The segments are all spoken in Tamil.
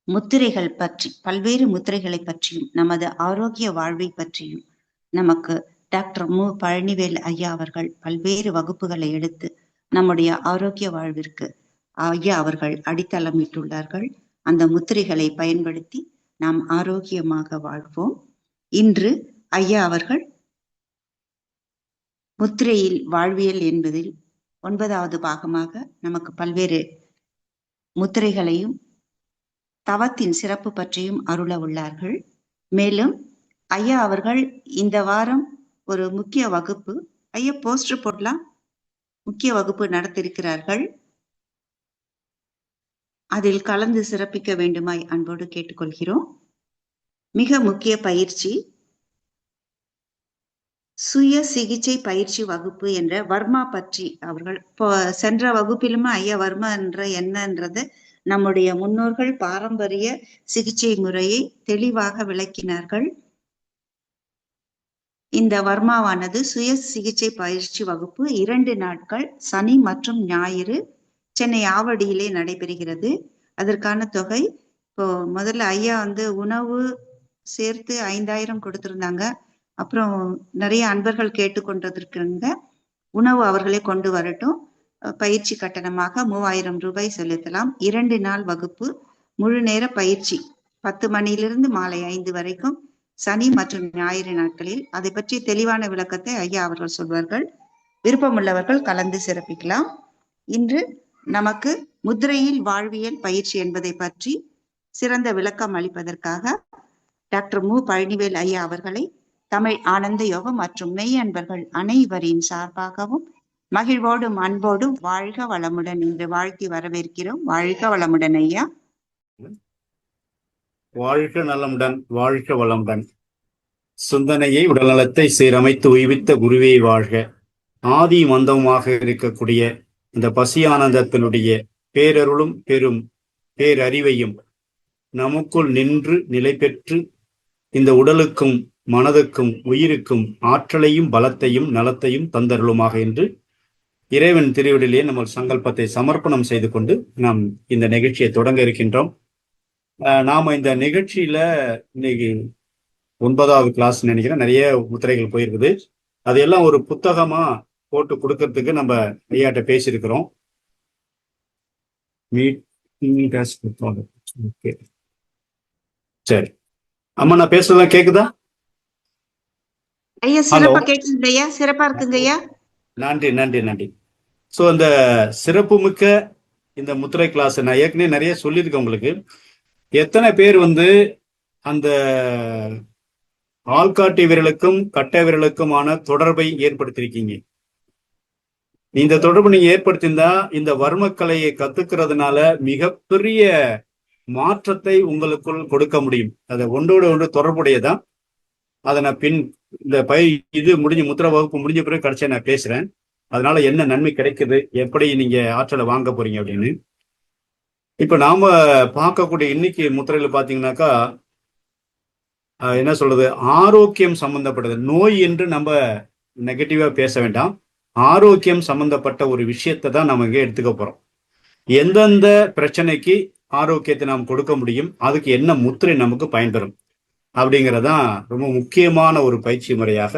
முத்திரைகள் பற்றி, பல்வேறு முத்திரைகளை பற்றியும் நமது ஆரோக்கிய வாழ்வை பற்றியும் நமக்கு டாக்டர் மு பழனிவேல் ஐயா அவர்கள் பல்வேறு வகுப்புகளை எடுத்து நம்முடைய ஆரோக்கிய வாழ்விற்கு ஐயா அவர்கள் அடித்தளமிட்டுள்ளார்கள். அந்த முத்திரைகளை பயன்படுத்தி நாம் ஆரோக்கியமாக வாழ்வோம். இன்று ஐயா அவர்கள் முத்திரையில் வாழ்வியல் என்பதில் 9வது பாகமாக நமக்கு பல்வேறு முத்திரைகளையும் தவத்தின் சிறப்பு பற்றியும் அருள உள்ளார்கள். மேலும் ஐயா அவர்கள் இந்த வாரம் ஒரு முக்கிய வகுப்பு, ஐயா போஸ்டர் போடலாம், முக்கிய வகுப்பு நடத்திருக்கிறார்கள். அதில் கலந்து சிறப்பிக்க வேண்டுமாய் அன்போடு கேட்டுக்கொள்கிறோம். மிக முக்கிய பயிற்சி சுய சிகிச்சை பயிற்சி வகுப்பு என்ற வர்மா பற்றி அவர்கள் சென்ற வகுப்பிலும் ஐயா வர்மா என்ற என்னன்றது நம்முடைய முன்னோர்கள் பாரம்பரிய சிகிச்சை முறையை தெளிவாக விளக்கினார்கள். இந்த வர்மாவானது சுய சிகிச்சை பயிற்சி வகுப்பு 2 நாட்கள் சனி மற்றும் ஞாயிறு சென்னை ஆவடியிலே நடைபெறுகிறது. அதற்கான தொகை இப்போ முதல்ல ஐயா உணவு சேர்த்து 5000 கொடுத்திருந்தாங்க. அப்புறம் நிறைய அன்பர்கள் கேட்டுக்கொண்டிருக்கிறாங்க. உணவு அவர்களே கொண்டு வரட்டும். பயிற்சி கட்டணமாக 3000 ரூபாய் செலுத்தலாம். 2 நாள் வகுப்பு, முழு நேர பயிற்சி 10 மணியிலிருந்து மாலை 5 வரைக்கும் சனி மற்றும் ஞாயிறு நாட்களில். அதை பற்றி தெளிவான விளக்கத்தை ஐயா அவர்கள் சொல்வார்கள். விருப்பமுள்ளவர்கள் கலந்து சிறப்பிக்கலாம். இன்று நமக்கு முத்திரையில் வாழ்வியல் பயிற்சி என்பதை பற்றி சிறந்த விளக்கம் அளிப்பதற்காக டாக்டர் மு பழனிவேல் ஐயா அவர்களை தமிழ் ஆனந்த யோகம் மற்றும் மெய் அன்பர்கள் அனைவரின் சார்பாகவும் மகிழ்வோடும் அன்போடும் வாழ்க வளமுடன் என்று வாழ்த்தி வரவேற்கிறோம். வாழ்க வளமுடன் ஐயா. வாழ்க நலமுடன், வாழ்க வளமுடன். சிந்தனையை உடல்நலத்தை சீரமைத்து உய்வித்த குருவே வாழ்க. ஆதி மந்தமாக இருக்கக்கூடிய இந்த பசியானந்தத்தினுடைய பேரருளும் பெரும் பேரறிவையும் நமக்குள் நின்று நிலை பெற்று இந்த உடலுக்கும் மனதுக்கும் உயிருக்கும் ஆற்றலையும் பலத்தையும் நலத்தையும் தந்தருளுமாக என்று இறைவன் திருவிடிலே நம்ம சங்கல்பத்தை சமர்ப்பணம் செய்து கொண்டு நாம் இந்த நிகழ்ச்சியை தொடங்க இருக்கின்றோம். நாம இந்த நிகழ்ச்சியில இன்னைக்கு 9வது கிளாஸ் நினைக்கிறேன், நிறைய முத்திரைகள் போயிருக்குது. அதையெல்லாம் ஒரு புத்தகமா போட்டு கொடுக்கறதுக்கு நம்ம ஐயாட்ட பேசியிருக்கிறோம். சரி அம்மா, நான் பேசுறதெல்லாம் கேக்குதா? ஐயா சிறப்பா கேக்குங்க ஐயா, சிறப்பா இருக்குங்க ஐயா. நன்றி நன்றி நன்றி. ஸோ இந்த சிறப்பு மிக்க இந்த முத்திரை கிளாஸ் நான் ஏற்கனவே நிறைய சொல்லியிருக்கேன் உங்களுக்கு. எத்தனை பேர் அந்த ஆள்காட்டி விரலுக்கும் கட்டை விரலுக்குமான தொடர்பை ஏற்படுத்தியிருக்கீங்க? இந்த தொடர்பு நீங்க ஏற்படுத்தியிருந்தா இந்த வர்மக்கலையை கத்துக்கிறதுனால மிகப்பெரிய மாற்றத்தை உங்களுக்குள் கொடுக்க முடியும். அதை ஒன்றோடு ஒன்று தொடர்புடையதான். அதை நான் இந்த இது முடிஞ்ச முத்திரை வகுப்பு முடிஞ்ச பிறகு கடைசியா நான் பேசுறேன். அதனால என்ன நன்மை கிடைக்குது, எப்படி நீங்க ஆற்றலை வாங்க போறீங்க அப்படின்னு. இப்ப நாம பார்க்கக்கூடிய இன்னைக்கு முத்திரையில பாத்தீங்கன்னாக்கா என்ன சொல்றது, ஆரோக்கியம் சம்பந்தப்பட்டது. நோய் என்று நம்ம நெகட்டிவா பேச வேண்டாம். ஆரோக்கியம் சம்பந்தப்பட்ட ஒரு விஷயத்தை தான் நம்ம இங்க எடுத்துக்க போறோம். எந்தெந்த பிரச்சனைக்கு ஆரோக்கியத்தை நாம் கொடுக்க முடியும், அதுக்கு என்ன முத்திரை நமக்கு பயன்பெறும் அப்படிங்கிறதான் ரொம்ப முக்கியமான ஒரு பயிற்சி முறையாக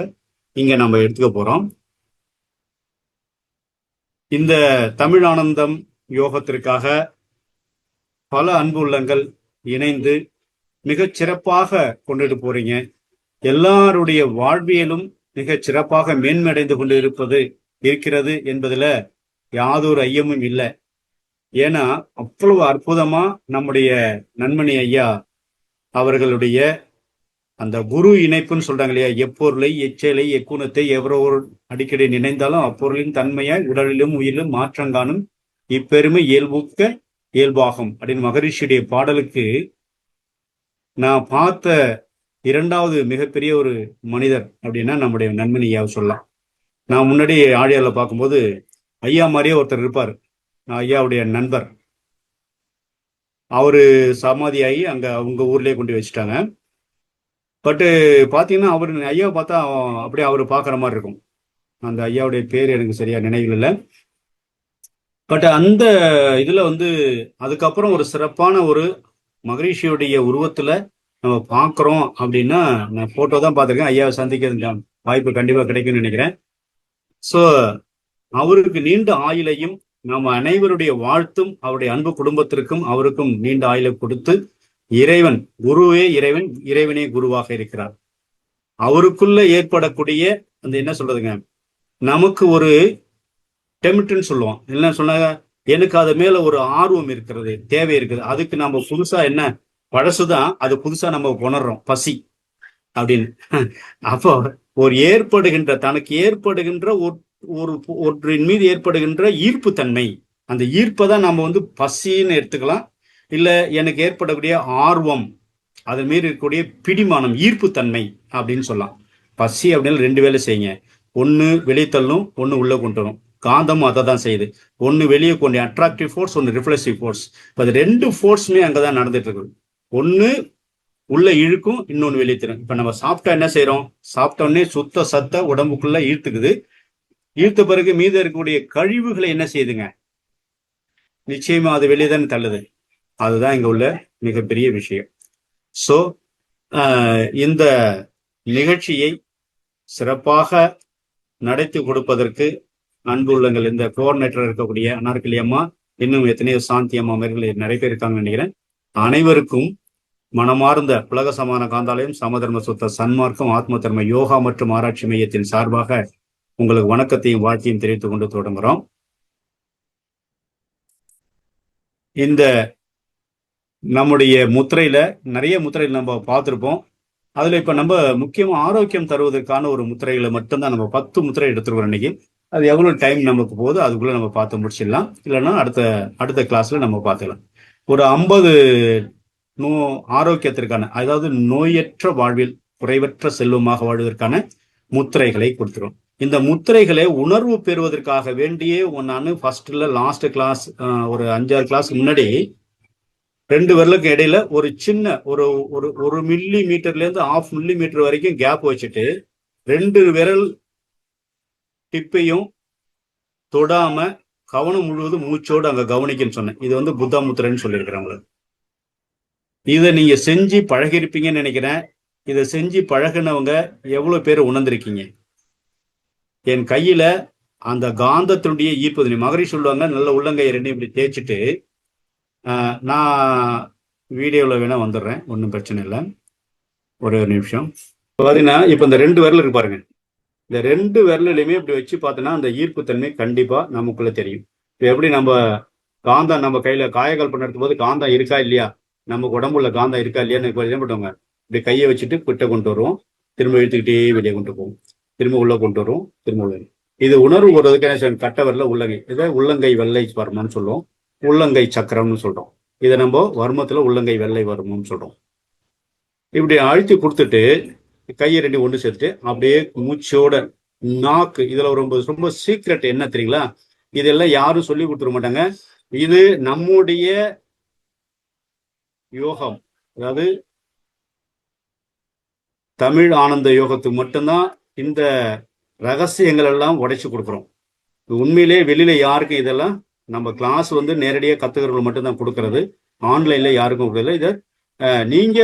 இங்க நம்ம எடுத்துக்க போறோம். இந்த தமிழ் ஆனந்தம் யோகத்திற்காக பல அன்பு உள்ளங்கள் இணைந்து மிகச் சிறப்பாக கொண்டுட்டு போறீங்க. எல்லாருடைய வாழ்வியலும் மிகச் சிறப்பாக மேன்மடைந்து கொண்டு இருக்கிறது என்பதுல யாதொரு ஐயமும் இல்லை. ஏன்னா அவ்வளவு அற்புதமா நம்முடைய நன்மணி ஐயா அவர்களுடைய அந்த குரு இணைப்புன்னு சொல்றாங்க இல்லையா, எப்பொருளை எச்சலை எக்குணத்தை எவரொரு அடிக்கடி நினைந்தாலும் அப்பொருளின் தன்மையாய் உடலிலும் உயிரிலும் மாற்றங்காணும் இப்பெருமை இயல்புக்க இயல்பாகும் அப்படின்னு மகரிஷியுடைய பாடலுக்கு நான் பார்த்த 2வது மிகப்பெரிய ஒரு மனிதர் அப்படின்னா நம்முடைய நன்மணி ஐயாவை சொல்லலாம். நான் முன்னாடி ஆழியால பார்க்கும்போது ஐயா மாதிரியே ஒருத்தர் இருப்பார், ஐயாவுடைய நண்பர். அவரு சமாதியாகி அங்க அவங்க ஊர்லயே கொண்டு வச்சுட்டாங்க. பட்டு பாத்தீங்கன்னா அவர் ஐயாவை பார்த்தா அப்படியே அவரு பாக்குற மாதிரி இருக்கும். அந்த ஐயாவுடைய பேர் எனக்கு சரியா நினைவில் இல்லை. பட் அந்த இதுல அதுக்கப்புறம் ஒரு சிறப்பான ஒரு மகரிஷியுடைய உருவத்துல நம்ம பார்க்கிறோம் அப்படின்னா, நான் போட்டோ தான் பார்த்திருக்கேன். ஐயாவை சந்திக்க வாய்ப்பு கண்டிப்பா கிடைக்கும்னு நினைக்கிறேன். சோ அவருக்கு நீண்ட ஆயுளையும் நம்ம அனைவருடைய வாழ்த்தும் அவருடைய அன்பு குடும்பத்திற்கும் அவருக்கும் நீண்ட ஆயுளை கொடுத்து, இறைவன் குருவே இறைவன், இறைவனே குருவாக இருக்கிறார். அவருக்குள்ள ஏற்படக்கூடிய அந்த என்ன சொல்றதுங்க, நமக்கு ஒரு டெம்ட்னு சொல்லுவோம். என்ன சொன்னாங்க, எனக்கு அது மேல ஒரு ஆர்வம் இருக்கிறது, தேவை இருக்குது. அதுக்கு நம்ம புதுசா என்ன, பழசுதான், அது புதுசா நம்ம உணர்றோம், பசி அப்படின்னு. அப்போ ஒரு ஏற்படுகின்ற, தனக்கு ஏற்படுகின்ற ஒரு ஒன்றின் மீது ஏற்படுகின்ற ஈர்ப்பு தன்மை, அந்த ஈர்ப்பை தான் நம்ம பசின்னு எடுத்துக்கலாம். இல்ல எனக்கு ஏற்படக்கூடிய ஆர்வம், அது மீறி இருக்கக்கூடிய பிடிமானம், ஈர்ப்பு தன்மை அப்படின்னு சொல்லலாம். பசி அப்படின்னு 2 வேலை செய்யுங்க. ஒன்னு வெளியே தள்ளும், ஒன்னு உள்ள கொண்டு வரும். காந்தமும் அதை தான் செய்யுது. ஒன்னு வெளியே கொண்டு அட்ராக்டிவ் ஃபோர்ஸ், ஒன்னு ரிஃப்ளெக்சிவ் ஃபோர்ஸ். இப்போ அது 2 ஃபோர்ஸுமே அங்கதான் நடந்துட்டு இருக்கு. ஒன்னு உள்ள இழுக்கும், இன்னொன்னு வெளியே தரும். இப்ப நம்ம சாப்பிட்டா என்ன செய்யறோம், சாப்பிட்டோன்னே சுத்த சத்த உடம்புக்குள்ள ஈர்த்துக்குது. ஈர்த்த பிறகு மீத இருக்கக்கூடிய கழிவுகளை என்ன செய்யுதுங்க, நிச்சயமா அது வெளியே தானே தள்ளுது. அதுதான் இங்க உள்ள மிகப்பெரிய விஷயம். சோ இந்த நிகழ்ச்சியை சிறப்பாக நடத்தி கொடுப்பதற்கு அன்பு உள்ளங்கள், இந்த கோஆர்டினேட்டர் இருக்கக்கூடிய அனார்கலி அம்மா, இன்னும் எத்தனையோ சாந்தி அம்மா அவர்கள் நிறைய பேர் இருக்காங்கன்னு நினைக்கிறேன். அனைவருக்கும் மனமார்ந்த உலக சமான காந்தாலயம், சமதர்ம சுத்த சன்மார்க்கம், ஆத்ம தர்ம யோகா மற்றும் ஆராய்ச்சி மையத்தின் சார்பாக உங்களுக்கு வணக்கத்தையும் வாழ்த்தையும் தெரிவித்துக் கொண்டு தொடங்குறோம். இந்த நம்முடைய முத்திரையில நிறைய முத்திரைகள் நம்ம பார்த்திருப்போம். அதுல இப்ப நம்ம முக்கியமா ஆரோக்கியம் தருவதற்கான ஒரு முத்திரைகளை மட்டும்தான் நம்ம 10 முத்திரை எடுத்துருக்கோம் இன்னைக்கு. அது எவ்வளவு டைம் நமக்கு போகுது அதுக்குள்ள நம்ம பார்த்து முடிச்சிடலாம். இல்லைன்னா அடுத்த கிளாஸ்ல நம்ம பார்த்துக்கலாம். ஒரு 50 ஆரோக்கியத்திற்கான, அதாவது நோயற்ற வாழ்வில் குறைவற்ற செல்வமாக வாழ்வதற்கான முத்திரைகளை கொடுத்துரும். இந்த முத்திரைகளை உணர்வு பெறுவதற்காக வேண்டியே நான் ஃபர்ஸ்ட்ல லாஸ்ட் கிளாஸ் ஒரு 5-6 கிளாஸ் முன்னாடி 2 விரலுக்கு இடையில ஒரு சின்ன ஒரு மில்லி மீட்டர்ல இருந்து 1/2 மில்லி மீட்டர் வரைக்கும் கேப் வச்சுட்டு 2 விரல் டிப்பையும் தொடாம கவனம் முழுவதும் மூச்சோடு அங்க கவனிக்கன்னு சொன்னேன். இது புத்தா முத்திரைன்னு சொல்லியிருக்கிறாங்க. இதை நீங்க செஞ்சு பழகிருப்பீங்கன்னு நினைக்கிறேன். இதை செஞ்சு பழகினவங்க எவ்வளவு பேர் உணர்ந்திருக்கீங்க? என் கையில அந்த காந்தத்தினுடைய ஈர்ப்பு, மகரிஷி சொல்லுவாங்க, நல்ல உள்ளங்கை 2 இப்படி தேய்ச்சிட்டு, நான் வீடியோவில் வேணா வந்துடுறேன், ஒன்றும் பிரச்சனை இல்லை. ஒரு நிமிஷம். பார்த்தீங்கன்னா இப்போ இந்த 2 விரல் இருக்கு பாருங்க. இந்த 2 விரலையுமே இப்படி வச்சு பார்த்தோன்னா அந்த ஈர்ப்பு தன்மை கண்டிப்பா நமக்குள்ள தெரியும். இப்போ எப்படி நம்ம காந்தம் நம்ம கையில காயகல்பனை நடத்தும் போது காந்தம் இருக்கா இல்லையா, நமக்கு உடம்புல காந்தம் இருக்கா இல்லையான்னு என்ன பண்ணுவாங்க, இப்படி கையை வச்சுட்டு கிட்ட கொண்டு வருவோம், திரும்ப இழுத்துக்கிட்டே வெளியே கொண்டு போவோம், திரும்ப உள்ள கொண்டு வருவோம், திரும்ப உள்ள. இது உணர்வு போடுறதுக்கு என்ன, கட்ட வரல உள்ளங்கை, இதை உள்ளங்கை வெள்ளை வர்மம்னு சொல்லுவோம், உள்ளங்கை சக்கரம்னு சொல்றோம். இதை நம்ம வர்மத்துல உள்ளங்கை வெள்ளை வர்மம்னு சொல்றோம். இப்படி அழுத்தி கொடுத்துட்டு கையை 2 ஒன்று சேர்த்துட்டு அப்படியே மூச்சோட நாக்கு, இதுல ரொம்ப ரொம்ப சீக்ரெட் என்ன தெரியுங்களா, இதெல்லாம் யாரும் சொல்லி கொடுத்துட மாட்டாங்க. இது நம்முடைய யோகம், அதாவது தமிழ் ஆனந்த யோகத்துக்கு மட்டும்தான் இந்த ரகசியங்கள் எல்லாம் உடைச்சு கொடுக்குறோம். உண்மையிலே வெளியில யாருக்கும் இதெல்லாம் நம்ம கிளாஸ் நேரடியாக கத்துக்கிறவங்க மட்டும்தான் கொடுக்கறது, ஆன்லைன்ல யாருக்கும் கொடுக்கல. இதை நீங்க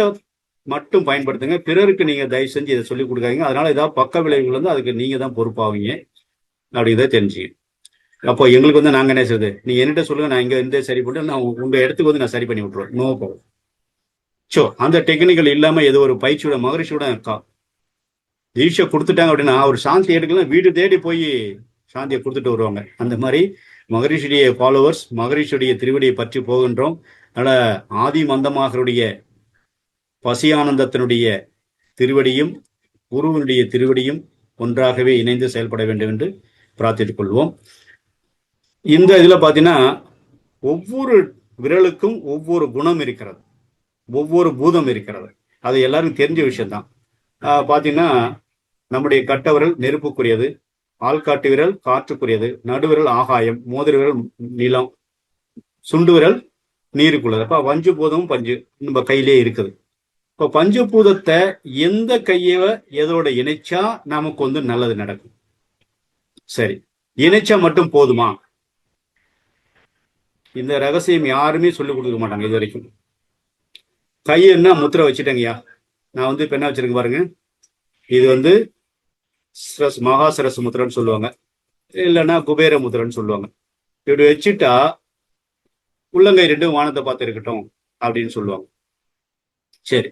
மட்டும் பயன்படுத்துங்க, பிறருக்கு நீங்க தயவு செஞ்சு இதை சொல்லி கொடுக்காதீங்க. அதனால ஏதாவது பக்க விளைவுகள் அதுக்கு நீங்க தான் பொறுப்பாவீங்க அப்படிங்கிறத தெரிஞ்சுக்க. அப்போ எங்களுக்கு நாங்க என்ன செய்யுது, நீங்க என்கிட்ட சொல்லுங்க, நான் இங்க இந்த சரி பண்ணி நான் உங்க இடத்துக்கு நான் சரி பண்ணி விட்டுருவேன், நோ ப்ராப்ளம். ஸோ அந்த டெக்னிக்கல் இல்லாம ஏதோ ஒரு பயிற்சியோட மகரிஷியோட தீட்சை கொடுத்துட்டாங்க அப்படின்னா ஒரு சாந்தி எடுக்கலாம், வீடு தேடி போய் சாந்தியை கொடுத்துட்டு வருவாங்க. அந்த மாதிரி மகரிஷியுடைய ஃபாலோவர்ஸ் மகரிஷியுடைய திருவடியை பற்றி போகின்றோம். அதனால ஆதி மந்தமாகருடைய பசியானந்தத்தினுடைய திருவடியும் குருவனுடைய திருவடியும் ஒன்றாகவே இணைந்து செயல்பட வேண்டும் என்று பிரார்த்தித்துக் கொள்வோம். இந்த இதுல பாத்தீங்கன்னா ஒவ்வொரு விரலுக்கும் ஒவ்வொரு குணம் இருக்கிறது, ஒவ்வொரு பூதம் இருக்கிறது. அது எல்லாருக்கும் தெரிஞ்ச விஷயம்தான். பாத்தீங்கன்னா நம்முடைய கட்ட விரல் நெருப்புக்குரியது, ஆள்காட்டு விரல் காற்றுக்குரியது, நடுவிரல் ஆகாயம், மோதிர விரல் நிலம், சுண்டு விரல் நீருக்குள்ளது. அப்ப பஞ்சபூதமும் பஞ்சு நம்ம கையிலே இருக்குது. இப்போ பஞ்சபூதத்தை எந்த கையை எதோட இணைச்சா நமக்கு நல்லது நடக்கும்? சரி, இணைச்சா மட்டும் போதுமா? இந்த ரகசியம் யாருமே சொல்லிக் கொடுக்க மாட்டாங்க இது வரைக்கும். கையென்னா முத்திரை வச்சுட்டேங்கய்யா. நான் வந்து இப்ப என்ன வச்சிருக்கேன் பாருங்க. இது வந்து மகாசரஸ் முத்திரன்னு சொல்லுவாங்க, இல்லைன்னா குபேர முத்திரன்னு சொல்லுவாங்க. இப்படி வச்சுட்டா உள்ளங்கை ரெண்டும் வானத்தை பார்த்து இருக்கட்டும் அப்படின்னு சொல்லுவாங்க. சரி,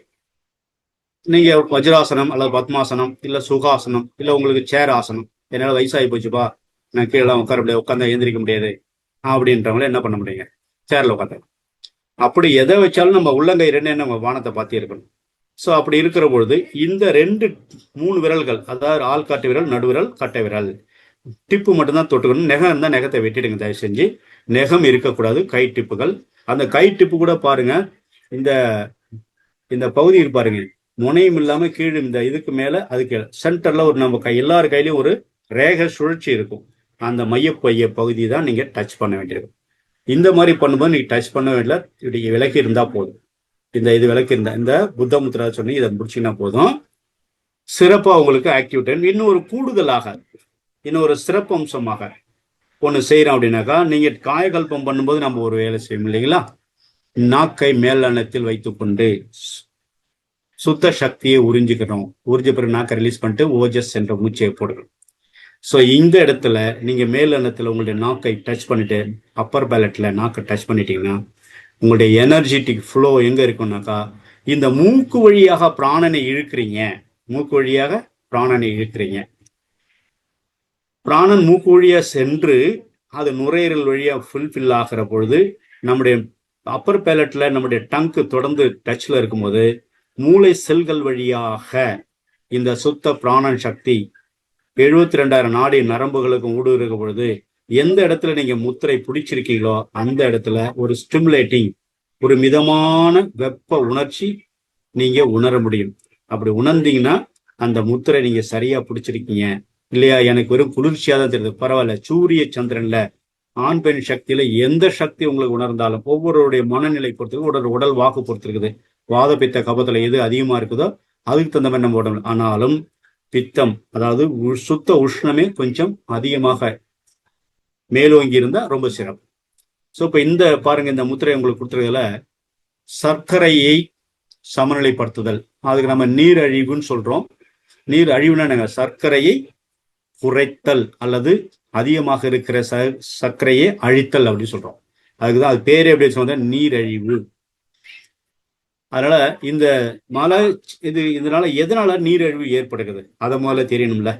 நீங்க வஜ்ராசனம் அல்லது பத்மாசனம் இல்ல சுகாசனம் இல்ல உங்களுக்கு சேர் ஆசனம், என்னால வயசாகி போச்சுப்பா, நான் கீழே உட்கார முடியாது, உட்காந்தா எந்திரிக்க முடியாது அப்படின்றவங்கள என்ன பண்ண முடியுங்க, சேர்ல உட்காந்து. அப்படி எதை வச்சாலும் நம்ம உள்ளங்கை ரெண்டு நம்ம வானத்தை பார்த்து இருக்கணும். ஸோ அப்படி இருக்கிற பொழுது இந்த 3 விரல்கள், அதாவது ஆள்காட்டு விரல், நடுவிரல், கட்டை விரல், டிப்பு மட்டும்தான் தொட்டுக்கணும். நெகம் இருந்தால் நெகத்தை வெட்டிடுங்க தயவு செஞ்சு. நெகம் இருக்கக்கூடாது. கை டிப்புகள், அந்த கை டிப்பு கூட பாருங்க, இந்த இந்த பகுதி பாருங்க, முனையும் இல்லாம கீழே இந்த இதுக்கு மேல அதுக்கு சென்டர்ல ஒரு நம்ம எல்லார் கையிலயும் ஒரு ரேக சுழற்சி இருக்கும். அந்த மையப்பைய பகுதி தான் நீங்க டச் பண்ண வேண்டியிருக்கும். இந்த மாதிரி பண்ணும்போது நீங்க டச் பண்ண வேண்டிய இப்படி விலக்கி இருந்தா போதும். இது விலக்கி இருந்தா, இந்த புத்த முத்ரா சொன்னி இதை முடிச்சுன்னா போதும். சிறப்பா உங்களுக்கு ஆக்டிவிட்டி. இன்னொரு கூடுதலாக இன்னொரு சிறப்பு அம்சமாக ஒன்று செய்யறோம் அப்படின்னாக்கா, நீங்க காயகல்பம் பண்ணும்போது நம்ம ஒரு வேலை செய்யும் இல்லைங்களா, நாக்கை மேலெண்ணத்தில் வைத்துக்கொண்டு சுத்த சக்தியை உறிஞ்சிக்கணும். உறிஞ்ச பிறகு நாக்கை ரிலீஸ் பண்ணிட்டு ஓஜஸ் என்ற மூச்சையை போடணும். ஸோ இந்த இடத்துல நீங்க மேலெண்ணத்தில் உங்களுடைய நாக்கை டச் பண்ணிட்டு அப்பர் பேலட்ல நாக்கை டச் பண்ணிட்டீங்கன்னா உங்களுடைய எனர்ஜெட்டிக் ஃப்ளோ எங்க இருக்கும்னாக்கா, இந்த மூக்கு வழியாக பிராணனை இழுக்கிறீங்க. மூக்கு வழியாக பிராணனை இழுக்கிறீங்க. பிராணன் மூக்கு வழியா சென்று அது நுரையீரல் வழியா ஃபுல்ஃபில் ஆகிற பொழுது நம்முடைய அப்பர் பேலட்ல நம்முடைய டங்கு தொடர்ந்து டச்ல இருக்கும்போது மூளை செல்கள் வழியாக இந்த சுத்த பிராணன் சக்தி 72,000 நாடி நரம்புகளுக்கும் ஊடுருவ பொழுது எந்த இடத்துல நீங்க முத்திரை பிடிச்சிருக்கீங்களோ அந்த இடத்துல ஒரு ஸ்டிமுலேட்டிங், ஒரு மிதமான வெப்ப உணர்ச்சி நீங்க உணர முடியும். அப்படி உணர்ந்தீங்கன்னா அந்த முத்திரை நீங்க சரியா பிடிச்சிருக்கீங்க இல்லையா, எனக்கு வெறும் குளிர்ச்சியா தான் தெரியுது, பரவாயில்ல. சூரிய சந்திரன்ல ஆண் பெண் சக்தியில எந்த சக்தி உங்களுக்கு உணர்ந்தாலும் ஒவ்வொருடைய மனநிலை பொறுத்து, உடல் வாக்கு பொறுத்து இருக்குது. வாத பித்த கபத்துல எது அதிகமா இருக்குதோ அதுக்கு தகுந்த மாதிரி நம்ம உடம்பு. ஆனாலும் பித்தம், அதாவது சுத்த உஷ்ணமே கொஞ்சம் அதிகமாக மேலோங்கி இருந்தா ரொம்ப சிறப்பு. ஸோ இப்ப இந்த பாருங்க, இந்த முத்திரை உங்களுக்கு கொடுத்துறதுல சர்க்கரையை சமநிலைப்படுத்துதல், அதுக்கு நம்ம நீர் அழிவுன்னு சொல்றோம். நீர் அழிவுனா நாங்க சர்க்கரையை குறைத்தல் அல்லது அதிகமாக இருக்கிற சர்க்கரையை அழித்தல் அப்படின்னு சொல்றோம். அதுக்குதான் அது பேரே எப்படி சொல்ற, நீரழிவு. அதனால இந்த மலை இதனால எதனால நீரிழிவு ஏற்படுகிறது அதை முதல்ல தெரியணும்ல.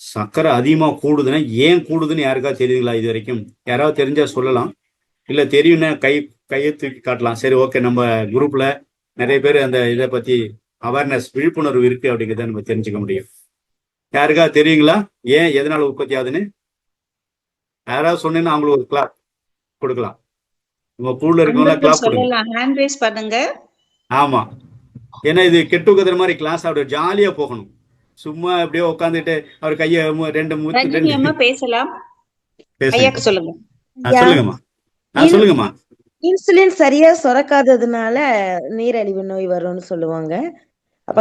சர்க்கரை அதிகமா கூடுதுன்னா ஏன் கூடுதுன்னு யாருக்காவது தெரியுதுங்களா இது வரைக்கும்? யாராவது தெரிஞ்சா சொல்லலாம், இல்ல தெரியும்னா கையை தூக்கி காட்டலாம். சரி, ஓகே, நம்ம குரூப்ல நிறைய பேர் அந்த இதை பத்தி அவேர்னஸ், விழிப்புணர்வு இருக்கு அப்படிங்கிறத நம்ம தெரிஞ்சுக்க முடியும். யாருக்காவது தெரியுங்களா ஏன் எதனால உற்பத்தி ஆகுதுன்னு? யாராவது சொன்னீங்கன்னா அவங்களுக்கு ஒரு கிளாப் கொடுக்கலாம். உங்க கூட இருக்கவங்க கிளாப் பண்ணுங்க. ஆமா, ஏன்னா இது கெட்டு கதுற மாதிரி கிளாஸ் அப்படி ஜாலியா போகணும். சும்மா அப்படியே உட்காந்துட்டு அவர் கைய பேசலாம். சொல்லுங்கம்மா. சொல்லுங்கம்மா. இன்சுலின் சரியா சுரக்காததுனால நீரிழிவு நோய் வரும்னு சொல்லுவாங்க. அப்ப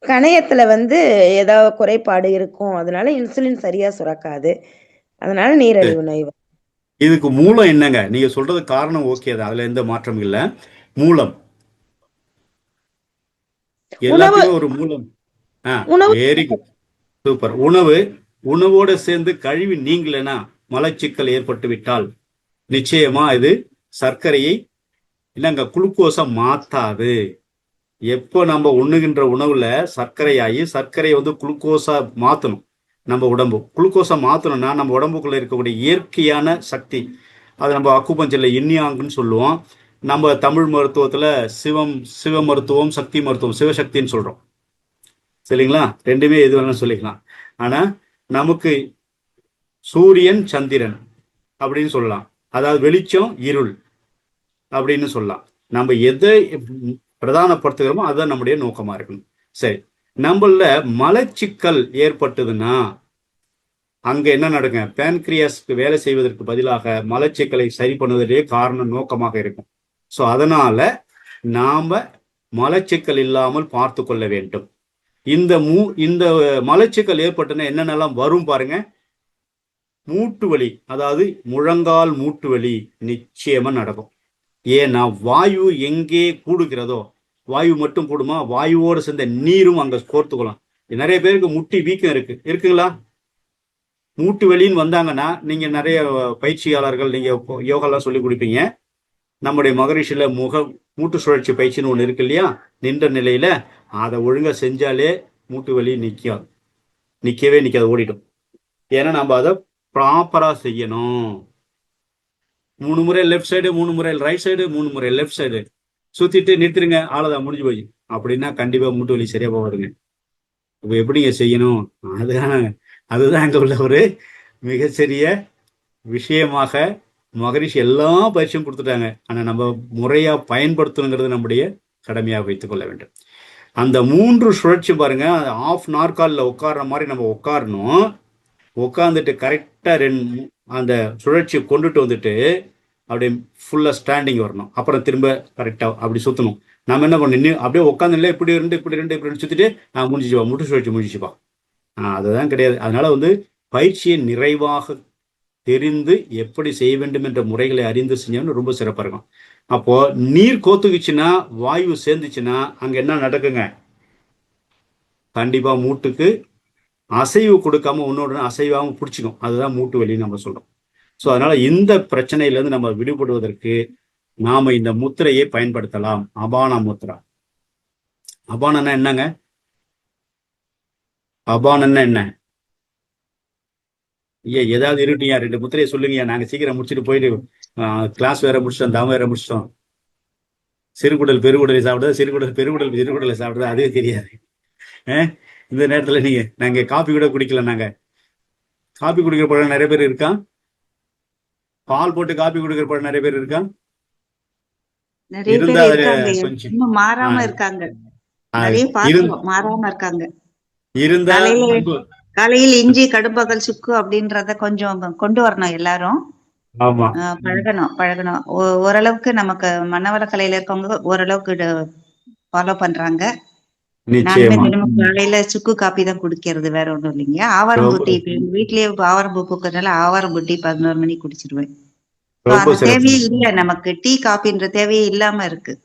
கணையத்துல வந்து ஏதாவது குறைபாடு இருக்கும், அதனால இன்சுலின் சரியா சுரக்காது, அதனால நீரிழிவு நோய் வரும். இதுக்கு மூலம் என்னங்க? நீங்க சொல்றது காரணம் ஓகே தான், அதுல எந்த மாற்றம் இல்ல. மூலம் எல்லாத்துக்கும் ஒரு மூலம். Very good, super. உணவோட சேர்ந்து கழிவு நீங்களேனா மலச்சிக்கல் ஏற்பட்டு விட்டால் நிச்சயமா இது சர்க்கரையை இல்லைங்க குளுக்கோஸா மாத்தாது. எப்போ நம்ம உண்ணுகின்ற உணவுல சர்க்கரையாகி சர்க்கரையை வந்து குளுக்கோஸா மாத்தணும். நம்ம உடம்பு குளுக்கோஸா மாத்தணும்னா நம்ம உடம்புக்குள்ள இருக்கக்கூடிய இயற்கையான சக்தி, அது நம்ம அக்குபஞ்சர்ல இன்யாங்குன்னு சொல்லுவோம். நம்ம தமிழ் மருத்துவத்துல சிவ மருத்துவம், சக்தி மருத்துவம், சிவசக்தின்னு சொல்றோம் சரிங்களா. ரெண்டுமே எது வேணாலும் சொல்லிக்கலாம். ஆனா நமக்கு சூரியன் சந்திரன் அப்படின்னு சொல்லலாம், அதாவது வெளிச்சம் இருள் அப்படின்னு சொல்லலாம். நம்ம எதை பிரதானப்படுத்துகிறோமோ அதுதான் நம்முடைய நோக்கமா இருக்கணும். சரி, நம்மள மலச்சிக்கல் ஏற்பட்டதுன்னா அங்க என்ன நடக்குங்க? பேன்கிரியாஸ்க்கு வேலை செய்வதற்கு பதிலாக மலச்சிக்கலை சரி பண்ணுவதே காரணம் நோக்கமாக இருக்கும். ஸோ அதனால நாம மலச்சிக்கல் இல்லாமல் பார்த்து கொள்ள வேண்டும். இந்த மலச்சிக்கல் ஏற்பட்டுன்னா என்னென்னலாம் வரும் பாருங்க. மூட்டு வலி, அதாவது முழங்கால் மூட்டு வலி நிச்சயமா நடக்கும். ஏன்னா வாயு எங்கே கூடுகிறதோ, வாயு மட்டும் கூடுமா, வாயுவோடு சேர்ந்த நீரும் அங்க கோர்த்துக்கலாம். நிறைய பேருக்கு முட்டி வீக்கம் இருக்குங்களா? மூட்டு வெளின்னு வந்தாங்கன்னா, நீங்க நிறைய பயிற்சியாளர்கள் நீங்க யோகாலாம் சொல்லி கொடுப்பீங்க. நம்முடைய மகரிஷில மூட்டு சுழற்சி பயிற்சின்னு ஒண்ணு இருக்கு இல்லையா, நின்ற நிலையில அதை ஒழுங்கா செஞ்சாலே மூட்டு வலி நிக்கவே நிக்காது, ஓடிடும். ஏன்னா நம்ம அதை ப்ராப்பரா செய்யணும். 3 முறை லெஃப்ட் சைடு, 3 முறை ரைட் சைடு, 3 முறை லெஃப்ட் சைடு சுத்திட்டு நிறுத்துருங்க, ஆளதான் முடிஞ்சு போய். அப்படின்னா கண்டிப்பா மூட்டு வலி சரியா போவாதுங்க. இப்ப எப்படிங்க செய்யணும்? அதுதான் அங்க உள்ள ஒரு மிகச்சிறிய விஷயமாக மகரிஷி எல்லா பயிற்சியும் கொடுத்துட்டாங்க. ஆனா நம்ம முறையா பயன்படுத்தணுங்கிறது நம்முடைய கடமையாக வைத்துக் கொள்ள வேண்டும். அந்த 3 சுழற்சி பாருங்க, ஆஃப் நாற்காலில் உட்கார்ற மாதிரி நம்ம உட்காரணும். உட்காந்துட்டு கரெக்டா அந்த சுழற்சி கொண்டுட்டு வந்துட்டு அப்படியே ஃபுல்லா ஸ்டாண்டிங் வரணும். அப்புறம் திரும்ப கரெக்டா அப்படி சுத்தணும். நம்ம என்ன பண்ணணும், அப்படியே உட்காந்துல இப்படி ரெண்டு சுத்திட்டு முடிஞ்சிச்சுப்பா, முட்டு சுழற்சி முடிஞ்சிச்சுப்பா. அதுதான் கிடையாது. அதனால பயிற்சியை நிறைவாக தெரிந்து எப்படி செய்ய வேண்டும் என்ற முறைகளை அறிந்து செஞ்சோம்னு ரொம்ப சிறப்பா இருக்கும். அப்போ நீர் கோத்துக்குச்சுன்னா, வாயு சேர்ந்துச்சுன்னா அங்க என்ன நடக்குங்க? கண்டிப்பா மூட்டுக்கு அசைவு கொடுக்காம ஒன்னோட அசைவாம பிடிச்சிக்கும். அதுதான் மூட்டு வலின்னு நம்ம சொல்றோம். ஸோ அதனால இந்த பிரச்சனையில இருந்து நம்ம விடுபடுவதற்கு நாம இந்த முத்திரையை பயன்படுத்தலாம். அபான முத்ரா. அபானன்னா என்னங்க? அபானன்னா என்ன? ஏதாவது இருட்டியா 2 முத்திரையை சொல்லுங்கயா, நாங்க சீக்கிரம் முடிச்சுட்டு போயிட்டு கிளாஸ் வேற முடிச்சிட்டோம், தவம் வேற முடிச்சிட்டோம். சிறுகுடல் பெருகுடலை சாப்பிடுறது, சிறுகுடல் பெருகுடல் சிறுகுடலை சாப்பிடுறது, அதே தெரியாது. இந்த நேரத்துல நாங்க காப்பி கூட குடிக்கல. நாங்க காப்பி குடிக்கிற பழம் நிறைய பேர் இருக்கா? பால் போட்டு காப்பி குடிக்கிற பழம் நிறைய பேர் இருக்கா? இருந்தா கொஞ்சம் மாறாம இருக்காங்க. மாறாம இருக்காங்க. இருந்தா காலையில் இஞ்சி கடும்பகல் சுக்கு அப்படின்றத கொஞ்சம் கொண்டு வரணும் எல்லாரும். ஆமா, பழகணும். ஓரளவுக்கு நமக்கு மனவள கலையில இருக்கவங்க ஓரளவுக்கு ஃபாலோ பண்றாங்க. காலையில சுக்கு காப்பி தான் குடிக்கிறது, வேற ஒண்ணும் இல்லைங்க. ஆவாரம்பூட்டி வீட்லயே ஆவாரம்பூ பூக்கிறதுனால ஆவாரம்பூட்டி 11 மணிக்கு குடிச்சிருவேன். தேவையே இல்ல நமக்கு, டீ காப்பின்ற தேவையே இல்லாம இருக்கு.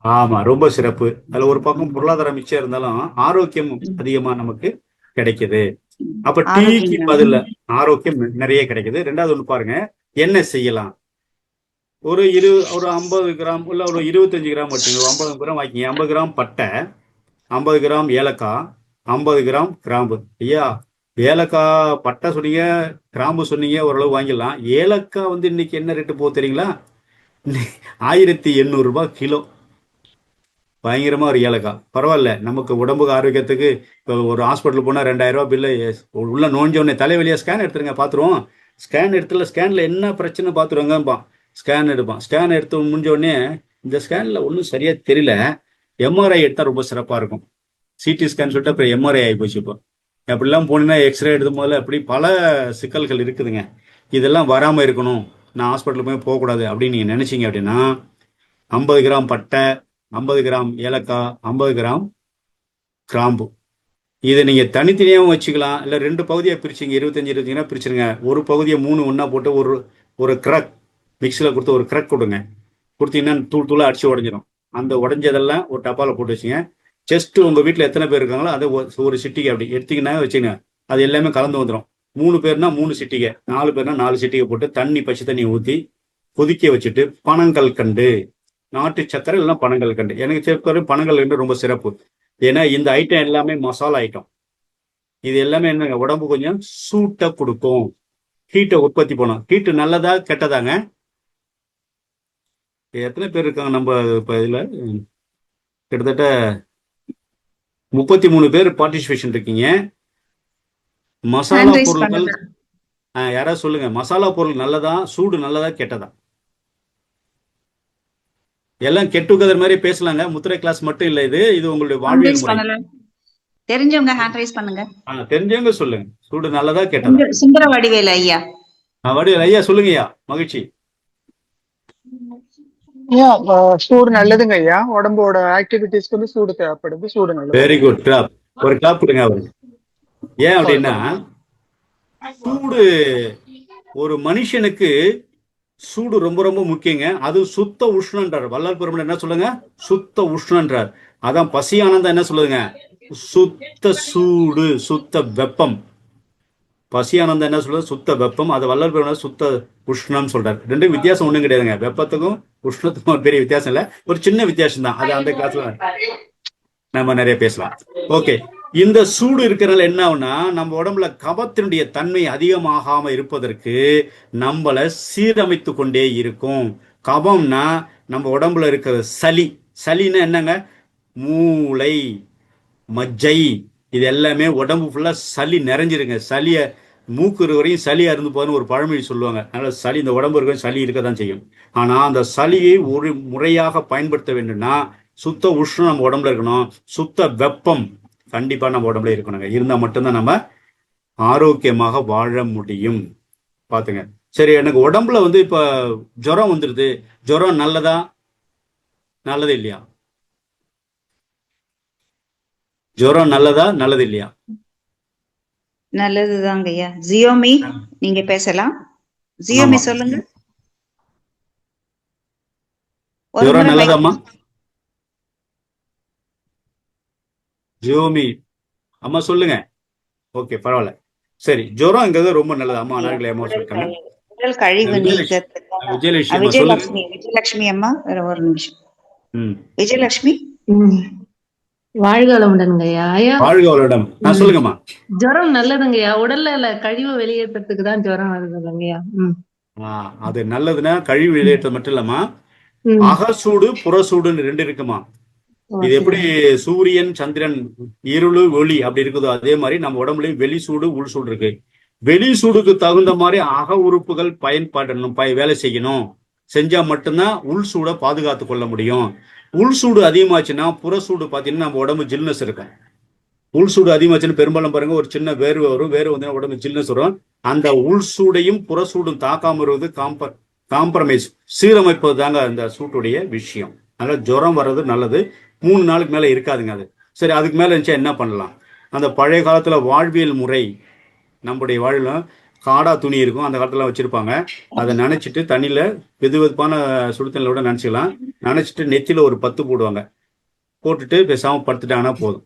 ஆமா, ரொம்ப சிறப்பு. அதுல ஒரு பக்கம் பொருளாதாரம் மிச்சம் இருந்தாலும் ஆரோக்கியம் அதிகமா நமக்கு கிடைக்குது. அப்ப டீக்கு பதில ஆரோக்கியம் நிறைய கிடைக்குது. ரெண்டாவது ஒண்ணு பாருங்க, என்ன செய்யலாம்? ஒரு 50 கிராம் இல்ல ஒரு 25 கிராம் வச்சுங்க, 50 கிராம் வாங்கிங்க. 50 கிராம் பட்டை, 50 கிராம் ஏலக்காய், 50 கிராம் கிராம்பு. ஐயா, ஏலக்காய் பட்டை சொன்னீங்க, கிராம்பு சொன்னீங்க, ஓரளவு வாங்கிடலாம். ஏலக்காய் இன்னைக்கு என்ன ரேட்டு போகுது தெரியுங்களா? 1800 ரூபாய் கிலோ. பயங்கரமா ஒரு ஏலக்காய். பரவாயில்ல, நமக்கு உடம்புக்கு ஆரோக்கியத்துக்கு. இப்போ ஒரு ஹாஸ்பிட்டல் போனா 2000 ரூபாய் பில்லு. உள்ள நோஞ்ச உடனே தலைவலியா ஸ்கேன் எடுத்துருங்க, பாத்துருவோம். ஸ்கேன்ல என்ன பிரச்சனை பாத்துருவாங்கப்பா. ஸ்கேன் எடுப்பான். ஸ்கேன் எடுத்து முடிஞ்ச உடனே இந்த ஸ்கேன்ல ஒன்றும் சரியா தெரியல, எம்ஆர்ஐ எடுத்தா ரொம்ப சிறப்பா இருக்கும். சிடி ஸ்கேன் சொல்லிட்டு அப்புறம் எம்ஆர்ஐ ஆகி போச்சு. இப்போ அப்படிலாம் போனீங்கன்னா எக்ஸ்ரே எடுக்கும் போதுல அப்படி பல சிக்கல்கள் இருக்குதுங்க. இதெல்லாம் வராம இருக்கணும், நான் ஹாஸ்பிட்டலுக்கு போய் போகக்கூடாது அப்படின்னு நீங்க நினைச்சீங்க அப்படின்னா 50 கிராம் பட்டை, 50 கிராம் ஏலக்காய், 50 கிராம் கிராம்பு, இதை நீங்க தனித்தனியாகவும் வச்சுக்கலாம். இல்லை 2 பகுதியாக பிரிச்சிங்க, 25 கிராம் பிரிச்சுருங்க. ஒரு பகுதியை 3 ஒன்றா போட்டு ஒரு கிரக் மிக்சியில் கொடுத்து ஒரு கிரக் கொடுங்க. கொடுத்தீங்கன்னா தூளாக அடிச்சு உடஞ்சிடும். அந்த உடஞ்சதெல்லாம் ஒரு டப்பாவில் போட்டு வச்சுங்க. ஜஸ்ட் உங்கள் வீட்டில் எத்தனை பேர் இருக்காங்களோ அதை ஒரு சிட்டிகை அப்படி எடுத்தீங்கன்னா வச்சுங்க, அது எல்லாமே கலந்து வந்துடும். 3 பேர்னா 3 சிட்டிகை, 4 பேர்னா 4 சிட்டிகை போட்டு பச்சை தண்ணி ஊற்றி கொதிக்க வச்சுட்டு பனங்கல்கண்டு, நாட்டு சக்கரை இல்லைன்னா பனங்கல்கண்டு. எனக்கு சேர்க்கிற பனங்கல்கண்டு ரொம்ப சிறப்பு. ஏன்னா இந்த ஐட்டம் எல்லாமே மசாலா ஐட்டம். இது எல்லாமே என்னங்க, உடம்பு கொஞ்சம் சூட்டை கொடுக்கும், ஹீட்டை உற்பத்தி பண்ணும். ஹீட்டு நல்லதா கெட்டதாங்க? எத்தனை பேர் இருக்காங்க நம்ம இப்போ இதில்? கிட்டத்தட்ட 33 பேர் பார்ட்டிசிபேஷன் இருக்கீங்க. மசாலா பொருட்கள் யாராவது சொல்லுங்க, மசாலா பொருள் நல்லதா, சூடு நல்லதா கெட்டதா? எல்லாம் கெட் டுகெதர் மாதிரி பேசலாங்க. முத்திரை கிளாஸ் மட்டும் இல்ல, இது உங்களுடைய வாழ்வியல் முறை. தெரிஞ்சவங்க ஹேண்ட் ரைஸ் பண்ணுங்க. தெரிஞ்சவங்க சொல்லுங்க, சூடு நல்லதா கெட்டதா? சுந்தர வடிவேல் ஐயா. வடிவேல் ஐயா சொல்லுங்க ஐயா. மகிழ்ச்சி. சூடு நல்லதுங்க ஐயா, உடம்போட ஆக்டிவிட்டிஸ்க்கு சூடு தேவைப்படுது. சூடு நல்லது. Very good. கிளாப், ஒரு கிளாப் கொடுங்க அவருக்கு. ஏன் அப்படின்னா, சூடு ஒரு மனுஷனுக்கு சூடு ரொம்ப ரொம்ப முக்கியங்க. அது சுத்த உஷ்ணன்றார் வள்ளல் பெருமாள். என்ன சொல்லுங்க? சுத்த உஷ்ணன்றார். அதான் பசியானந்தம் என்ன சொல்லுதுங்க? சுத்த சூடு, சுத்த வெப்பம். பசியானந்தம் என்ன சொல்றது? சுத்த வெப்பம். அது வள்ளல் பெருமாள் சுத்த உஷ்ணம் சொல்றாரு. ரெண்டும் வித்தியாசம் ஒண்ணும் கிடையாதுங்க. வெப்பத்துக்கும் உஷ்ணத்துக்கும் ஒரு பெரிய வித்தியாசம் இல்ல, ஒரு சின்ன வித்தியாசம் தான். அது அந்த கிளாஸ்ல நம்ம நிறைய பேசலாம். ஓகே, இந்த சூடு இருக்கிறனால என்ன ஆகும்னா, நம்ம உடம்புல கபத்தினுடைய தன்மை அதிகமாகாம இருப்பதற்கு நம்மளை சீரமைத்து கொண்டே இருக்கும். கபம்னா நம்ம உடம்புல இருக்கிற சளி. சளின்னா என்னங்க? மூளை, மஜ்ஜை, இது எல்லாமே உடம்பு ஃபுல்லா சளி நிறைஞ்சிருங்க. சளிய மூக்கு வரையும் சளி அருந்து போதுன்னு ஒரு பழமொழி சொல்லுவாங்க. அதனால சளி, இந்த உடம்பு இருக்க சளி இருக்க தான் செய்யும். ஆனா அந்த சளியை ஒரு முறையாக பயன்படுத்த வேண்டும்னா சுத்த உஷ்ணம் நம்ம உடம்புல இருக்கணும், சுத்த வெப்பம் கண்டிப்பா நம்ம உடம்புல இருக்கணுங்க. இருந்தா மட்டும்தான் நம்ம ஆரோக்கியமாக வாழ முடியும். பாத்துங்க. சரி, எனக்கு உடம்புல இப்ப ஜுரம் வந்துருது. ஜுரம் நல்லதா நல்லது இல்லையா? ஜுரம் நல்லதா நல்லது இல்லையா? நல்லதுதாங்க ஐயா. ஜியோமி, நீங்க பேசலாம். ஜியோமி ஆமா, சொல்லுங்க. ஒரு ஜுரம் முறை மைக் நல்லதாம்மா? ஜியோமி அம்மா சொல்லுங்க. ஓகே, பரவாயில்ல. சரி, ஜுரம்ங்கிறது ரொம்ப நல்லது. அம்மா அனார்களே அம்மா சொல்லிட்டாங்க. உடல் கழிவு நீக்கத்துக்காக. விஜயலட்சுமி அம்மா சொல்லுங்க. விஜயலட்சுமி அம்மா, ஒரு நிமிஷம். ம், விஜயலட்சுமி, ம். வாழ்க வளமுடனுங்கய்யா. ஐயா, வாழ்க வளமுடன். சொல்லுங்கம்மா. ஜுரம் நல்லதுங்கய்யா. உடல்ல கழிவு வெளியேற்றத்துக்கு தான் ஜுரம் வருதுங்கய்யா. அது நல்லதுன்னா கழிவு வெளியேற்றது மட்டும் இல்லம்மா, ம். அகசூடு புறசூடுன்னு ரெண்டு இருக்குமா. ஓ, இது எப்படி சரி. சூரியன் சந்திரன் இருளு ஒளி அப்படி இருக்குதோ அதே மாதிரி நம்ம உடம்புலயும் வெளி சூடு உள் சூடு இருக்கு. வெளி சூடுக்கு தகுந்த மாதிரி அக உறுப்புகள் பயன்படணும், வேலை செய்யணும். செஞ்சா மட்டும்தான் உள் சூடை பாதுகாத்து கொள்ள முடியும். உள் சூடு அதிகமாச்சுன்னா புற சூடு பாத்தீங்கன்னா நம்ம உடம்பு ஜில்னஸ் இருக்கும். உள் சூடு அதிகமாச்சுன்னு பெரும்பாலும் பாருங்க ஒரு சின்ன வேர்வை வரும். வேர்வை வந்து உடம்பு ஜில்னஸ் வரும். அந்த உள் சூடையும் புற சூடும் தாக்காம வருவது காம்ப்ரமைஸ், சீரமைப்பது தாங்க அந்த சூட்டுடைய விஷயம். அதனால ஜுரம் வர்றது நல்லது. 3 நாளுக்கு மேல இருக்காதுங்க அது. சரி, அதுக்கு மேல இருந்துச்சா என்ன பண்ணலாம்? அந்த பழைய காலத்துல வாழ்வியல் முறை, நம்முடைய வாழ்வில காடா துணி இருக்கும், அந்த காலத்துல வச்சிருப்பாங்க. அதை நினைச்சிட்டு தண்ணியில வெது வெதுப்பான சுடுதண்ணில கூட நினைச்சிக்கலாம். நினைச்சிட்டு நெத்தியில ஒரு 10 போடுவாங்க. போட்டுட்டு பேசாம படுத்துட்டாங்கன்னா போதும்.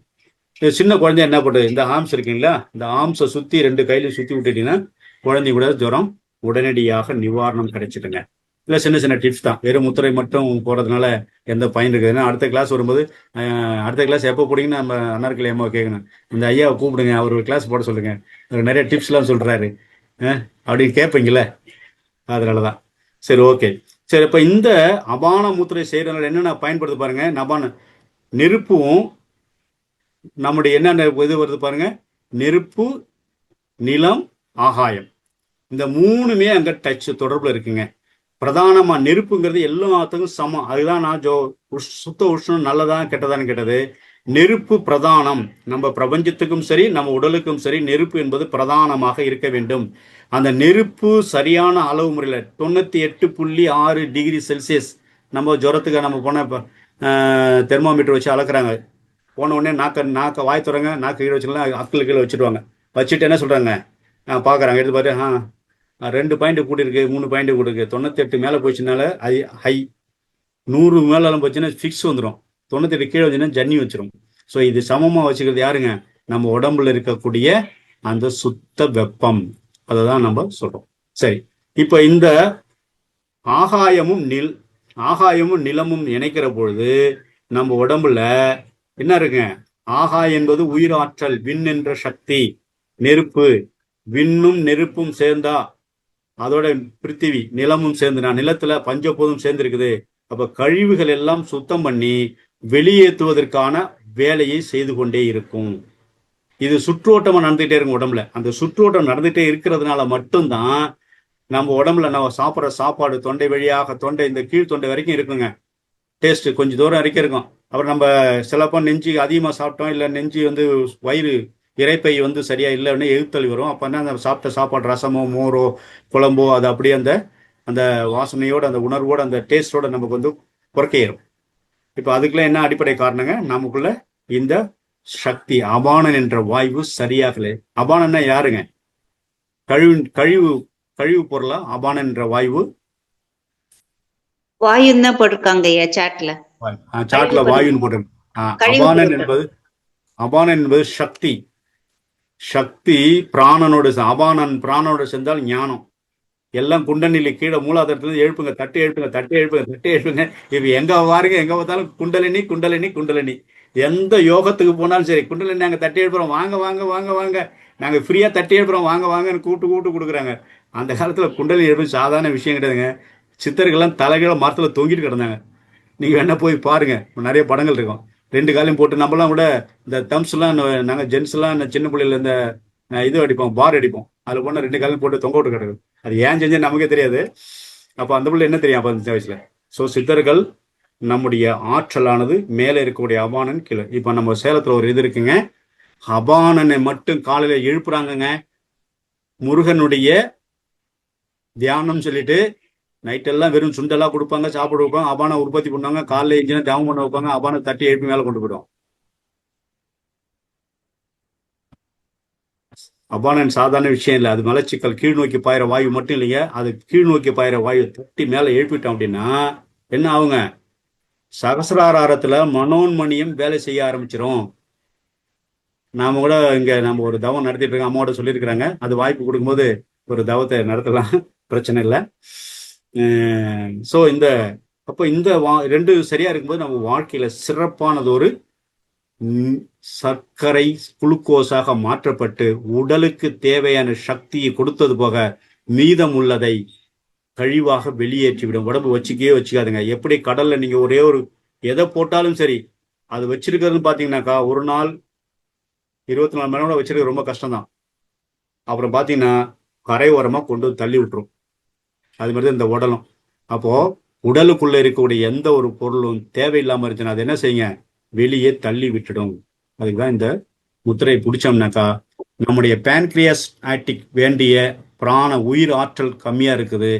சின்ன குழந்தை என்ன பண்ணுது? இந்த ஆர்ம்ஸ் இருக்குங்களா, இந்த ஆர்ம்ஸை சுத்தி 2 கையிலையும் சுத்தி விட்டுட்டீங்கன்னா குழந்தை கூட ஜுரம் உடனடியாக நிவாரணம் கிடைச்சிடுங்க. இல்லை, சின்ன சின்ன டிப்ஸ் தான். வெறும் முத்திரை மட்டும் போறதுனால எந்த பயன் இருக்குதுன்னா, அடுத்த கிளாஸ் வரும்போது அடுத்த கிளாஸ் எப்போ போடுங்கன்னு நம்ம அன்னார்கலி அம்மா கேட்கணும். இந்த ஐயாவை கூப்பிடுங்க, அவர் ஒரு கிளாஸ் போட சொல்லுங்க, அவர் நிறைய டிப்ஸ்லாம் சொல்றாரு அப்படின்னு கேட்பீங்களே, அதனாலதான். சரி, ஓகே. சரி, இப்ப இந்த அபான முத்திரை செய்யறதுனால என்னென்ன பயன்படுத்த பாருங்க. நபான நெருப்பும் நம்முடைய என்னென்ன இது வருது பாருங்க. நெருப்பு, நிலம், ஆகாயம், இந்த 3மே அங்க டச் தொடர்புல இருக்குங்க. பிரதானமா நெருப்புங்கிறது எல்லாத்துக்கும் சமம். அதுதான் நான் சுத்த உஷ்ணம் நல்லதான் கெட்டதான்னு கேட்டது. நெருப்பு பிரதானம். நம்ம பிரபஞ்சத்துக்கும் சரி நம்ம உடலுக்கும் சரி நெருப்பு என்பது பிரதானமாக இருக்க வேண்டும். அந்த நெருப்பு சரியான அளவு முறையில் 98.6 டிகிரி செல்சியஸ். நம்ம ஜுரத்துக்கு நம்ம போன தெர்மாமீட்டர் வச்சு அளக்குறாங்க. போன உடனே நாக்க வாய் துறங்க, நாக்கு கீழே வச்சுக்கலாம், அக்கில் கீழே வச்சுடுவாங்க. வச்சுட்டு என்ன சொல்றாங்க, பார்க்குறாங்க, எடுத்து பார்த்து 2 பாயிண்ட் கூட்டிருக்கு, 3 பாயிண்ட் கூட்டிருக்கு. 98 மேலே போச்சுனால ஹை, 100 மேலாம் போச்சுன்னா ஃபிக்ஸ் வந்துடும், 98 கீழே வச்சுன்னா ஜன்னி வச்சிரும். ஸோ இது சமமாக வச்சுக்கிறது யாருங்க? நம்ம உடம்புல இருக்கக்கூடிய அந்த சுத்த வெப்பம். அதை தான் நம்ம சொல்றோம். சரி, இப்போ இந்த ஆகாயமும் நிலமும் இணைக்கிற பொழுது நம்ம உடம்புல என்ன இருக்குங்க? ஆகாயம் என்பது உயிராற்றல், விண் என்ற சக்தி. நெருப்பு, விண்ணும் நெருப்பும் சேர்ந்தா அதோட பிருத்திவி நிலமும் சேர்ந்து, நான் நிலத்துல பஞ்சபூதம் சேர்ந்து இருக்குது. அப்ப கழிவுகள் எல்லாம் சுத்தம் பண்ணி வெளியேற்றுவதற்கான வேலையை செய்து கொண்டே இருக்கும். இது சுற்றோட்டமா நடந்துகிட்டே இருக்கும் உடம்புல. அந்த சுற்றோட்டம் நடந்துகிட்டே இருக்கிறதுனால மட்டும்தான் நம்ம உடம்புல நம்ம சாப்பிட்ற சாப்பாடு தொண்டை வழியாக, தொண்டை இந்த கீழ் தொண்டை வரைக்கும் இருக்குங்க. டேஸ்ட் கொஞ்சம் தூரம் வரைக்கும் இருக்கும். அப்புறம் நம்ம சிலப்போ நெஞ்சு அதிகமாக சாப்பிட்டோம், இல்லை நெஞ்சு வயிறு இறைப்பை சரியா இல்லைன்னு எழுத்தல் வரும். அப்போ அந்த சாப்பிட்ட சாப்பாடு ரசமோ மோரோ குழம்போ அது அப்படியே அந்த வாசனையோட அந்த உணர்வோட அந்த டேஸ்டோட நமக்கு குறைக்கேறும். இப்போ அதுக்குள்ள என்ன அடிப்படை காரணங்க? நமக்குள்ள இந்த சக்தி அபானன் என்ற வாயு சரியாகல. அபானன்னா யாருங்க? கழிவு பொருளா அபானன் என்ற வாயு வாயுன்னு தான் போட்டிருக்காங்க ஐயா சாட்ல. சாட்ல வாயுன்னு போட்டு. அபானன் என்பது சக்தி. சக்தி பிராணனோடு பிராணனோடு சேர்ந்தால் ஞானம். எல்லாம் குண்டனில கீழே மூலாதாரத்துல எழுப்புங்க, தட்டி எழுப்புங்க. இப்ப எங்க பாருங்க, எங்க பார்த்தாலும் குண்டலினி. எந்த யோகத்துக்கு போனாலும் சரி, குண்டலினி நாங்க தட்டி எழுப்புறோம், வாங்க நாங்க ஃப்ரீயா தட்டி எழுப்புறோம், வாங்கன்னு கூப்பிட்டு கொடுக்குறாங்க. அந்த காலத்துல குண்டலினி எழுப்பு சாதாரண விஷயம் கிடையாதுங்க. சித்தர்கள்லாம் தலைகீழ மரத்துல தொங்கிட்டு கிடந்தாங்க. நீங்க வேணா போய் பாருங்க, நிறைய படங்கள் இருக்கும். 2 காலையும் போட்டு நம்மலாம் கூட இந்த தம்ஸ் எல்லாம் நாங்க ஜென்ஸ் எல்லாம் சின்ன பிள்ளைல இந்த இது அடிப்போம், பார் அடிப்போம். அதுல போனா 2 காலையும் போட்டு தொங்க விட்டு கிடக்கு. அது ஏன் செஞ்சா நமக்கே தெரியாது. அப்ப அந்த பிள்ளை என்ன தெரியும் அப்ப அந்த வயசுல. சோ சித்தர்கள் நம்முடைய ஆற்றலானது மேல இருக்கக்கூடிய அபானன் கீழே. இப்ப நம்ம சேலத்துல ஒரு இது இருக்குங்க, அபானனை மட்டும் காலையில எழுப்புறாங்கங்க. முருகனுடைய தியானம் சொல்லிட்டு நைட்டெல்லாம் வெறும் சுண்டெல்லாம் கொடுப்பாங்க, சாப்பிட வைப்பாங்க, அபானை உற்பத்தி பண்ணுவாங்க. காலைல இன்ஜினா டவுன் பண்ண வைப்பாங்க, அபானை தட்டி எழுப்பி மேல கொண்டு போயிடும். அபானன் சாதாரண விஷயம் இல்லை. அது மலச்சிக்கல், கீழ் நோக்கி பாயிற வாயு மட்டும் இல்லைங்க. அது கீழ் நோக்கி பாயிற வாயு தட்டி மேல எழுப்பிட்டோம் அப்படின்னா என்ன ஆகுங்க, சகசிராரத்துல மனோன்மணியம் வேலை செய்ய ஆரம்பிச்சிரும். நாம கூட இங்க நம்ம ஒரு தவம் நடத்திட்டு இருக்கோம், அம்மாவோட சொல்லியிருக்கிறாங்க. அது வாய்ப்பு கொடுக்கும்போது ஒரு தவத்தை நடத்தலாம், பிரச்சனை இல்லை. ஸோ அப்போ இந்த 2 சரியா இருக்கும்போது நம்ம வாழ்க்கையில சிறப்பானது ஒரு சர்க்கரை குளுக்கோஸாக மாற்றப்பட்டு உடலுக்கு தேவையான சக்தியை கொடுத்தது போக மீதம் உள்ளதை கழிவாக வெளியேற்றிவிடும். உடம்பு வச்சுக்காதுங்க. எப்படி கடல்ல நீங்க ஒரே ஒரு எதை போட்டாலும் சரி, அது வச்சிருக்கிறதுன்னு பாத்தீங்கன்னாக்கா ஒரு நாள் 24 மணி நேரம் வச்சிருக்க ரொம்ப கஷ்டம்தான். அப்புறம் பாத்தீங்கன்னா கரை ஓரமா கொண்டு தள்ளி விட்டுரும். அது மாதிரி இந்த உடலும். அப்போ உடலுக்குள்ள இருக்கக்கூடிய எந்த ஒரு பொருளும் தேவையில்லாம இருந்துச்சுன்னா அது என்ன செய்யுங்க, வெளியே தள்ளி விட்டுடும். அதுக்குதான் இந்த முத்திரையை பிடிச்சோம்னாக்கா நம்முடைய பேன்கிரியாஸ் ஆக்டிக் வேண்டிய பிராண உயிர் ஆற்றல் கம்மியா இருக்குது.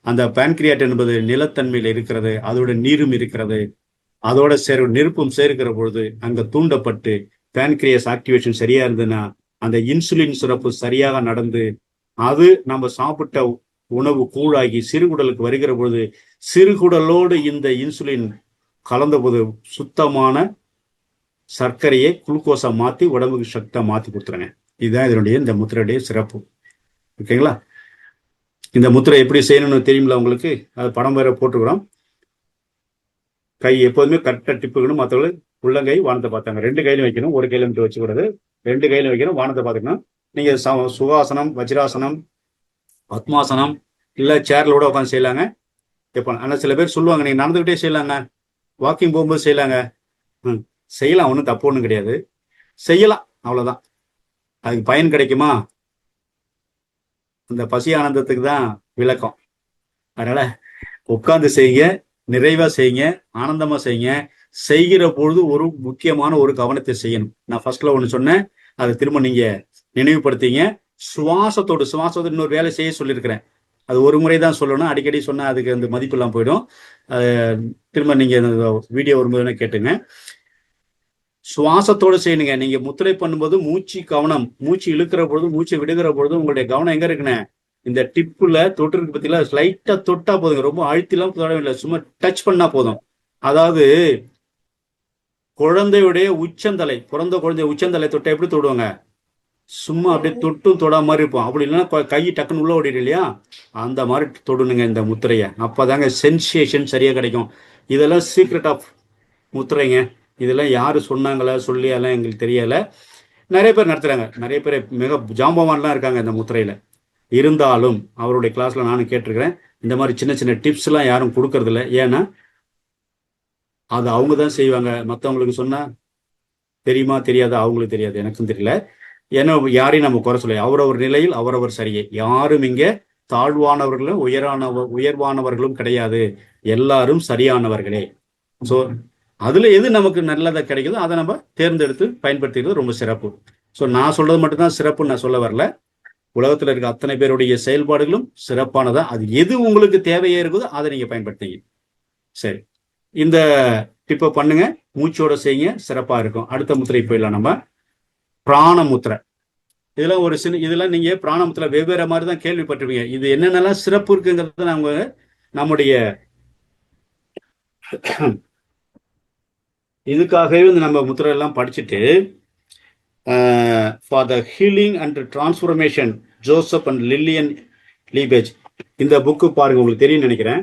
அந்த பேன்கிரியாட் என்பது நிலத்தன்மையில இருக்கிறது, அதோட நீரும் இருக்கிறது. அதோட நெருப்பும் சேர்க்கிற பொழுது அங்க தூண்டப்பட்டு பேன்கிரியாஸ் ஆக்டிவேஷன் சரியா இருந்ததுன்னா அந்த இன்சுலின் சுரப்பு சரியாக நடந்து அது நம்ம சாப்பிட்ட உணவு கூழாகி சிறுகுடலுக்கு வருகிற பொழுது சிறுகுடலோடு இந்த இன்சுலின் கலந்த போது சுத்தமான சர்க்கரையை குளுக்கோஸா மாத்தி உடம்புக்கு சக்தியா மாத்தி கொடுத்துருங்க. இதுதான் இதனுடைய இந்த முத்திரையுடைய சிறப்பு. ஓகேங்களா? இந்த முத்திரை எப்படி செய்யணும்னு தெரியுங்களா உங்களுக்கு? அது படம் வேற போட்டுக்கிறோம். கை எப்போதுமே கரெக்டா டிப்புக்கணும். மற்றவர்கள் உள்ளங்கை வானத்தை பார்த்தாங்க. 2 கையிலும் வைக்கணும், ஒரு கையில மட்டும் வச்சுக்கூடாது. 2 கையிலும் வைக்கணும், வானத்தை பார்த்துக்கணும். நீங்க சுகாசனம், வஜ்ராசனம், பத்மாசனம் இல்ல சேர்ல கூட உட்காந்து செய்யலாங்க. இப்போ ஆனா சில பேர் சொல்லுவாங்க நீங்க நடந்துகிட்டே செய்யலாங்க, வாக்கிங் போகும்போது செய்யலாங்க. செய்யலாம், ஒன்றும் தப்பு ஒன்றும் கிடையாது, செய்யலாம், அவ்வளவுதான். அதுக்கு பயன் கிடைக்குமா? அந்த பசி ஆனந்தத்துக்கு தான் விளக்கம். அதனால உட்கார்ந்து செய்யுங்க, நிறைவா செய்யுங்க, ஆனந்தமா செய்யுங்க. செய்கிற பொழுது ஒரு முக்கியமான ஒரு கவனத்தை செய்யணும். நான் ஃபர்ஸ்ட்ல ஒண்ணு சொன்னேன், அதை திரும்ப நீங்க நினைவுபடுத்திங்க. சுவாசத்தோடு இன்னொரு வேலை செய்ய சொல்லியிருக்கிறேன். அது ஒரு முறை தான் சொல்லணும், அடிக்கடி சொன்னா அதுக்கு அந்த மதிப்பு எல்லாம் போயிடும். திரும்ப நீங்க வீடியோ வரும்போது கேட்டுங்க. சுவாசத்தோடு செய்யணுங்க. நீங்க முத்திரை பண்ணும்போது கவனம், மூச்சு இழுக்கிற பொழுதும் மூச்சு விடுகிற பொழுதும் உங்களுடைய கவனம் எங்க இருக்குன்னு இந்த டிப்புல தொட்டு இருக்கு பத்தியில ஸ்லைட்டா தொட்டா போதுங்க. ரொம்ப அழுத்திலாம் தொடவில்லை, சும்மா டச் பண்ணா போதும். அதாவது குழந்தையுடைய உச்சந்தலை, பிறந்த குழந்தைய உச்சந்தலை தொட்டா எப்படி தொடுவாங்க? சும்மா அப்படியே தொட்டும் தொட மாதிரி இருப்போம். அப்படி இல்லைன்னா கை டக்குன்னு உள்ள ஓடிடு இல்லையா, அந்த மாதிரி தொடணுங்க இந்த முத்திரைய. அப்பதாங்க சென்சேஷன் சரியா கிடைக்கும். இதெல்லாம் சீக்ரெட் ஆஃப் முத்திரைங்க. இதெல்லாம் யாரு சொன்னாங்களா சொல்லி எல்லாம் எங்களுக்கு தெரியல. நிறைய பேர் நடத்துறாங்க, நிறைய பேர் மிக ஜாம்பவான்லாம் இருக்காங்க இந்த முத்திரையில. இருந்தாலும் அவருடைய கிளாஸ்ல நானும் கேட்டிருக்கிறேன், இந்த மாதிரி சின்ன சின்ன டிப்ஸ் எல்லாம் யாரும் கொடுக்கறது இல்லை. ஏன்னா அது அவங்க தான் செய்வாங்க. மற்றவங்களுக்கு சொன்னா தெரியுமா தெரியாதா, அவங்களுக்கு தெரியாது, எனக்கும் தெரியல. ஏன்னா யாரையும் நம்ம குறை சொல்ல, அவரவர் நிலையில் அவரவர் சரியே. யாரும் இங்க தாழ்வானவர்களும் உயர்வானவர்களும் கிடையாது, எல்லாரும் சரியானவர்களே. ஸோ அதுல எது நமக்கு நல்லதா கிடைக்குதோ அதை நம்ம தேர்ந்தெடுத்து பயன்படுத்திக்கிறது ரொம்ப சிறப்பு. ஸோ நான் சொல்றது மட்டும்தான் சிறப்புன்னு நான் சொல்ல வரல. உலகத்துல இருக்க அத்தனை பேருடைய செயல்பாடுகளும் சிறப்பானதா. அது எது உங்களுக்கு தேவையா இருக்குதோ அதை நீங்க பயன்படுத்திங்க. சரி, இந்த டிப்பை பண்ணுங்க, மூச்சோட செய்யுங்க, சிறப்பா இருக்கும். அடுத்த முத்திரை போயிடலாம் நம்ம. பிராணமுத்திரை. இதெல்லாம் ஒரு இதெல்லாம் நீங்க பிராணமுத்திரை வெவ்வேறு மாதிரி தான் கேள்விப்பட்டிருப்பீங்க. இது என்னென்னலாம் சிறப்பு இருக்குங்கிறத நம்முடைய இதுக்காகவே வந்து நம்ம முத்திரை எல்லாம் படிச்சுட்டு for the healing and transformation Joseph and Lilian Lepage, இந்த புக்கு பாருங்க, உங்களுக்கு தெரியும் நினைக்கிறேன்.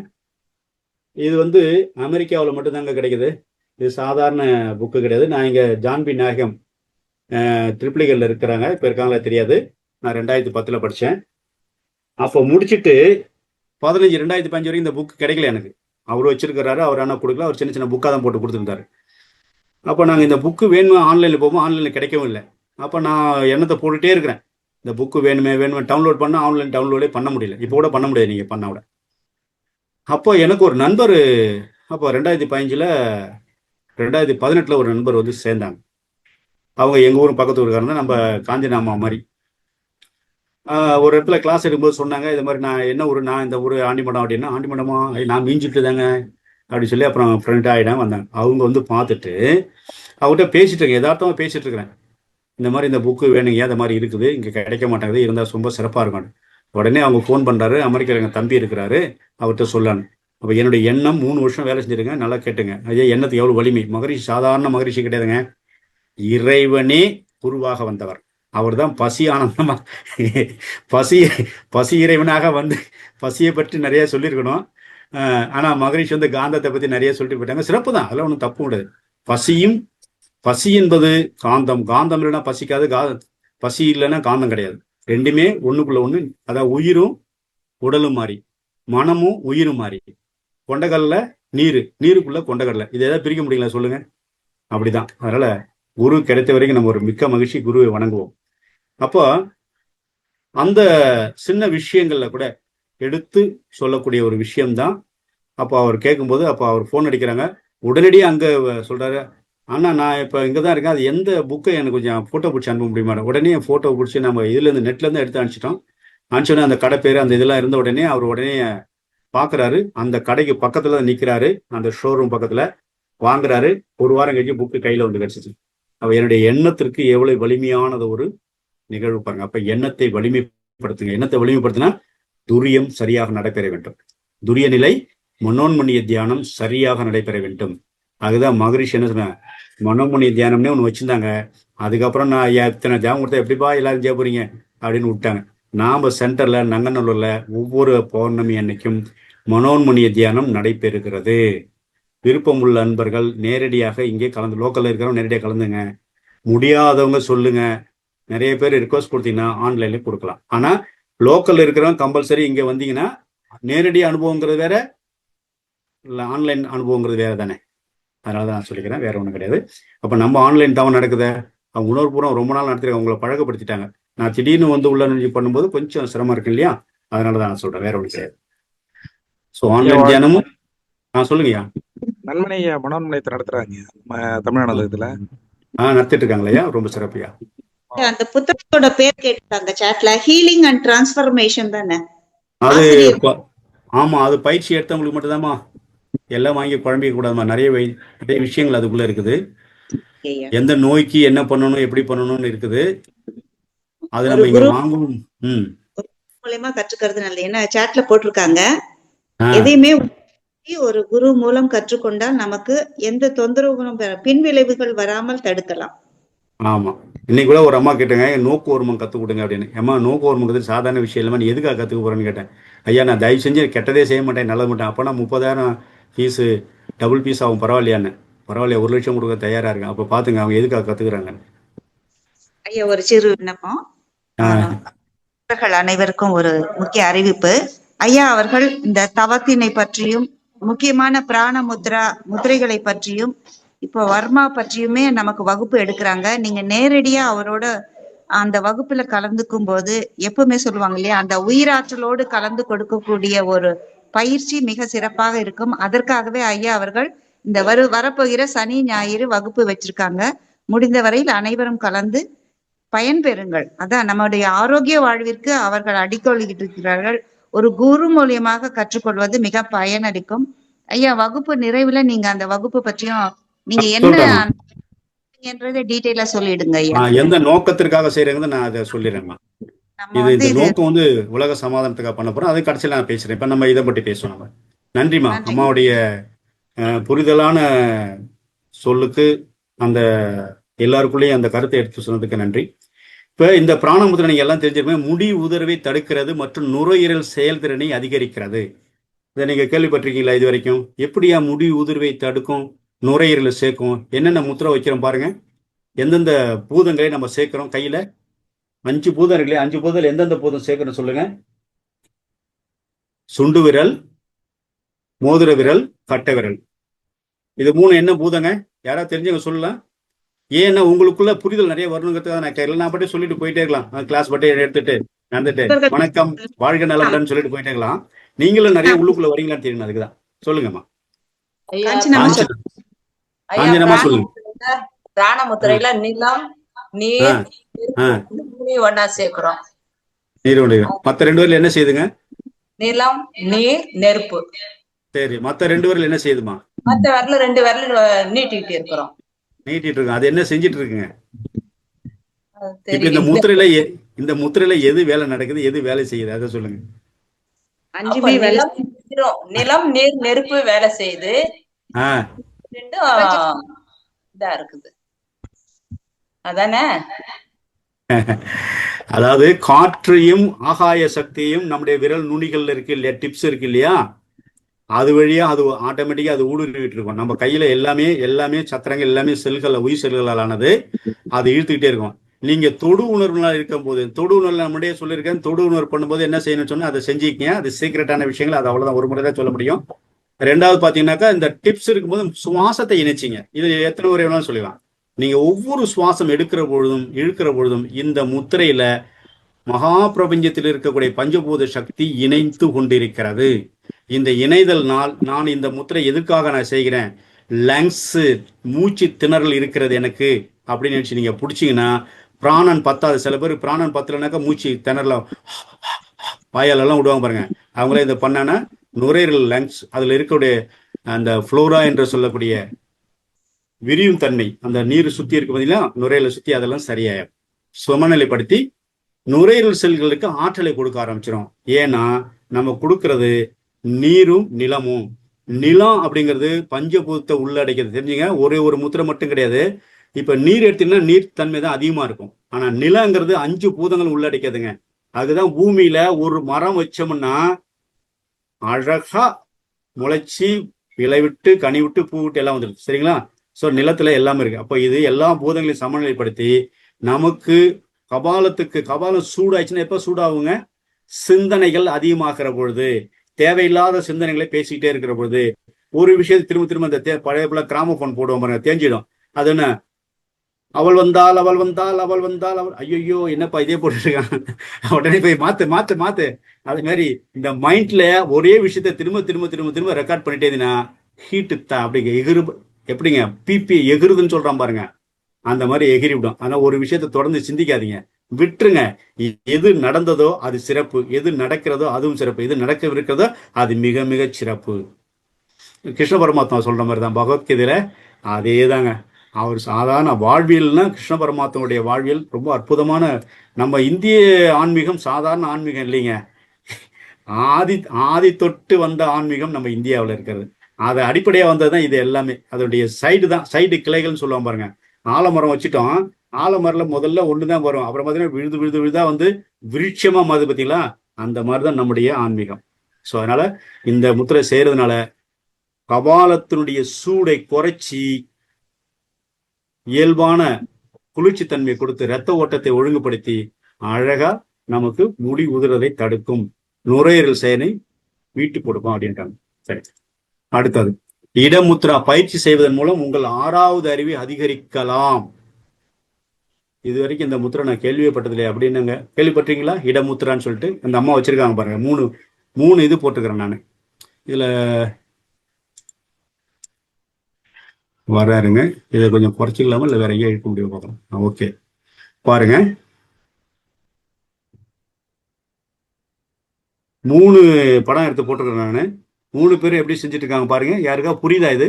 இது வந்து அமெரிக்காவில் மட்டும்தாங்க கிடைக்குது. இது சாதாரண புக்கு கிடையாது. நான் இங்கே ஜான்பி நாயகம் ட்ரிப்ளிகல்ல இருக்கிறாங்க, இப்போ இருக்காங்களா தெரியாது. நான் 2010 படித்தேன். அப்போ முடிச்சுட்டு 2015 வரைக்கும் இந்த புக்கு கிடைக்கல எனக்கு. அவர் வச்சிருக்கிறாரு, அவர் ஆனால் கொடுக்கல, அவர் சின்ன சின்ன புக்காக தான் போட்டு கொடுத்துருந்தாரு. அப்போ நாங்கள் இந்த புக்கு வேணுமா ஆன்லைனில் போவோம், ஆன்லைனில் கிடைக்கவும் இல்லை. அப்போ நான் எண்ணத்தை போட்டுகிட்டே இருக்கிறேன், இந்த புக்கு வேணுமே டவுன்லோட் பண்ணால் ஆன்லைன் டவுன்லோடே பண்ண முடியல. இப்போ கூட பண்ண முடியாது நீங்கள் பண்ண கூட. அப்போ எனக்கு ஒரு நண்பர், அப்போ 2018 ஒரு நண்பர் வந்து சேர்ந்தாங்க. அவங்க எங்கள் ஊரும் பக்கத்து ஊருக்காரங்க, நம்ம காஞ்சினாமா மாதிரி. ஒரு இடத்துல கிளாஸ் எடுக்கும்போது சொன்னாங்க, இது மாதிரி நான் என்ன ஊர், நான் இந்த ஊர் ஆண்டிமடம் அப்படின்னா, ஆண்டிமடமா நான் மீஞ்சிட்டு தாங்க அப்படின்னு சொல்லி அப்புறம் ஃப்ரெண்ட் ஆகிடாம வந்தாங்க. அவங்க வந்து பார்த்துட்டு அவங்ககிட்ட பேசிட்டு இருக்கேன், யதார்த்தமாக பேசிட்டு இருக்கிறேன். இந்த மாதிரி இந்த புக்கு வேணுங்க, இந்த மாதிரி இருக்குது, இங்கே கிடைக்க மாட்டேங்குது, இருந்தால் ரொம்ப சிறப்பாக இருக்கும். உடனே அவங்க ஃபோன் பண்ணுறாரு, அமெரிக்காவில் எங்கள் தம்பி இருக்கிறாரு, அவர்கிட்ட சொல்லலான்னு. அப்போ என்னுடைய எண்ணம் 3 வருஷம் வேலை செஞ்சுருங்க, நல்லா கேட்டுங்க. ஐயா, எண்ணத்துக்கு எவ்வளோ வலிமை. மகரிஷி சாதாரண மகரிஷி கிடையாதுங்க, இறைவனே குருவாக வந்தவர். அவர் தான் பசி ஆனந்தமா பசி இறைவனாக வந்து பசியை பற்றி நிறைய சொல்லியிருக்கணும். ஆனா மகரிஷி வந்து காந்தத்தை பத்தி நிறைய சொல்லிட்டு போயிட்டாங்க. சிறப்பு தான், அதெல்லாம் ஒன்றும் தப்பு கிடையாது. பசி என்பது காந்தம், காந்தம் இல்லைன்னா பசிக்காது, பசி இல்லைன்னா காந்தம் கிடையாது. ரெண்டுமே ஒண்ணுக்குள்ள ஒண்ணு. அதாவது உயிரும் உடலும் மாறி, மனமும் உயிரும் மாறி. கொண்டகல்ல நீருக்குள்ள கொண்டகல்ல, இதை ஏதாவது பிரிக்க முடியல சொல்லுங்க? அப்படிதான். அதனால குரு கிடைத்த வரைக்கும் நம்ம ஒரு மிக்க மகிழ்ச்சி குருவை வணங்குவோம். அப்போ அந்த சின்ன விஷயங்கள்ல கூட எடுத்து சொல்லக்கூடிய ஒரு விஷயம்தான். அப்போ அவர் கேட்கும்போது, அப்போ அவர் ஃபோன் அடிக்கிறாங்க, உடனடியாக அங்கே சொல்றாரு, அண்ணா நான் இப்போ இங்கே தான் இருக்கேன், அது எந்த புக்கை எனக்கு கொஞ்சம் ஃபோட்டோ பிடிச்சி அனுப்ப முடியுமா? உடனே ஃபோட்டோ பிடிச்சி நம்ம இதுலேருந்து நெட்லேருந்து எடுத்து அனுப்பிச்சிட்டோம். அனுப்பிச்சோடனே அந்த கடை பேர் அந்த இதெல்லாம் இருந்த உடனே அவர் உடனே பார்க்குறாரு, அந்த கடைக்கு பக்கத்தில் நிற்கிறாரு, அந்த ஷோரூம் பக்கத்தில் வாங்குறாரு. ஒரு வாரம் கழிச்சு புக்கு கையில் வந்து கிடச்சிச்சு. அப்போ என்னுடைய எண்ணத்திற்கு எவ்வளவு வலிமையானது ஒரு நிகழ்வு பாருங்க. அப்ப எண்ணத்தை வலிமைப்படுத்துங்க. எண்ணத்தை வலிமைப்படுத்தினா துரியம் சரியாக நடைபெற வேண்டும். துரிய நிலை மனோன்மணிய தியானம் சரியாக நடைபெற வேண்டும். அதுதான் மகரிஷி என்ன சொன்ன, மனோன்மணிய தியானம்னே ஒன்று வச்சிருந்தாங்க. அதுக்கப்புறம் நான் இத்தனை ஜாபம் கொடுத்தா எப்படிப்பா எல்லாரும் செய்ய போறீங்க அப்படின்னு விட்டாங்க. நாம சென்டர்ல நங்கநல்லூர்ல ஒவ்வொரு பௌர்ணமி அன்னைக்கும் மனோன்மணிய தியானம் நடைபெறுகிறது. விருப்பம் உள்ள அன்பர்கள் நேரடியாக இங்கே கலந்து, லோக்கல்ல இருக்கிறவங்க நேரடியாக கலந்துங்க. முடியாதவங்க சொல்லுங்க. நிறைய பேர் ரிக்வஸ்ட் கொடுத்தீங்கன்னா ஆன்லைன்ல கொடுக்கலாம். ஆனா லோக்கல்ல இருக்கிறவங்க கம்பல்சரி இங்க வந்தீங்கன்னா நேரடி அனுபவங்கிறது வேற, இல்லை ஆன்லைன் அனுபவங்கிறது வேற தானே. அதனாலதான் நான் சொல்லிக்கிறேன், வேற ஒன்றும் கிடையாது. அப்ப நம்ம ஆன்லைன் தவறு நடக்குது, அவங்க உணர்வுபூர்வம் ரொம்ப நாள் நடத்திருக்காங்க, உங்களை பழக்கப்படுத்திட்டாங்க. நான் திடீர்னு வந்து உள்ள நுழைஞ்சு பண்ணும்போது கொஞ்சம் சிரமம் இருக்கு இல்லையா? அதனாலதான் நான் சொல்றேன், வேற ஒன்றும் கிடையாது. ஸோ ஆன்லைன் தியானமும் சொல்லுங்கய்யா. நன்மனையா மனோன்மணியத்தை நடத்துறாங்க தமிழ்நாடுல நடத்திட்டு இருக்காங்களையா, ரொம்ப சிறப்பியா. அந்த புத்தகத்தோட பேர் கேட்டாங்க சாட்ல, ஹீலிங் அண்ட் டிரான்ஸ்ஃபர்மேஷன் தானே அது? ஆமா, அது பயிற்சி எடுத்தவங்களுக்கு மட்டும்தாம்மா. எல்லாம் வாங்கி குழம்பிக்க கூடாதுமா. நிறைய விஷயங்கள் அதுக்குள்ள இருக்குது. எந்த நோய்க்கு என்ன பண்ணணும், எப்படி பண்ணணும்னு இருக்குது. அது நம்ம இங்க வாங்கும் மூலமா கற்றுக்கிறது நல்லது. ஏன்னா சாட்ல போட்டிருக்காங்க, எதையுமே ஒரு குரு மூலம் கற்றுக்கொண்டால் நமக்கு எந்த தொந்தரவும் பின் விளைவுகள் வராமல் தடுக்கலாம். ஆமா, இன்னைக்கு கூட ஒரு அம்மா கேட்டாங்க, நோக்கு ஓர்மம் கற்றுக் கொடுங்க அப்படின்னு. அம்மா நோக்கு ஓர்மங்கிறது சாதாரண விஷயம் இல்லாமல் நீ எதுக்காக கற்றுக்க போறேன்னு கேட்டேன். ஐயா நான் தயவு செஞ்சு கெட்டதே செய்ய மாட்டேன், நல்லது மாட்டேன். அப்போ நான் 30,000 ஃபீஸு டபுள் ஃபீஸ் ஆகும், பரவாயில்லையான்னு. பரவாயில்லையா, 1 லட்சம் கொடுக்க தயாரா இருக்கேன். அப்போ பாத்துங்க அவங்க எதுக்காக கத்துக்கிறாங்க. ஐயா ஒரு சிறு விண்ணப்பம். அனைவருக்கும் ஒரு முக்கிய அறிவிப்பு. ஐயா அவர்கள் இந்த தவத்தினை பற்றியும் முக்கியமான பிராண முத்திரைகளை பற்றியும் இப்போ வர்மா பற்றியுமே நமக்கு வகுப்பு எடுக்கிறாங்க. நீங்க நேரடியா அவரோட அந்த வகுப்புல கலந்துக்கும் போது எப்பவுமே சொல்லுவாங்க இல்லையா, அந்த உயிராற்றலோடு கலந்து கொடுக்கக்கூடிய ஒரு பயிற்சி மிக சிறப்பாக இருக்கும். அதற்காகவே ஐயா அவர்கள் இந்த வரப்போகிற சனி ஞாயிறு வகுப்பு வச்சிருக்காங்க. முடிந்த வரையில் அனைவரும் கலந்து பயன்பெறுங்கள். அதான் நம்முடைய ஆரோக்கிய வாழ்விற்கு அவர்கள் அடிக்கொள்ளிட்டு இருக்கிறார்கள். ஒரு குரு மூலியமாக கற்றுக்கொள்வது மிக பயனளிக்கும். ஐயா வகுப்பு நிறைவுல நீங்க அந்த வகுப்பு பற்றியும் நீங்க என்னன்றதை டீடைலா சொல்லிடுங்க ஐயா. எந்த நோக்கத்திற்காக செய்யறதுன்னு நான் அதை சொல்லிடுறேன்மா. இந்த நோக்கம் வந்து உலக சமாதானத்துக்காக பண்ண போறோம். அது கடைசியில நான் பேசுறேன். இப்ப நம்ம இதை பற்றி பேசுவோம். நம்ம நன்றிமா. அம்மாவுடைய புரிதலான சொல்லுக்கு அந்த எல்லாருக்குள்ளேயும் அந்த கருத்தை எடுத்து சொன்னதுக்கு நன்றி. இப்ப இந்த பிராணமுத்திரை நீங்க எல்லாம் தெரிஞ்சிருப்பீங்க. முடி உதர்வை தடுக்கிறது மற்றும் நுரையீரல் செயல்திறனை அதிகரிக்கிறது. இதை நீங்க கேள்விப்பட்டிருக்கீங்களா இது வரைக்கும்? எப்படியா முடி உதிர்வை தடுக்கும், நுரையீரலை சேர்க்கும்? என்னென்ன முத்திரை வைக்கிறோம் பாருங்க. எந்தெந்த பூதங்களை நம்ம சேர்க்கிறோம் கையில? 5 பூதம் இருக்குல்லையா? 5 பூதம் எந்தெந்த பூதம் சேர்க்கணும் சொல்லுங்க. சுண்டு விரல், மோதிர விரல், கட்டை விரல். இது 3 என்ன பூதங்க? யாராவது தெரிஞ்சவங்க சொல்லலாம். ஏன்னா உங்களுக்குள்ள புரிதல் நிறைய வரணுங்கிறதுக்காக நான் கேட்கல. நான் பட்டே சொல்லிட்டு போயிட்டே இருக்கலாம். கிளாஸ் பட்டே எடுத்துட்டு நடந்துட்டு வணக்கம் வாழ்க நலமுடன் சொல்லிட்டு போயிட்டே இருக்கலாம். நீங்களும் நிறைய உள்ளுக்குள்ள வரீங்களான்னு தெரியும். அதுக்குதான் சொல்லுங்கம்மா. காஞ்சனமா சொல்லுங்க. பிராணமுத்திரையில நிலம், நீர் ஒன்னா சேர்க்கிறோம். நீர் ஒன்று. மத்த 2 பேர்ல என்ன செய்யுதுங்க? நிலம், நீர், நெருப்பு. சரி, மத்த 2 பேர்ல என்ன செய்யுதுமா? மத்த விரல 2 விரல நீட்டிட்டு இருக்கிறோம். நீட்டிட்டு இருக்கு. அது என்ன செஞ்சிட்டு இருக்குங்க? இப்ப இந்த முத்திரையில எது வேலை நடக்குது, எது வேலை செய்யுது, அதை சொல்லுங்க. நிலம், நீர், நெருப்பு வேலை செய்யுது. இதா இருக்குது. அதானே? அதாவது காற்றையும் ஆகாய சக்தியும் நம்முடைய விரல் நுனிகள்ல இருக்கு இல்லையா, டிப்ஸ் இருக்கு இல்லையா, அது வழியா அது ஆட்டோமேட்டிக்கா அது ஊடுருவிட்டு இருக்கும். நம்ம கையில எல்லாமே சத்திரங்கள் எல்லாமே செல்கள், உயிர் செல்களால் ஆனது. அது இழுத்துக்கிட்டே இருக்கும். நீங்க தொடு உணர்வுலாம் இருக்கும் போது, தொடு உணர்வு நம்மளே சொல்லியிருக்கேன், தொடு உணர்வு பண்ணும்போது என்ன செய்யணும்னு சொன்னா அதை செஞ்சுக்கங்க. அது சீக்கிரட்டான விஷயங்கள். அது அவ்வளவுதான், ஒரு முறை தான் சொல்ல முடியும். 2வது பாத்தீங்கன்னாக்கா, இந்த டிப்ஸ் இருக்கும்போது சுவாசத்தை இணைச்சிங்க. இது எத்தனை முறை வேணாலும் சொல்லலாம். நீங்க ஒவ்வொரு சுவாசம் எடுக்கிற பொழுதும் இழுக்கிற பொழுதும் இந்த முத்திரையில மகா பிரபஞ்சத்தில் இருக்கக்கூடிய பஞ்சபூத சக்தி இணைந்து கொண்டிருக்கிறது. இந்த இணைதல்னால் நான் இந்த முத்திரை எதுக்காக நான் செய்கிறேன், லங்ஸ் மூச்சு திணறல் இருக்கிறது எனக்கு அப்படின்னு நினைச்சு நீங்க பிடிச்சிங்கன்னா பிராணன் பத்தாது. சில பேர் பிராணன் பத்தலைனாக்கா மூச்சு திணறல வாயாலெல்லாம் விடுவாங்க பாருங்க. அவங்களே இதை பண்ணானா நுரையீரல், லங்ஸ், அதுல இருக்கக்கூடிய அந்த ஃப்ளோரா என்று சொல்லக்கூடிய விரியும் தன்மை, அந்த நீர் சுத்தி இருக்கு பார்த்தீங்களா, நுரையீரலை சுத்தி, அதெல்லாம் சரியாயிடும். சமநிலைப்படுத்தி நுரையீரல் செல்களுக்கு ஆற்றலை கொடுக்க ஆரம்பிச்சிடும். ஏன்னா நம்ம கொடுக்கறது நீரும் நிலமும். நிலம் அப்படிங்கிறது பஞ்சபூதத்தை உள்ளடக்கிறது. தெரிஞ்சுங்க, ஒரு முத்திரை மட்டும் கிடையாது. இப்ப நீர் எடுத்தீங்கன்னா நீர் தன்மை தான் அதிகமா இருக்கும். ஆனா நிலங்கிறது 5 பூதங்கள் உள்ளடக்கியதுங்க. அதுதான் பூமியில ஒரு மரம் வச்சோம்னா அழகா முளைச்சி இலை விட்டு கனி விட்டு பூ விட்டு எல்லாம் வந்துருக்கு. சரிங்களா? ஸோ நிலத்துல எல்லாமே இருக்கு. அப்போ இது எல்லா பூதங்களையும் சமநிலைப்படுத்தி நமக்கு கபாலம் சூடாச்சுன்னா எப்ப சூடாகுங்க? சிந்தனைகள் அதிகமாக்குற பொழுது, தேவையில்லாத சிந்தனைகளை பேசிக்கிட்டே இருக்கிற பொழுது, ஒரு விஷயத்தை திரும்ப இந்த பழைய போல கிராமபோன் போடுவோம் பாருங்க, தேஞ்சிடும். அது என்ன, அவள் வந்தால் ஐயோ என்னப்பா இதே போட்டுருக்கான், உடனே போய் மாத்து. அது மாதிரி இந்த மைண்ட்ல ஒரே விஷயத்த திரும்ப ரெக்கார்ட் பண்ணிட்டே இருந்தீங்கன்னா ஹீட்டு தான் அப்படி எப்படிங்க பிபி எகிருதுன்னு சொல்றான் பாருங்க, அந்த மாதிரி எகிரிவிடும். ஆனா ஒரு விஷயத்த தொடர்ந்து சிந்திக்காதீங்க, விட்டுருங்க. எது நடந்ததோ அது சிறப்பு, எது நடக்கிறதோ அதுவும் சிறப்பு, எது நடக்கவிருக்கிறதோ அது மிக மிக சிறப்பு. கிருஷ்ண பரமாத்மா சொல்ற மாதிரி தான் பகவத்கீதையில அதே தாங்க. அவர் சாதாரண வாழ்வியல்னா கிருஷ்ண பரமாத்மாவுடைய வாழ்வியல் ரொம்ப அற்புதமான. நம்ம இந்திய ஆன்மீகம் சாதாரண ஆன்மீகம் இல்லைங்க. ஆதி தொட்டு வந்த ஆன்மீகம் நம்ம இந்தியாவில் இருக்கிறது. அதை அடிப்படையா வந்ததுதான் இது எல்லாமே. அதோடைய சைடு கிளைகள்னு சொல்லுவாங்க பாருங்க. ஆலமரம் வச்சுட்டோம், ஆலமரம் முதல்ல ஒண்ணுதான் வரும், அப்புறம் பார்த்தீங்கன்னா விழுதா வந்து விருட்சமா மாறுது. பார்த்தீங்களா? அந்த மாதிரிதான் நம்முடைய ஆன்மீகம். ஸோ அதனால இந்த முத்திரை செய்யறதுனால கபாலத்தினுடைய சூடை குறைச்சி இயல்பான குளிர்ச்சி தன்மையை கொடுத்து இரத்த ஓட்டத்தை ஒழுங்குபடுத்தி அழகா நமக்கு முடி உதிரதை தடுக்கும், நுரையீரல் செயலை வீட்டு கொடுக்கும் அப்படின்ட்டாங்க. சரி, அடுத்தது இடமுத்ரா பயிற்சி செய்வதன் மூலம் உங்கள் 6வது அறிவை அதிகரிக்கலாம். இது வரைக்கும் இந்த முத்திரை நான் கேள்விப்பட்டதில்லையே அப்படின்னுங்க. கேள்விப்பட்டீங்களா? இடமுத்ரான்னு சொல்லிட்டு அந்த அம்மா வச்சிருக்காங்க பாருங்க. மூணு இது போட்டுக்கிறேன் நான். இதுல வராருங்க. இதை கொஞ்சம் குறைச்சிக்கலாமா இல்லை வேற எங்கேயும் எடுக்க முடியும் பார்க்கலாம். ஓகே, பாருங்க. 3 படம் எடுத்து போட்டுக்கிறேன் நான். 3 பேரும் எப்படி செஞ்சுட்டு இருக்காங்க பாருங்க. யாருக்கா புரியுதா? இது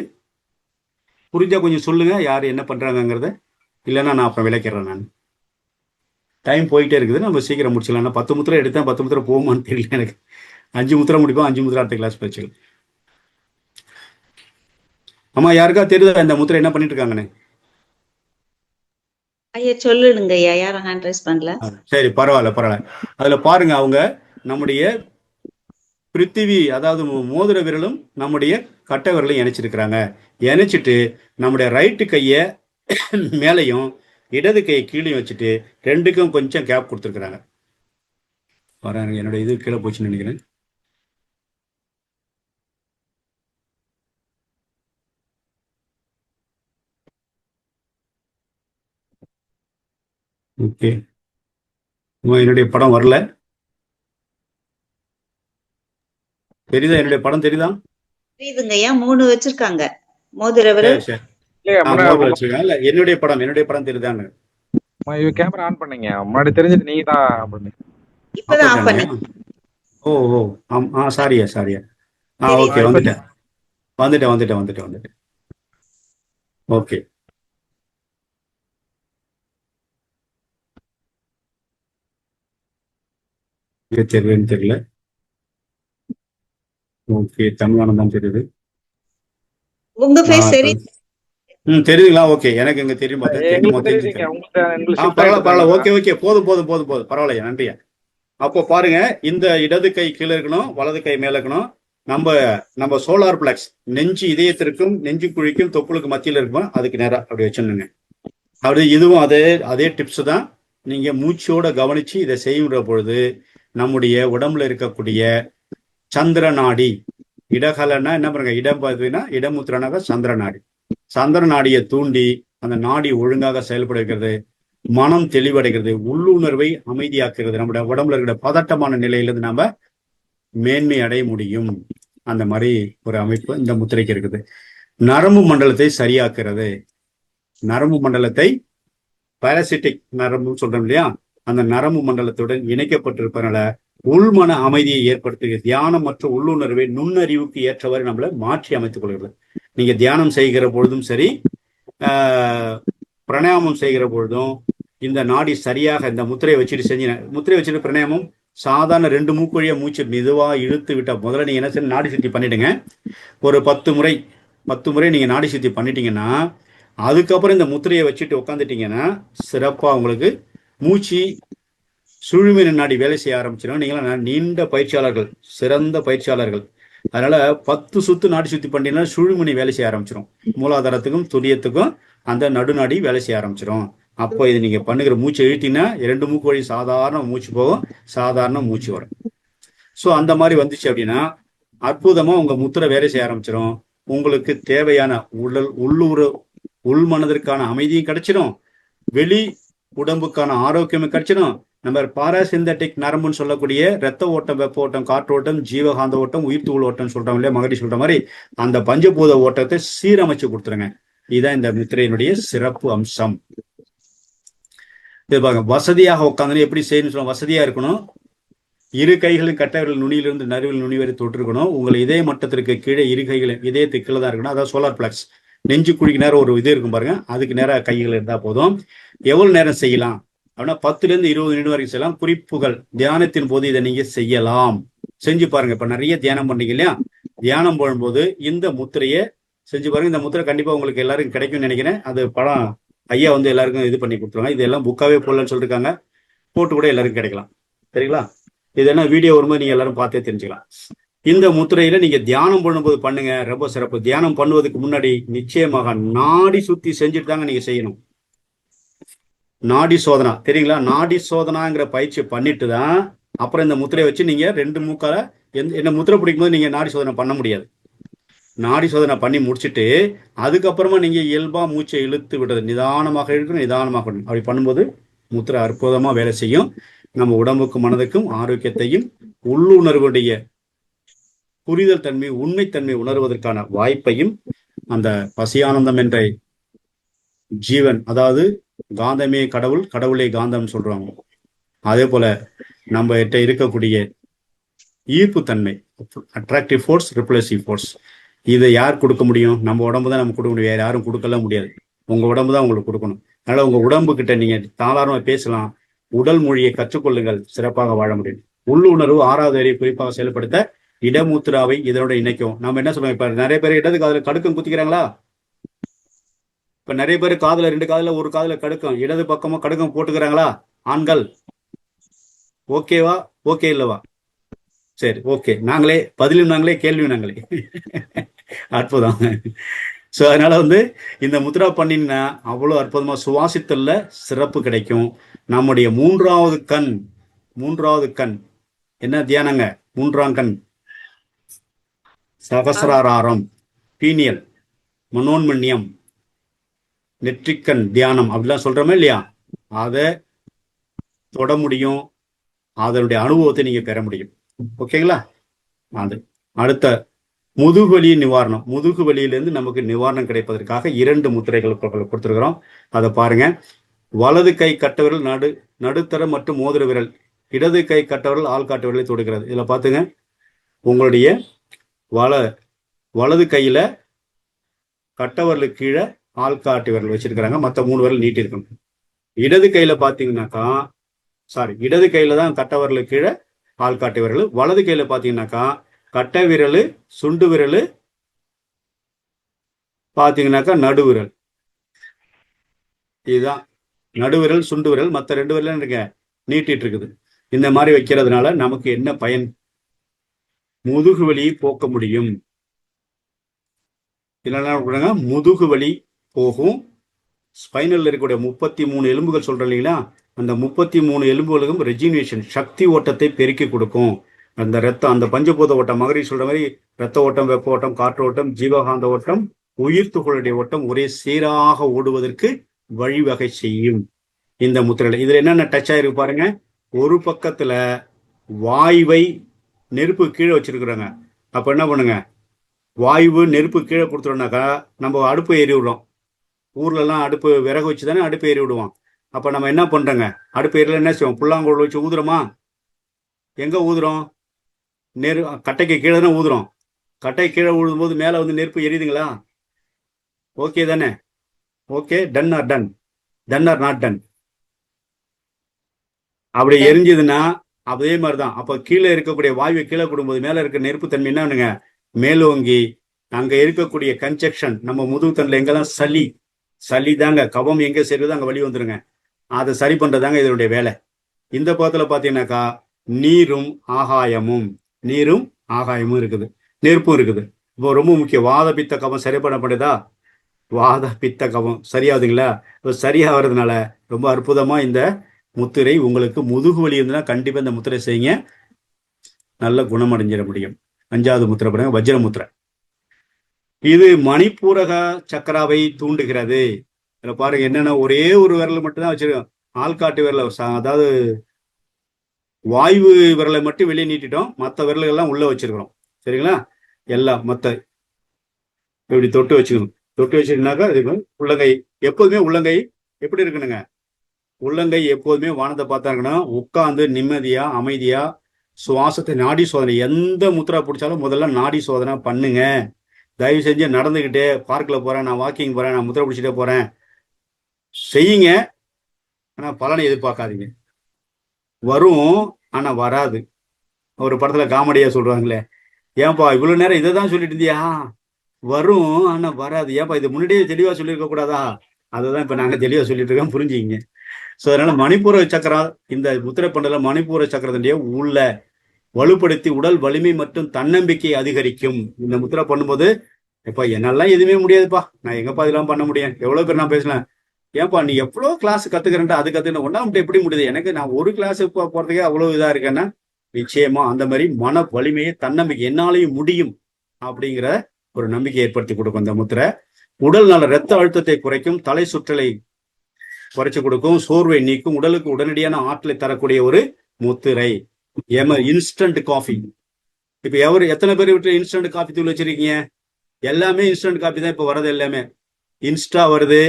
புரிஞ்சா கொஞ்சம் சொல்லுங்க யார் என்ன பண்றாங்கிறத. இல்லைன்னா நான் அப்புறம் விளக்கிறேன். நான் டைம் போயிட்டே இருக்குது, நம்ம சீக்கிரம் முடிச்சிடலாம். நான் 10 முத்திரை எடுத்தேன், 10 முத்திரை போகுமான்னு தெரியல எனக்கு. 5 முத்திரை முடிப்போம், 5 முத்திரை அடுத்த கிளாஸ் போச்சு. ஆமா, யாருக்கா தெரியுதா இந்த முத்திரை என்ன பண்ணிட்டு இருக்காங்கன்னு? ஐயா சொல்லுங்க ஐயா, யாரும் ஹேண்ட் ரைஸ் பண்ணல. சரி, பரவாயில்ல பரவாயில்ல. அதுல பாருங்க, அவங்க நம்முடைய பிருத்திவி, அதாவது மோதிர விரலும் நம்முடைய கட்டை விரலையும் இணைச்சிருக்கிறாங்க. இணைச்சிட்டு நம்முடைய ரைட்டு கையை மேலையும் இடது கையை கீழே வச்சுட்டு ரெண்டுக்கும் கொஞ்சம் கேப் கொடுத்துருக்குறாங்க. பாருங்க, என்னுடைய இது கீழே போச்சுன்னு நினைக்கிறேன். ஓகே, என்னுடைய படம் வரல. தெரியுதா? என்னுடைய படம் தெரியுதா? தெரியுதுங்க ஐயா, 3 வச்சிருக்காங்க மோதிர விரல். சரி. இல்லையா மோதிரம் வச்சிருக்காங்க. இல்ல, என்னுடைய படம் தெரியுதான்னு. கேமரா ஆன் பண்ணீங்க, முன்னாடி தெரிஞ்சது நீங்க தான் பண்ணீங்க. இப்பதான் ஆஃப் பண்ணி. ஓ ஓ சாரியா. ஓகே, வந்துட்டேன். ஓகே, தெரியல. ஓகே, தமிழானந்தான் தெரியுது. உங்க ஃபேஸ் சரி. தெரியுதுங்களா? ஓகே, எனக்கு இங்க தெரியும். பரவாயில்ல. ஓகே, போதும். பரவாயில்லையா, நன்றியா. அப்போ பாருங்க, இந்த இடது கை கீழே இருக்கணும், வலது கை மேல இருக்கணும். நம்ம சோலார் பிளக்ஸ் நெஞ்சு இதயத்திற்கும் நெஞ்சு குழிக்கும் தொப்புளுக்கு மத்தியில் இருக்கும், அதுக்கு நேரம் அப்படி வச்சுருங்க. அப்படி இதுவும் அதே டிப்ஸ் தான். நீங்க மூச்சோட கவனிச்சு இதை செய்கிற பொழுது நம்முடைய உடம்புல இருக்கக்கூடிய சந்திர நாடி, இடகலன்னா என்ன பண்ணுங்க, இடம் பார்த்தீங்கன்னா இடமுத்திரனாக சந்திர நாடியை தூண்டி அந்த நாடி ஒழுங்காக செயல்பட வைக்கிறது, மனம் தெளிவடைகிறது, உள்ளுணர்வை அமைதியாக்குறது, நம்முடைய உடம்புல இருக்கிற பதட்டமான நிலையிலிருந்து நம்ம மேன்மை அடைய முடியும். அந்த மாதிரி ஒரு அமைப்பு இந்த முத்திரைக்கு இருக்குது. நரம்பு மண்டலத்தை சரியாக்குறது, நரம்பு மண்டலத்தை பாராசிட்டிக் நரம்பு சொல்றோம் இல்லையா, அந்த நரம்பு மண்டலத்துடன் இணைக்கப்பட்டிருப்பதனால உள்மன அமைதியை ஏற்படுத்துகிறது. தியானம் மற்றும் உள்ளுணர்வை நுண்ணறிவுக்கு ஏற்றவாறு நம்மளை மாற்றி அமைத்துக் கொள்கிறது. நீங்க தியானம் செய்கிற பொழுதும் சரி, பிராணாயாமம் செய்கிற பொழுதும் இந்த நாடி சரியாக இந்த முத்திரையை வச்சுட்டு பிராணாயாமம் சாதாரண 2 மூக்கு வழியா மூச்சு மெதுவா இழுத்து விட்டா, முதல்ல நீங்க என்ன செய்ய, நாடி சுத்தி பண்ணிடுங்க. ஒரு 10 முறை நீங்க நாடி சுத்தி பண்ணிட்டீங்கன்னா, அதுக்கப்புறம் இந்த முத்திரையை வச்சுட்டு உட்காந்துட்டீங்கன்னா சிறப்பா உங்களுக்கு மூச்சு சுழுமின நாடி வேலை செய்ய ஆரம்பிச்சிடும். நீங்களாம் நீண்ட பயிற்சியாளர்கள், சிறந்த பயிற்சியாளர்கள். அதனால 10 சுத்து நாடி சுத்தி பண்ணிட்டீங்கன்னா சுழுமினி வேலை செய்ய ஆரம்பிச்சிடும். மூலாதாரத்துக்கும் துரியத்துக்கும் அந்த நடுநாடி வேலை செய்ய ஆரம்பிச்சிடும். அப்போ இது நீங்க பண்ணுகிற மூச்சு இழுத்தீங்கன்னா 2 மூக்கு வழி சாதாரண மூச்சு போகும், சாதாரண மூச்சு வரும். ஸோ அந்த மாதிரி வந்துச்சு அப்படின்னா அற்புதமா உங்க முத்திரை வேலை செய்ய ஆரம்பிச்சிடும். உங்களுக்கு தேவையான உள்மனதிற்கான அமைதியும் கிடைச்சிடும், வெளி உடம்புக்கான ஆரோக்கியமும் கிடைச்சிடும். நம்ம பாராசிந்தட்டிக் நரம்புன்னு சொல்லக்கூடிய ரத்த ஓட்டம், வெப்ப ஓட்டம், காற்று ஓட்டம், ஜீவகாந்த ஓட்டம், உயிர்த்துகள் ஓட்டம் சொல்றோம் இல்லையா, மகடி சொல்ற மாதிரி அந்த பஞ்சபூத ஓட்டத்தை சீரமைச்சு கொடுத்துருங்க. இதுதான் இந்த முத்திரையினுடைய சிறப்பு அம்சம். இது பாருங்க, வசதியாக உட்காந்து எப்படி செய்யணும்னு சொல்ல, வசதியா இருக்கணும். இரு கைகளும் கட்டைவிரல் நுனியிலிருந்து நறுவில் நுனி வரை தொட்டிருக்கணும். உங்களை இதய மட்டத்திற்கு கீழே இரு கைகளும் இதயத்துக்கு கீழே தான் இருக்கணும். அதாவது சோலார் பிளக்ஸ் நெஞ்சு குழிக்கு நேரம் ஒரு இது இருக்கும் பாருங்க, அதுக்கு நேரம் கைகள் இருந்தா போதும். எவ்வளவு நேரம் செய்யலாம் அப்படின்னா 10 to 20 நிமிடம் வரைக்கும் செய்யலாம். குறிப்புகள், தியானத்தின் போது இதை நீங்க செய்யலாம், செஞ்சு பாருங்க. இப்ப நிறைய தியானம் பண்ணீங்க இல்லையா, தியானம் போடும்போது இந்த முத்திரையை செஞ்சு பாருங்க. இந்த முத்திரை கண்டிப்பா உங்களுக்கு எல்லாருக்கும் கிடைக்கும்னு நினைக்கிறேன். அது படம் ஐயா எல்லாருக்கும் இது பண்ணி கொடுத்துருவாங்க. இதெல்லாம் புக்காவே போடலன்னு சொல்லிருக்காங்க, போட்டு கூட எல்லாருக்கும் கிடைக்கலாம். சரிங்களா? இதெல்லாம் வீடியோ வரும்போது நீங்க எல்லாரும் பார்த்தே தெரிஞ்சுக்கலாம். இந்த முத்திரையில நீங்க தியானம் பண்ணும்போது பண்ணுங்க, ரொம்ப சிறப்பு. தியானம் பண்ணுவதற்கு முன்னாடி நிச்சயமாக நாடி சுத்தி செஞ்சுட்டு தாங்க நீங்க செய்யணும். நாடி சோதனா தெரியுங்களா? நாடி சோதனாங்கிற பயிற்சி பண்ணிட்டு தான் அப்புறம் இந்த முத்திரையை வச்சு நீங்க 2 மூக்கால என்ன முத்திரை பிடிக்கும் போது நீங்க நாடி சோதனை பண்ண முடியாது. நாடி சோதனை பண்ணி முடிச்சுட்டு அதுக்கப்புறமா நீங்க இயல்பா மூச்சை இழுத்து விடுறது, நிதானமாக இருக்கணும், நிதானமாக இருக்கணும். அப்படி பண்ணும்போது முத்திரை அற்புதமா வேலை செய்யும். நம்ம உடம்புக்கும் மனதுக்கும் ஆரோக்கியத்தையும் உள்ளுணர்வுடைய புரிதல் தன்மை, உண்மைத்தன்மை உணர்வதற்கான வாய்ப்பையும் அந்த பசியானந்தம் என்ற ஜீவன், அதாவது காந்தமே கடவுள், கடவுளே காந்தம் சொல்றாங்க. அதே போல நம்ம கிட்ட இருக்கக்கூடிய ஈர்ப்பு தன்மை, அட்ராக்டிவ் ஃபோர்ஸ், ரிப்ளசிவ் ஃபோர்ஸ், இதை யார் கொடுக்க முடியும்? நம்ம உடம்பு தான் நம்ம கொடுக்க முடியும், வேற யாரும் கொடுக்கலாம் முடியாது. உங்க உடம்பு தான் உங்களுக்கு கொடுக்கணும். அதனால உங்க உடம்பு கிட்ட நீங்க தாராளமா பேசலாம். உடல் மொழியை கற்றுக்கொள்ளுங்கள், சிறப்பாக வாழ முடியும். உள்ளுணர்வு 6வது அறிவை குறிப்பாக செயல்படுத்த இடமுத்ராவை இதனோட இணைக்கும். நம்ம என்ன சொல்றோம், இப்ப நிறைய பேர் இடது காதுல கடுக்கம் குத்திக்கிறாங்களா? இப்ப நிறைய பேர் காதுல 2 காதுல ஒரு காதுல கடுக்கம், இடது பக்கமா கடுக்கம் போட்டுக்கிறாங்களா ஆண்கள்? ஓகேவா? ஓகே இல்லவா? சரி, ஓகே. நாங்களே பதிலும் நாங்களே கேள்வியும் நாங்களே. அற்புதம். ஸோ அதனால இந்த முத்ரா பண்ணினா அவ்வளோ அற்புதமா சுவாசித்தல்ல சிறப்பு கிடைக்கும். நம்முடைய மூன்றாவது கண் என்ன தியானங்க? 3ஆம் கண் சகசிராரம், பீனியல், மனோன்மண்யம், நெற்றிக்கண் தியானம் அப்படிலாம் சொல்றோமே இல்லையா? அதை தொட முடியும், அதனுடைய அனுபவத்தை நீங்க பெற முடியும். ஓகேங்களா? அது அடுத்த முதுகுவலி நிவாரணம். முதுகு வலியிலிருந்து நமக்கு நிவாரணம் கிடைப்பதற்காக 2 முத்திரைகள் கொடுத்துருக்கிறோம். அதை பாருங்க. வலது கை கட்டவிரல் நடுத்தர மற்றும் மோதிர விரல், இடது கை கட்டவிரல் ஆள்காட்டு விரலை தொடுக்கிறது. இதுல பாத்துங்க, உங்களுடைய வலது கையில கட்டவரலுக்கு கீழே ஆள்காட்டு விரல் வச்சிருக்கிறாங்க, மற்ற 3 விரல் நீட்டி இருக்கணும். இடது கையில பாத்தீங்கன்னாக்கா இடது கையில தான் கட்டவரலுக்கு கீழே ஆள்காட்டு விரல். வலது கையில பாத்தீங்கன்னாக்கா கட்ட விரல், சுண்டு விரல், பாத்தீங்கன்னாக்கா நடுவிரல். இதுதான் நடுவிரல், சுண்டு விரல். மற்ற 2 விரல் நீட்டிட்டு இருக்குது. இந்த மாதிரி வைக்கிறதுனால நமக்கு என்ன பயன்? முதுகு வலியை போக்க முடியும். இல்லைன்னா முதுகு வலி போகும். ஸ்பைனல்ல இருக்கக்கூடிய 33 எலும்புகள் சொல்றோம் இல்லைங்களா? அந்த 33 எலும்புகளுக்கும் ரெஜினேஷன், சக்தி ஓட்டத்தை பெருக்கி கொடுக்கும். அந்த ரத்தம், அந்த பஞ்சபூத ஓட்டம், மகரி சொல்ற மாதிரி ரத்த ஓட்டம், வெப்ப ஓட்டம், காற்று ஓட்டம், ஜீவகாந்த ஓட்டம், உயிர் துகளுடைய ஓட்டம் ஒரே சீராக ஓடுவதற்கு வழிவகை செய்யும் இந்த முத்திரையில. இதுல என்னென்ன டச் ஆயிருக்கு பாருங்க. ஒரு பக்கத்துல வாயுவை நெருப்பு கீழே வச்சிருக்கிறாங்க. அப்ப என்ன பண்ணுங்க, வாயு நெருப்பு கீழே கொடுத்துட்டோம்னாக்கா நம்ம அடுப்பு ஏறி விடுறோம். ஊர்ல எல்லாம் அடுப்பு விறகு வச்சு தானே அடுப்பு ஏறி விடுவோம். அப்ப நம்ம என்ன பண்றோங்க, அடுப்பு ஏறல என்ன செய்வோம், புல்லாங்குழல் வச்சு ஊதுறோமா? எங்க ஊதுறோம்? கட்டைக்கு கீழே தானே ஊதுறோம். கட்டை கீழே ஊதும் போது மேல நெருப்பு எரியுதுங்களா? ஓகே தானே? Okay. Done or not done? அப்படி எரிஞ்சதுன்னா அதே மாதிரிதான். அப்ப கீழே இருக்கக்கூடிய வாயுவை கீழே கொடுக்கும்போது மேல இருக்க நெருப்பு தன்மை என்னங்க, மேலோங்கி அங்க இருக்கக்கூடிய கன்ஜெக்ஷன், நம்ம முதுகு தண்டில் எங்கெல்லாம் சளி தாங்க, கபம் எங்க சேருதோ அங்க வலி வந்துருங்க. அதை சரி பண்றதாங்க இதனுடைய வேலை. இந்த பக்கத்துல பாத்தீங்கன்னாக்கா நீரும் ஆகாயமும் இருக்குது, நெருப்பும் இருக்குது. இப்போ ரொம்ப முக்கியம், வாத பித்த கபம் சரி பண்ணப்படுதா? வாத பித்த கபம் சரியாகுதுங்களா? இப்போ சரியா வர்றதுனால ரொம்ப அற்புதமா இந்த முத்திரை உங்களுக்கு முதுகு வலி இருந்ததுன்னா கண்டிப்பா இந்த முத்திரை செய்யுங்க, நல்ல குணமடைஞ்சிட முடியும். 5வது முத்திரை பாருங்க, வஜ்ர முத்திரை. இது மணிப்பூரக சக்கராவை தூண்டுகிறது. இதுல பாருங்க என்னன்னா, ஒரே ஒரு விரல் மட்டும்தான் வச்சிருக்கோம், ஆள்காட்டு விரல, அதாவது வாயு விரலை மட்டும் வெளியே நீட்டிட்டோம், மற்ற விரல்கள் எல்லாம் உள்ள வச்சிருக்கிறோம். சரிங்களா? எல்லாம் மற்ற இப்படி தொட்டு வச்சுக்கணும். தொட்டு வச்சிருந்தாக்கா உள்ளங்கை எப்போதுமே, உள்ளங்கை எப்படி இருக்கணுங்க, உள்ளங்கை எப்போதுமே வானத்தை பார்த்தா இருக்கணும். உட்காந்து நிம்மதியா அமைதியா சுவாசத்தை, நாடி சோதனை, எந்த முத்திரா பிடிச்சாலும் முதல்ல நாடி சோதனை பண்ணுங்க. தயவு செஞ்சு நடந்துகிட்டே பார்க்கில் போறேன், நான் வாக்கிங் போறேன், நான் முத்திரை பிடிச்சிட்டே போறேன் செய்யுங்க. ஆனா பலனை எதிர்பார்க்காதீங்க. வரும் ஆனா வராது. ஒரு படத்துல காமெடியா சொல்றாங்களே, ஏன்பா இவ்வளவு நேரம் இதை தான் சொல்லிட்டு இருந்தியா, வரும் ஆனா வராது, ஏன்பா இது முன்னாடியே தெளிவா சொல்லியிருக்க கூடாதா? அதுதான் இப்ப நாங்க தெளிவா சொல்லிட்டு இருக்கோம், புரிஞ்சுக்கிங்க. ஸோ அதனால மணிப்பூர சக்கரம், இந்த முத்திரை பண்டல மணிப்பூர சக்கரத்தினுடைய உள்ள வலுப்படுத்தி உடல் வலிமை மற்றும் தன்னம்பிக்கை அதிகரிக்கும். இந்த முத்திரை பண்ணும்போது, எப்பா என்னெல்லாம் எதுவுமே முடியாதுப்பா, நான் எங்கப்பா இதெல்லாம் பண்ண முடியும், எவ்வளவு பேர் நான் பேசலாம், ஏன்பா நீ எவ்வளவு கிளாஸ் கத்துக்கிறேன்டா, அது கத்துக்கணும், ஒன்னாமட்டு எப்படி முடியுது, எனக்கு நான் ஒரு கிளாஸ் போறதுக்கே அவ்வளவு இதா இருக்கேன்னா, நிச்சயமா அந்த மாதிரி மன வலிமையை, தன்னம்பிக்கை, என்னாலையும் முடியும் அப்படிங்கிற ஒரு நம்பிக்கை ஏற்படுத்தி கொடுக்கும் இந்த முத்திரை. உடல் நல ரத்த அழுத்தத்தை குறைக்கும், தலை சுற்றலை குறைச்சு கொடுக்கும், சோர்வை நீக்கும், உடலுக்கு உடனடியான ஆற்றலை தரக்கூடிய ஒரு முத்திரை. Instant coffee. இப்ப எத்தனை பேர் விட்டு இன்ஸ்டன்ட் காஃபி தூள் வச்சிருக்கீங்க? எல்லாமே இன்ஸ்டன்ட் காஃபி தான் இப்ப வர்றது. எல்லாமே இன்ஸ்டா வருது,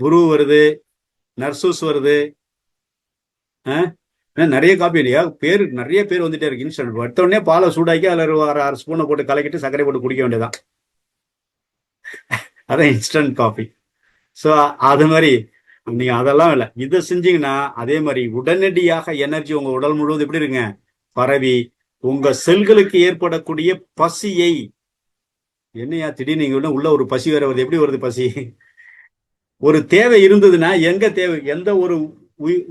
புரு வருது, நர்சூஸ் வருது, நிறைய காப்பி இல்லையா, நிறைய பேர் வந்துட்டே இருக்கு. இன்ஸ்டன்ட் எடுத்த உடனே பாலை சூடாக்கி அதில் 6 ஸ்பூனை போட்டு கலக்கிட்டு சர்க்கரை போட்டு குடிக்க வேண்டியதான், அதான் இன்ஸ்டன்ட் காஃபி. ஸோ அது மாதிரி நீங்க அதெல்லாம் இல்லை, இதை செஞ்சீங்கன்னா அதே மாதிரி உடனடியாக எனர்ஜி உங்க உடல் முழுவதும் எப்படி இருங்க பரவி உங்க செல்களுக்கு ஏற்படக்கூடிய பசியை. என்னையா திடீர்னு நீங்க உள்ள ஒரு பசி வேற வருது, எப்படி வருது பசி? ஒரு தேவை இருந்ததுன்னா எங்க தேவை, எந்த ஒரு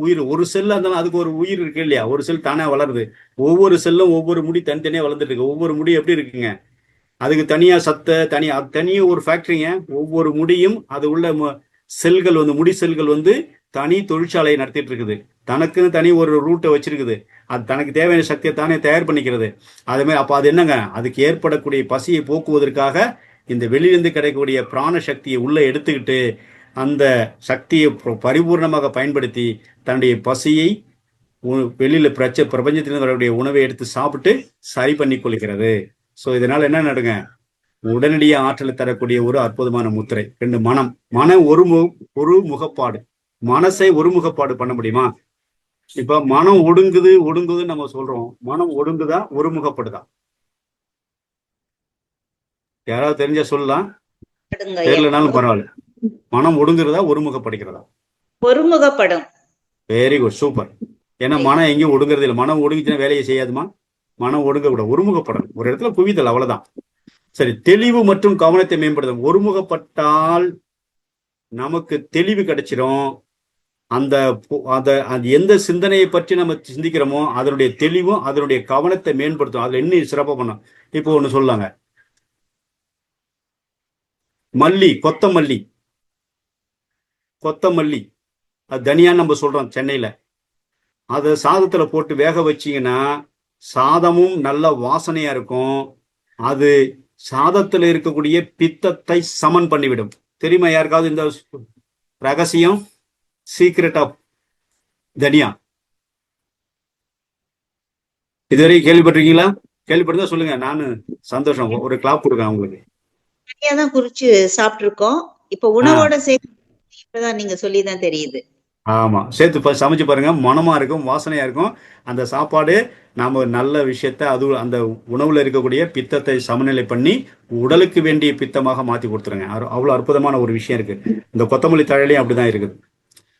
உயிர், ஒரு செல்லா இருந்தாலும் அதுக்கு ஒரு உயிர் இருக்கு இல்லையா? ஒரு செல் தானே வளருது. ஒவ்வொரு செல்லும் ஒவ்வொரு முடி தனித்தனியா வளர்ந்துட்டு இருக்கு. ஒவ்வொரு முடி எப்படி இருக்குங்க, அதுக்கு தனியா தனியா ஒரு ஃபேக்டரிங்க. ஒவ்வொரு முடியும் அது உள்ள செல்கள் முடி செல்கள் தனி தொழிற்சாலையை நடத்திட்டு இருக்குது. தனக்குன்னு தனி ஒரு ரூட்டை வச்சிருக்குது. அது தனக்கு தேவையான சக்தியை தானே தயார் பண்ணிக்கிறது. அதே மாதிரி அப்ப அது என்னங்க, அதுக்கு ஏற்படக்கூடிய பசியை போக்குவதற்காக இந்த வெளியிலிருந்து கிடைக்கக்கூடிய பிராண சக்தியை உள்ள எடுத்துக்கிட்டு அந்த சக்தியை பரிபூர்ணமாக பயன்படுத்தி தன்னுடைய பசியை வெளியில பிரபஞ்சத்திலிருந்து வரக்கூடிய உணவை எடுத்து சாப்பிட்டு சரி பண்ணி கொள்கிறது. ஸோ இதனால என்ன நடங்க, உடனடிய ஆற்றலை தரக்கூடிய ஒரு அற்புதமான முத்திரை. 2 மன ஒரு முகப்பாடு. மனசை ஒருமுகப்பாடு பண்ண முடியுமா? இப்ப மனம் ஒடுங்குதுன்னு நம்ம சொல்றோம். மனம் ஒடுங்குதா ஒருமுகப்படுதா? யாராவது தெரிஞ்சா சொல்லலாம், தெரியலனாலும் பரவாயில்ல. மனம் ஒடுங்குறதா ஒருமுகப்படுகிறதா? ஒருமுகப்படும். Very good, super. ஏன்னா மனம் எங்கேயும் ஒடுங்குறது இல்லை. மனம் ஒடுங்கிச்சுன்னா வேலையை செய்யாதுமா. மனம் ஒடுங்க கூட ஒருமுகப்படணும். ஒரு இடத்துல குவிதல், அவ்வளவுதான். சரி, தெளிவு மற்றும் கவனத்தை மேம்படுத்தும். ஒருமுகப்பட்டால் நமக்கு தெளிவு கிடைச்சிடும். அந்த எந்த சிந்தனையை பற்றி நம்ம சிந்திக்கிறோமோ அதனுடைய தெளிவும் அதனுடைய கவனத்தை மேம்படுத்தும். அதுல இன்னும் சிறப்பா பண்ணும். இப்போ ஒண்ணு சொல்லாங்க, கொத்தமல்லி அது தனியான்னு நம்ம சொல்றோம் சென்னையில. அதை சாதத்துல போட்டு வேக வச்சீங்கன்னா சாதமும் நல்ல வாசனையா இருக்கும். அது சாதத்துல இருக்கக்கூடிய பித்தத்தை சமன் பண்ணிவிடும். தெரியுமா யாருக்காவது இந்த ரகசியம், சீக்ரெட் ஆஃப் தனியா? இதுவரை கேள்விப்பட்டிருக்கீங்களா? கேள்விப்பட்டதா சொல்லுங்க, நானு சந்தோஷம். ஒரு கிளாப் கொடுக்கேன் உங்களுக்கு. தான் குறிச்சு சாப்பிட்டு இருக்கோம். இப்ப உணவோட சேர்த்து இப்பதான் நீங்க சொல்லிதான் தெரியுது. ஆமா, சேர்த்து சமைச்சு பாருங்க. மனமா இருக்கும், வாசனையா இருக்கும் அந்த சாப்பாடு. நாம நல்ல விஷயத்த அது அந்த உணவுல இருக்கக்கூடிய பித்தத்தை சமநிலை பண்ணி உடலுக்கு வேண்டிய பித்தமாக மாத்தி கொடுத்துருங்க. அவ்வளவு அற்புதமான ஒரு விஷயம் இருக்கு. இந்த கொத்தமல்லி தழையிலையும் அப்படிதான் இருக்குது.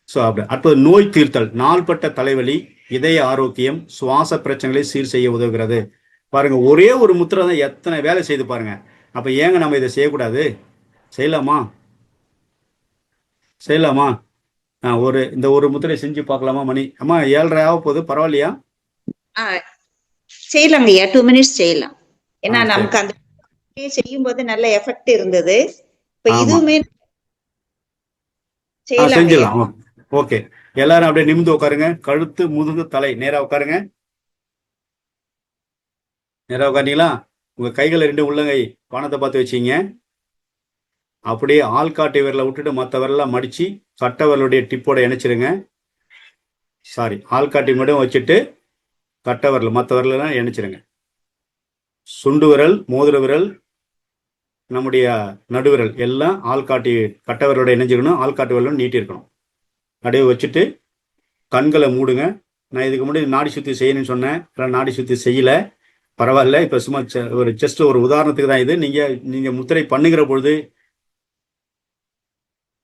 ஸோ அப்படி அடுத்தது நோய் தீர்த்தல். நாள்பட்ட தலைவலி, இதய ஆரோக்கியம், சுவாச பிரச்சனைகளை சீர் செய்ய உதவுகிறது. பாருங்க, ஒரே ஒரு முத்திரை தான் எத்தனை வேலை செய்து பாருங்க. அப்ப ஏங்க நம்ம இதை செய்யக்கூடாது? செய்யலாமா? இந்த ஒரு முத்திரை செஞ்சு பார்க்கலாமா? மணி அம்மா 7:30 ஆக போகுது, பரவாயில்லையா? செய்யலாங்க ஐயா, 2 மினிட்ஸ் செய்யலாம். ஏன்னா நமக்கு அந்த செய்யும் போது நல்ல எஃபெக்ட் இருந்தது. இப்ப இதுவுமே செஞ்சிடலாம். ஓகே, எல்லாரும் அப்படியே நிமிந்து உட்காருங்க. கழுத்து, முதுகு, தலை நேரா உட்காருங்க. நேரா உட்காருங்களா? உங்க கைகளை 2 உள்ளங்கை பானத்தை பார்த்து வச்சீங்க. அப்படியே ஆள்காட்டி விரலை விட்டுட்டு மற்ற விரலாம் மடிச்சு கட்டை விரலுடைய டிப்போட இணைச்சிருங்க. சாரி, ஆள்காட்டி மட்டும் வச்சுட்டு கட்டை விரல் மற்ற விரலாம் இணைச்சிருங்க. சுண்டு விரல், மோதிர விரல், நம்முடைய நடுவிரல் எல்லாம் ஆள்காட்டி கட்டை விரலோட இணைஞ்சிக்கணும். ஆள்காட்டி விரலும் நீட்டி இருக்கணும். அப்படியே வச்சுட்டு கண்களை மூடுங்க. நான் இதுக்கு முன்னாடி நாடி சுத்தி செய்யணும்னு சொன்னேன், நாடி சுத்தி செய்யல, பரவாயில்ல. இப்ப சும்மா ஒரு ஜஸ்ட் ஒரு உதாரணத்துக்கு தான் இது. நீங்க முத்திரை பண்ணுகிற பொழுது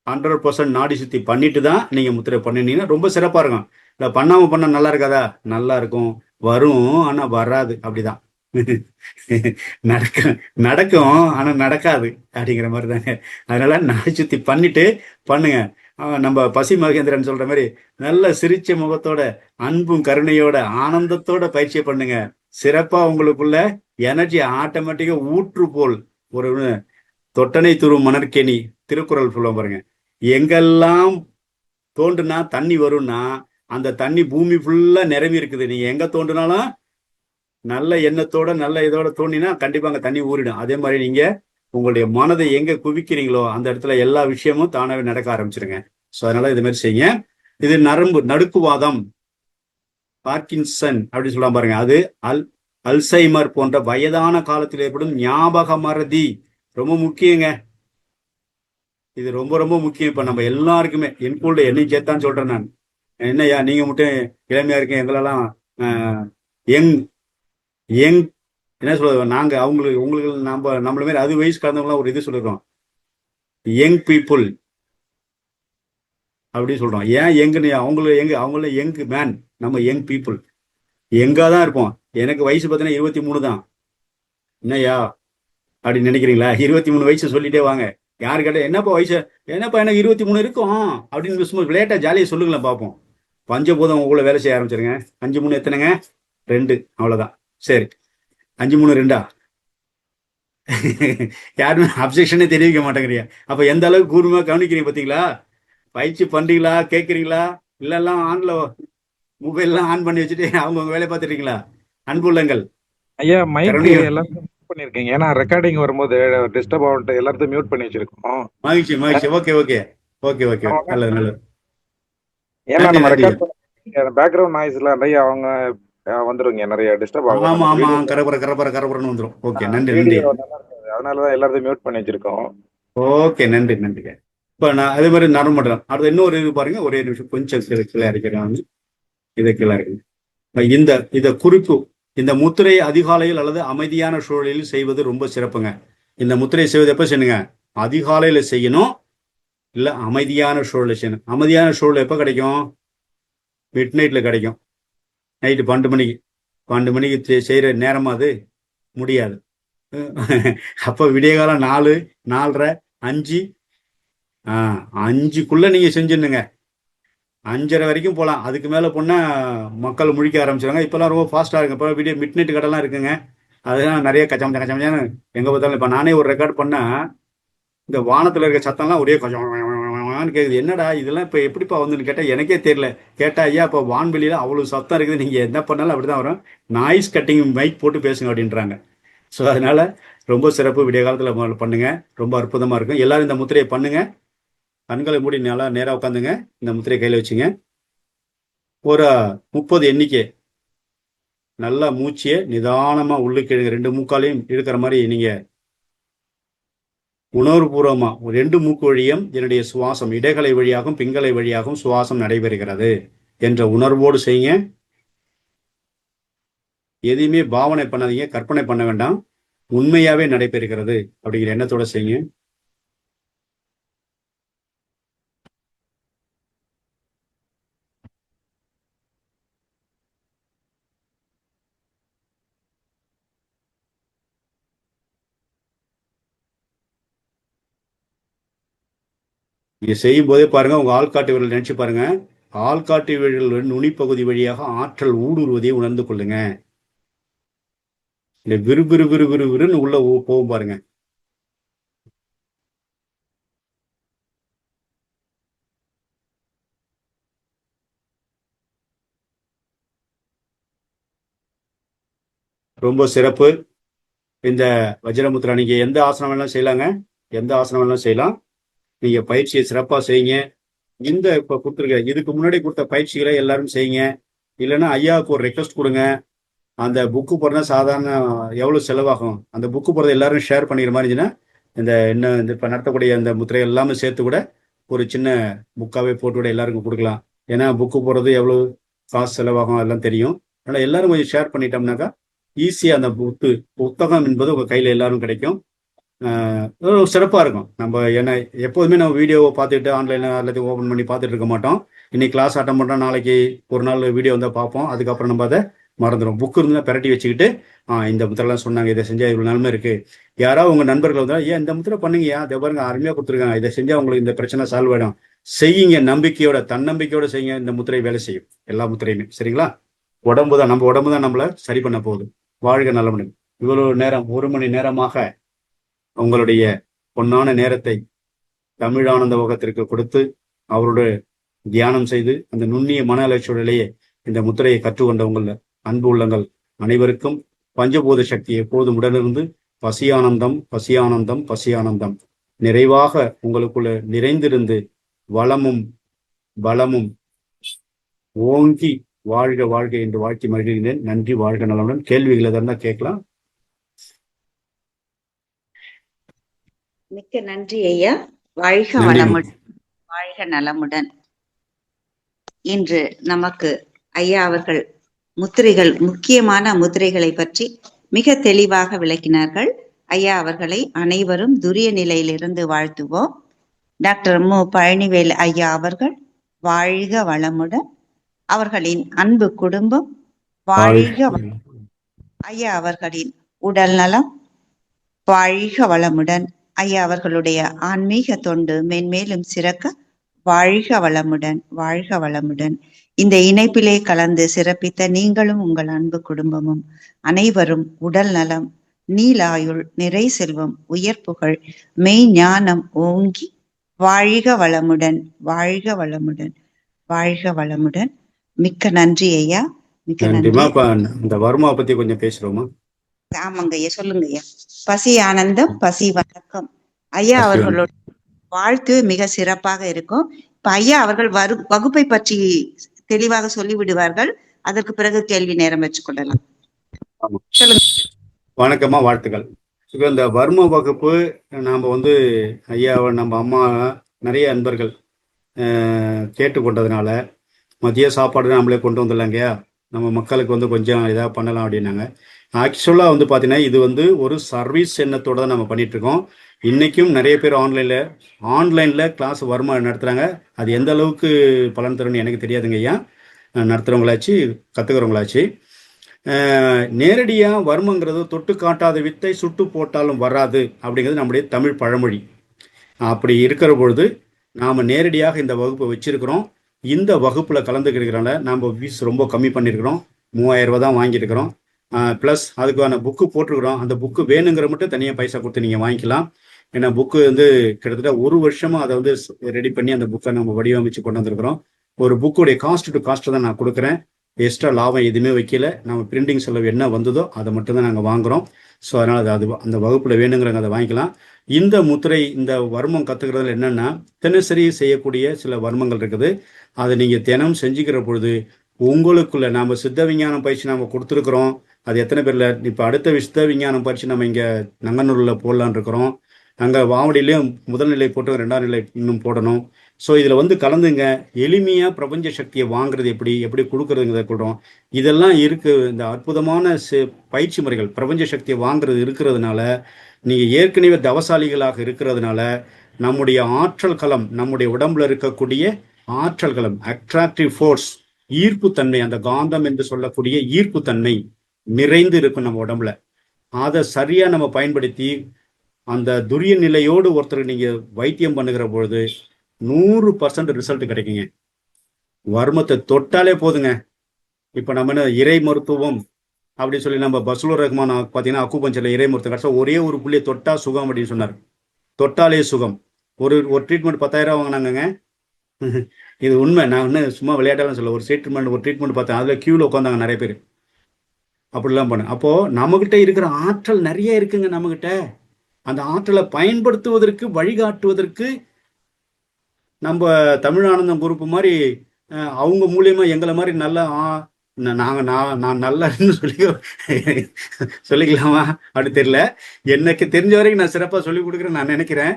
100% நாடி சுத்தி பண்ணிட்டு தான் நீங்க முத்திரை பண்ணினீங்கன்னா ரொம்ப சிறப்பா இருக்கும். இல்லை பண்ணாம பண்ண நல்லா இருக்காதா? நல்லா இருக்கும், வரும், ஆனா வராது. அப்படிதான் நடக்கும் ஆனா நடக்காது அப்படிங்கிற மாதிரி தாங்க. அதனால நாடி சுத்தி பண்ணிட்டு பண்ணுங்க. நம்ம பசி மகேந்திரன் சொல்ற மாதிரி நல்ல சிரிச்ச முகத்தோட, அன்பும் கருணையோட, ஆனந்தத்தோட பயிற்சியை பண்ணுங்க. சிறப்பா உங்களுக்குள்ள எனர்ஜி ஆட்டோமேட்டிக்கா ஊற்று போல் ஒரு தொட்டனை துரும் மணற்கேணி திருக்குறள் சொல்லுவோம் பாருங்க. எங்கெல்லாம் தோண்டுனா தண்ணி வரும்னா அந்த தண்ணி பூமி ஃபுல்லா நிரம்பி இருக்குது. நீங்க எங்க தோண்டுனாலும் நல்ல எண்ணத்தோட நல்ல இதோட தோண்டினா கண்டிப்பா அங்க தண்ணி ஊறிடும். அதே மாதிரி நீங்க உங்களுடைய மனதை எங்க குவிக்கிறீங்களோ அந்த இடத்துல எல்லா விஷயமும் தானாவே நடக்க ஆரம்பிச்சிருங்க. ஸோ அதனால இது மாதிரி செய்யுங்க. இது நடுக்குவாதம், பார்க்கின்சன் அப்படின்னு சொல்லலாம் பாருங்க. அது அல்சைமர் போன்ற வயதான காலத்தில் ஏற்படும் ஞாபக மறதி ரொம்ப முக்கியங்க. இது ரொம்ப ரொம்ப முக்கியம். இப்ப நம்ம எல்லாருக்குமே என்கூட என்னை சேர்த்தான்னு சொல்றேன் நான். என்னையா நீங்க மட்டும் இளமையா இருக்கேன், எங்களெல்லாம் யங் என்ன சொல்றது, நாங்க உங்களுக்கு நம்மள மாதிரி அது வயசு கலந்தவங்களாம் ஒரு இது சொல்லிருக்கோம், யங் பீப்புள் அப்படின்னு சொல்றோம். ஏன் யங்குன்னு? அவங்கள யங் மேன், நம்ம யங் பீப்புள். எங்கா தான் இருப்போம். எனக்கு வயசு பார்த்தீங்கன்னா 23 தான். என்னய்யா அப்படின்னு நினைக்கிறீங்களா? 23 வயசு சொல்லிட்டே வாங்க. யாரு கேட்டா என்னப்பா வயசு, என்னப்பா எனக்கு 23 இருக்கும் அப்படின்னு சும்மா விளையாட்டா ஜாலியாக சொல்லுங்களேன் பார்ப்போம். பஞ்சபூதம் உங்களை வேலை செய்ய ஆரம்பிச்சிருங்க. 5 3 எத்தனைங்க? 2, அவ்வளோதான். சரி, 5 3 2 யாருமே அப்செக்ஷனே தெரிவிக்க மாட்டேங்கிறீங்க. அப்ப எந்த அளவுக்கு கூர்மையா கவனிக்கிறீங்க பார்த்தீங்களா? பயிற்சி பண்றீங்களா, கேட்குறீங்களா, இல்லெல்லாம் ஆன்ல மொபைல்லாம் ஆன் பண்ணி வச்சுட்டு அவங்கவுங்க வேலையை பார்த்துட்டீங்களா? அன்புள்ளங்கள் ஐயா மைக் கருணையா எல்லாத்தையும் மியூட் பண்ணிருக்கீங்க. ஏன்னா ரெக்கார்டிங் வரும்போது டிஸ்டர்ப் ஆகிட்டு எல்லாத்தையும் மியூட் பண்ணி வச்சிருக்கோம். மகிழ்ச்சி மகிழ்ச்சி. ஓகே ஓகே ஓகே ஓகே, நல்லது நல்லது. ஏன்னா நன்றி நம்ம நன்றி. ரெக்கார்ட் பேக்ரவுண்ட் நாய்ஸ்ல நிறைய அவங்க வந்துருங்க, நிறைய டிஸ்டர்ப் ஆமா ஆகும். ஆமா, கரபரன்னு வந்துடும். ஓகே, நன்றி நன்றி. வீடியோ நல்லா இருக்குது, அதனாலதான் எல்லாத்தையும் மியூட் பண்ணி வச்சிருக்கோம். ஓகே, நன்றி நன்றிங்க. இப்போ நான் அதே மாதிரி நரம் பண்ணுறேன். அடுத்து இன்னொரு இது பாருங்க, ஒரே நிமிஷம் கொஞ்சம் கீழே அரைக்கிறேன். இதை கீழே இருக்கு. இத குறிப்பு, இந்த முத்திரை அதிகாலையில் அல்லது அமைதியான சூழலில் செய்வது ரொம்ப சிறப்புங்க. இந்த முத்திரை செய்வது எப்போ செய்யணுங்க? அதிகாலையில செய்யணும், இல்லை அமைதியான சூழலில் செய்யணும். அமைதியான சூழல் எப்போ கிடைக்கும்? மிட் நைட்ல கிடைக்கும். நைட்டு 12 மணிக்கு செய்யற நேரமா அது? முடியாது. அப்போ விடிய காலம் 4 4:30 5 5க்குள்ள நீங்க செஞ்சிருந்துங்க. 5:30 வரைக்கும் போகலாம். அதுக்கு மேலே போனால் மக்கள் முழிக்க ஆரம்பிச்சிருவாங்க. இப்போல்லாம் ரொம்ப ஃபாஸ்ட்டாக இருக்குங்க. இப்போ வீடியோ மிட் நைட் கடைலாம் இருக்குங்க. அதெல்லாம் நிறைய கச்சமச்சான்னு எங்கே பார்த்தாலும். இப்போ நானே ஒரு ரெக்கார்ட் பண்ணால் இந்த வானத்தில் இருக்க சத்தம்லாம் ஒரே கொஞ்சம் கேட்குது. என்னடா இதெல்லாம் இப்போ எப்படிப்பா வந்துன்னு கேட்டால் எனக்கே தெரியல. கேட்டால் ஐயா இப்போ வான்வெளியில் அவ்வளோ சத்தம் இருக்குது, நீங்கள் என்ன பண்ணாலும் அப்படி தான் வரும், நாய்ஸ் கட்டிங் மைக் போட்டு பேசுங்க அப்படின்றாங்க. ஸோ அதனால் ரொம்ப சிறப்பு. விடிய காலத்தில் பண்ணுங்க, ரொம்ப அற்புதமாக இருக்கும். எல்லாரும் இந்த முத்திரையை பண்ணுங்க. கண்களை மூடி நல்லா நேராக உட்காந்துங்க. இந்த முத்திரையை கையில் வச்சுங்க. ஒரு 30 எண்ணிக்கை நல்லா மூச்சியை நிதானமாக உள்ளுக்கு இழுங்க. 2 மூக்காலையும் இழுக்கிற மாதிரி நீங்கள் உணர்வுபூர்வமா 2 மூக்கு வழியும் என்னுடைய சுவாசம் இடைகளை வழியாகவும் பிங்களை வழியாகவும் சுவாசம் நடைபெறுகிறது என்ற உணர்வோடு செய்யுங்க. எதையுமே பாவனை பண்ணாதீங்க, கற்பனை பண்ண வேண்டாம். உண்மையாவே நடைபெறுகிறது அப்படிங்கிற எண்ணத்தோட செய்யுங்க. நீங்க செய்யும் போதே பாருங்க, உங்க ஆள்காட்டி விரல் நினைச்சு பாருங்க. ஆள்காட்டி விரல் நுனிப்பகுதி வழியாக ஆற்றல் ஊடுருவதை உணர்ந்து கொள்ளுங்க. இந்த விறுவிறுன்னு உள்ள போகும் பாருங்க. ரொம்ப சிறப்பு. இந்த வஜ்ரமுத்ரா நீங்க எந்த ஆசனம் வேணாலும் செய்யலாங்க, எந்த ஆசனம் வேணாலும் செய்யலாம். நீங்க பயிற்சியை சிறப்பா செய்யுங்க. இந்த இப்ப கொடுத்துருக்க இதுக்கு முன்னாடி கொடுத்த பயிற்சிகளை எல்லாரும் செய்யுங்க. இல்லைன்னா ஐயாவுக்கு ஒரு ரெக்வஸ்ட் கொடுங்க. அந்த புக்கு போடுறதா சாதாரண எவ்வளவு செலவாகும், அந்த புக்கு போடுறத எல்லாரும் ஷேர் பண்ணிக்கிற மாதிரி இருந்துச்சுன்னா இந்த இப்ப நடத்தக்கூடிய அந்த முத்திரை எல்லாமே சேர்த்து கூட ஒரு சின்ன புக்காவே போட்டு கூட எல்லாருக்கும் கொடுக்கலாம். ஏன்னா புக்கு போடுறது எவ்வளவு காசு செலவாகும் அதெல்லாம் தெரியும். அதனால எல்லாரும் கொஞ்சம் ஷேர் பண்ணிட்டோம்னாக்கா ஈஸியா அந்த புத்தகம் என்பது உங்க கையில எல்லாரும் கிடைக்கும். சிறப்பாக இருக்கும். நம்ம ஏன்னா எப்போதுமே நம்ம வீடியோவை பார்த்துட்டு ஆன்லைனில் எல்லாத்தையும் ஓப்பன் பண்ணி பார்த்துட்டு இருக்க மாட்டோம். இன்னைக்கு கிளாஸ் அட்டன் பண்ணுறோம், நாளைக்கு ஒரு நாள் வீடியோ வந்தால் பார்ப்போம். அதுக்கப்புறம் நம்ம அதை மறந்துடும். புக்கு இருந்தால் பிரட்டி வச்சுக்கிட்டு இந்த முத்திரெல்லாம் சொன்னாங்க, இதை செஞ்சால் இவ்வளோ நன்மை இருக்குது. யாராவது உங்கள் நண்பர்கள் வந்தால் ஏன் இந்த முத்திரை பண்ணுங்கயா, இதை பாருங்க அருமையாக கொடுத்துருக்காங்க, இதை செஞ்சால் உங்களுக்கு இந்த பிரச்சனை சால்வ் ஆகிடும். செய்யுங்க, நம்பிக்கையோட தன்னம்பிக்கையோட செய்யுங்க. இந்த முத்திரை வேலை செய்யும், எல்லா முத்திரையுமே. சரிங்களா? உடம்பு தான் நம்மளை சரி பண்ண போகுது. வாழ்க நலமுடன். இவ்வளவு நேரம் 1 மணி நேரமாக உங்களுடைய பொன்னான நேரத்தை தமிழானந்த யோகத்திற்கு கொடுத்து அவரோட தியானம் செய்து அந்த நுண்ணிய மன அலட்சியோடையே இந்த முத்திரையை கற்றுக்கொண்ட உங்கள் அன்பு உள்ளங்கள் அனைவருக்கும் பஞ்சபூத சக்தி எப்போதும் உடனிருந்து பசியானந்தம் பசியானந்தம் பசியானந்தம் நிறைவாக உங்களுக்குள்ள நிறைந்திருந்து வளமும் பலமும் ஓங்கி வாழ்க வாழ்க என்று வாழ்த்தி மகிழ்கிறேன். நன்றி. வாழ்க நலமுடன். கேள்விகளை இருந்தால் கேட்கலாம். மிக்க நன்றி ஐயா. வாழ்க வளமுடன், வாழ்க நலமுடன். இன்று நமக்கு ஐயா அவர்கள் முத்திரைகள், முக்கியமான முத்திரைகளை பற்றி மிக தெளிவாக விளக்கினார்கள். ஐயா அவர்களை அனைவரும் துரிய நிலையிலிருந்து வாழ்த்துவோம். டாக்டர் மு பழனிவேல் ஐயா அவர்கள் வாழ்க வளமுடன். அவர்களின் அன்பு குடும்பம் வாழ்க ஐயா அவர்களின் உடல் நலம் வாழ்க வளமுடன். ஐயா அவர்களுடைய ஆன்மீக தொண்டு மென்மேலும் சிறக்க வாழ்க வளமுடன், வாழ்க வளமுடன். இந்த இணைப்பிலே கலந்து சிறப்பித்த நீங்களும் உங்கள் அன்பு குடும்பமும் அனைவரும் உடல் நலம், நீலாயுள், நிறை செல்வம், உயர் புகழ், மெய் ஞானம் ஓங்கி வாழ்க வளமுடன், வாழ்க வளமுடன், வாழ்க வளமுடன். மிக்க நன்றி ஐயா, மிக்க நன்றி. நன்றிமா. இப்ப இந்த வர்மா பத்தி கொஞ்சம் பேசுறோமா? ஆமாங்க ஐயா, சொல்லுங்க ஐயா. பசி ஆனந்தம், பசி வணக்கம். ஐயா அவர்களோட வாழ்த்து மிக சிறப்பாக இருக்கும். இப்ப ஐயா அவர்கள் வகுப்பை பற்றி தெளிவாக சொல்லி விடுவார்கள். அதற்கு பிறகு கேள்வி நேரம் வச்சுக்கொள்ளலாம். சொல்லுங்க. வணக்கம்மா, வாழ்த்துக்கள். இந்த வர்ம வகுப்பு நாம ஐயாவை நம்ம அம்மா நிறைய அன்பர்கள் கேட்டுக்கொண்டதுனால மதிய சாப்பாடு நம்மளே கொண்டு வந்துடலாங்கய்யா, நம்ம மக்களுக்கு கொஞ்சம் இதாக பண்ணலாம் அப்படின்னாங்க. ஆக்சுவலாக பார்த்தீங்கன்னா இது ஒரு சர்வீஸ் எண்ணத்தோடு தான் நம்ம பண்ணிட்டு இருக்கோம். இன்றைக்கும் நிறைய பேர் ஆன்லைனில் கிளாஸ் வர்மா நடத்துகிறாங்க. அது எந்த அளவுக்கு பலன் தரும்னு எனக்கு தெரியாதுங்க ஐயா. நடத்துகிறவங்களாச்சு கற்றுக்கிறவங்களாச்சு. நேரடியாக வர்மங்கிறது தொட்டு காட்டாத வித்தை சுட்டு போட்டாலும் வராது அப்படிங்கிறது நம்முடைய தமிழ் பழமொழி. அப்படி இருக்கிற பொழுது நாம் நேரடியாக இந்த வகுப்பை வச்சிருக்கிறோம். இந்த வகுப்பில் கலந்துக்கிறதுனால நம்ம ஃபீஸ் ரொம்ப கம்மி பண்ணியிருக்கிறோம். 3000 ரூபா தான் வாங்கியிருக்கிறோம். ப்ளஸ் அதுக்கான புக்கு போட்டிருக்கிறோம். அந்த புக்கு வேணுங்கிற மட்டும் தனியாக பைசா கொடுத்து நீங்கள் வாங்கிக்கலாம். ஏன்னா புக்கு கிட்டத்தட்ட 1 வருஷமாக அதை ரெடி பண்ணி அந்த புக்கை நம்ம வடிவமைச்சு கொண்டு வந்திருக்கிறோம். ஒரு புக்குடைய காஸ்ட் டு காஸ்ட்டு தான் நான் கொடுக்குறேன். எக்ஸ்ட்ரா லாபம் எதுவுமே வைக்கல. நம்ம பிரிண்டிங் செலவு என்ன வந்ததோ அதை மட்டும் தான் நாங்கள் வாங்குகிறோம். ஸோ அதனால் அது அந்த வகுப்பில் வேணுங்கிறவங்க அதை வாங்கிக்கலாம். இந்த முத்திரை, இந்த வர்மம் கற்றுக்கிறதுல என்னென்னா தினசரி செய்யக்கூடிய சில வர்மங்கள் இருக்குது. அதை நீங்கள் தினம் செஞ்சுக்கிற பொழுது உங்களுக்குள்ள நாம் சித்த விஞ்ஞானம் பயிற்சி நாம் கொடுத்துருக்குறோம். அது எத்தனை பேரில் இப்போ அடுத்த சித்த விஞ்ஞானம் பயிற்சி நம்ம இங்கே நங்கநல்லூரில் போடலான் இருக்கிறோம். அங்கே வாவடியிலையும் முதல் நிலை போட்டு 2ஆம் நிலை இன்னும் போடணும். ஸோ இதில் கலந்துங்க. எளிமையாக பிரபஞ்ச சக்தியை வாங்குறது எப்படி கொடுக்குறதுங்கிறத கொடுறோம். இதெல்லாம் இந்த அற்புதமான பயிற்சி முறைகள் பிரபஞ்ச சக்தியை வாங்குறது இருக்கிறதுனால நீங்கள் ஏற்கனவே தவசாலிகளாக இருக்கிறதுனால நம்முடைய ஆற்றல் களம், நம்முடைய உடம்புல இருக்கக்கூடிய ஆற்றல் களம், அட்ராக்டிவ் ஃபோர்ஸ், ஈர்ப்புத்தன்மை, அந்த காந்தம் என்று சொல்லக்கூடிய ஈர்ப்புத்தன்மை நிறைந்து இருக்கும் நம்ம உடம்புல. அதை சரியாக நம்ம பயன்படுத்தி அந்த துரிய நிலையோடு ஒருத்தருக்கு நீங்கள் வைத்தியம் பண்ணுகிற பொழுது 100% ரிசல்ட் கிடைக்குங்க. வர்மத்தை தொட்டாலே போதுங்க. இப்போ நம்ம இறை மருத்துவம் அப்படின்னு சொல்லி நம்ம பஸ்லூர் ரஹ்மான் பார்த்தீங்கன்னா அக்குபஞ்சரில் இறை மருத்துவம் கடைசியாக ஒரே ஒரு புள்ளியை தொட்டா சுகம் அப்படின்னு சொன்னார். தொட்டாலே சுகம். ஒரு ட்ரீட்மெண்ட் 10,000 வாங்கினாங்க. இது உண்மை. நான் சும்மா விளையாட்டாலும் சொல்ல. ஒரு ட்ரீட்மெண்ட் பார்த்தேன். அதில் கியூவில் உட்காந்தாங்க நிறைய பேர். அப்படிலாம் பண்ணேன். அப்போது நம்மகிட்ட இருக்கிற ஆற்றல் நிறைய இருக்குங்க. நம்மகிட்ட அந்த ஆற்றலை பயன்படுத்துவதற்கு, வழிகாட்டுவதற்கு நம்ம தமிழானந்தம் குரூப் மாதிரி அவங்க மூலியமா எங்களை மாதிரி நல்லா நான் நல்லன்னு சொல்லிக்கலாமா அப்படி தெரியல. எனக்கு தெரிஞ்ச வரைக்கும் நான் சிறப்பாக சொல்லிக் கொடுக்குறேன்னு நான் நினைக்கிறேன்.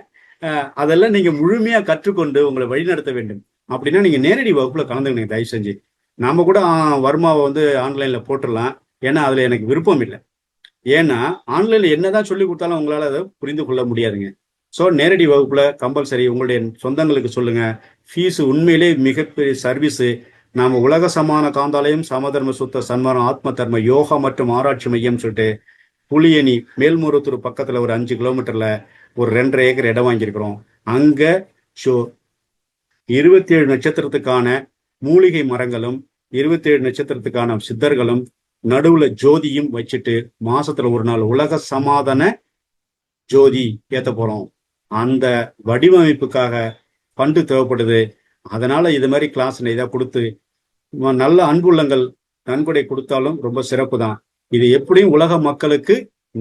அதெல்லாம் நீங்க முழுமையா கற்றுக்கொண்டு உங்களை வழிநடத்த வேண்டும். அப்படின்னா நீங்க நேரடி வகுப்புல கலந்துக்கணும் தயவு செஞ்சு. நாம கூட வர்மாவை ஆன்லைன்ல போட்டுடலாம். ஏன்னா அதுல எனக்கு விருப்பம் இல்லை. ஏன்னா ஆன்லைன்ல என்னதான் சொல்லி கொடுத்தாலும் உங்களால அதை புரிந்து கொள்ள முடியாதுங்க. ஸோ நேரடி வகுப்புல கம்பல்சரி உங்களுடைய சொந்தங்களுக்கு சொல்லுங்க. ஃபீஸ் உண்மையிலே மிகப்பெரிய சர்வீஸு. நாம உலக சமான காந்தாலயம், சமதர்ம சுத்த சன்மானம், ஆத்ம தர்ம யோகா மற்றும் ஆராய்ச்சி மையம் சொல்லிட்டு புளியணி மேல்மருவத்தூர் பக்கத்துல ஒரு 5 கிலோமீட்டர்ல ஒரு 2.5 ஏக்கர் இடம் வாங்கியிருக்கிறோம். அங்க 27 நட்சத்திரத்துக்கான மூலிகை மரங்களும் 27 நட்சத்திரத்துக்கான சித்தர்களும் நடுவுல ஜோதியும் வச்சுட்டு மாசத்துல ஒரு நாள் உலக சமாதான ஜோதி ஏத்த போறோம். அந்த வடிவமைப்புக்காக ஃபண்டு தேவைப்படுது. அதனால இது மாதிரி கிளாஸ் இதை கொடுத்து நல்ல அன்புள்ளங்கள் நன்கொடை கொடுத்தாலும் ரொம்ப சிறப்பு தான். இது எப்படியும் உலக மக்களுக்கு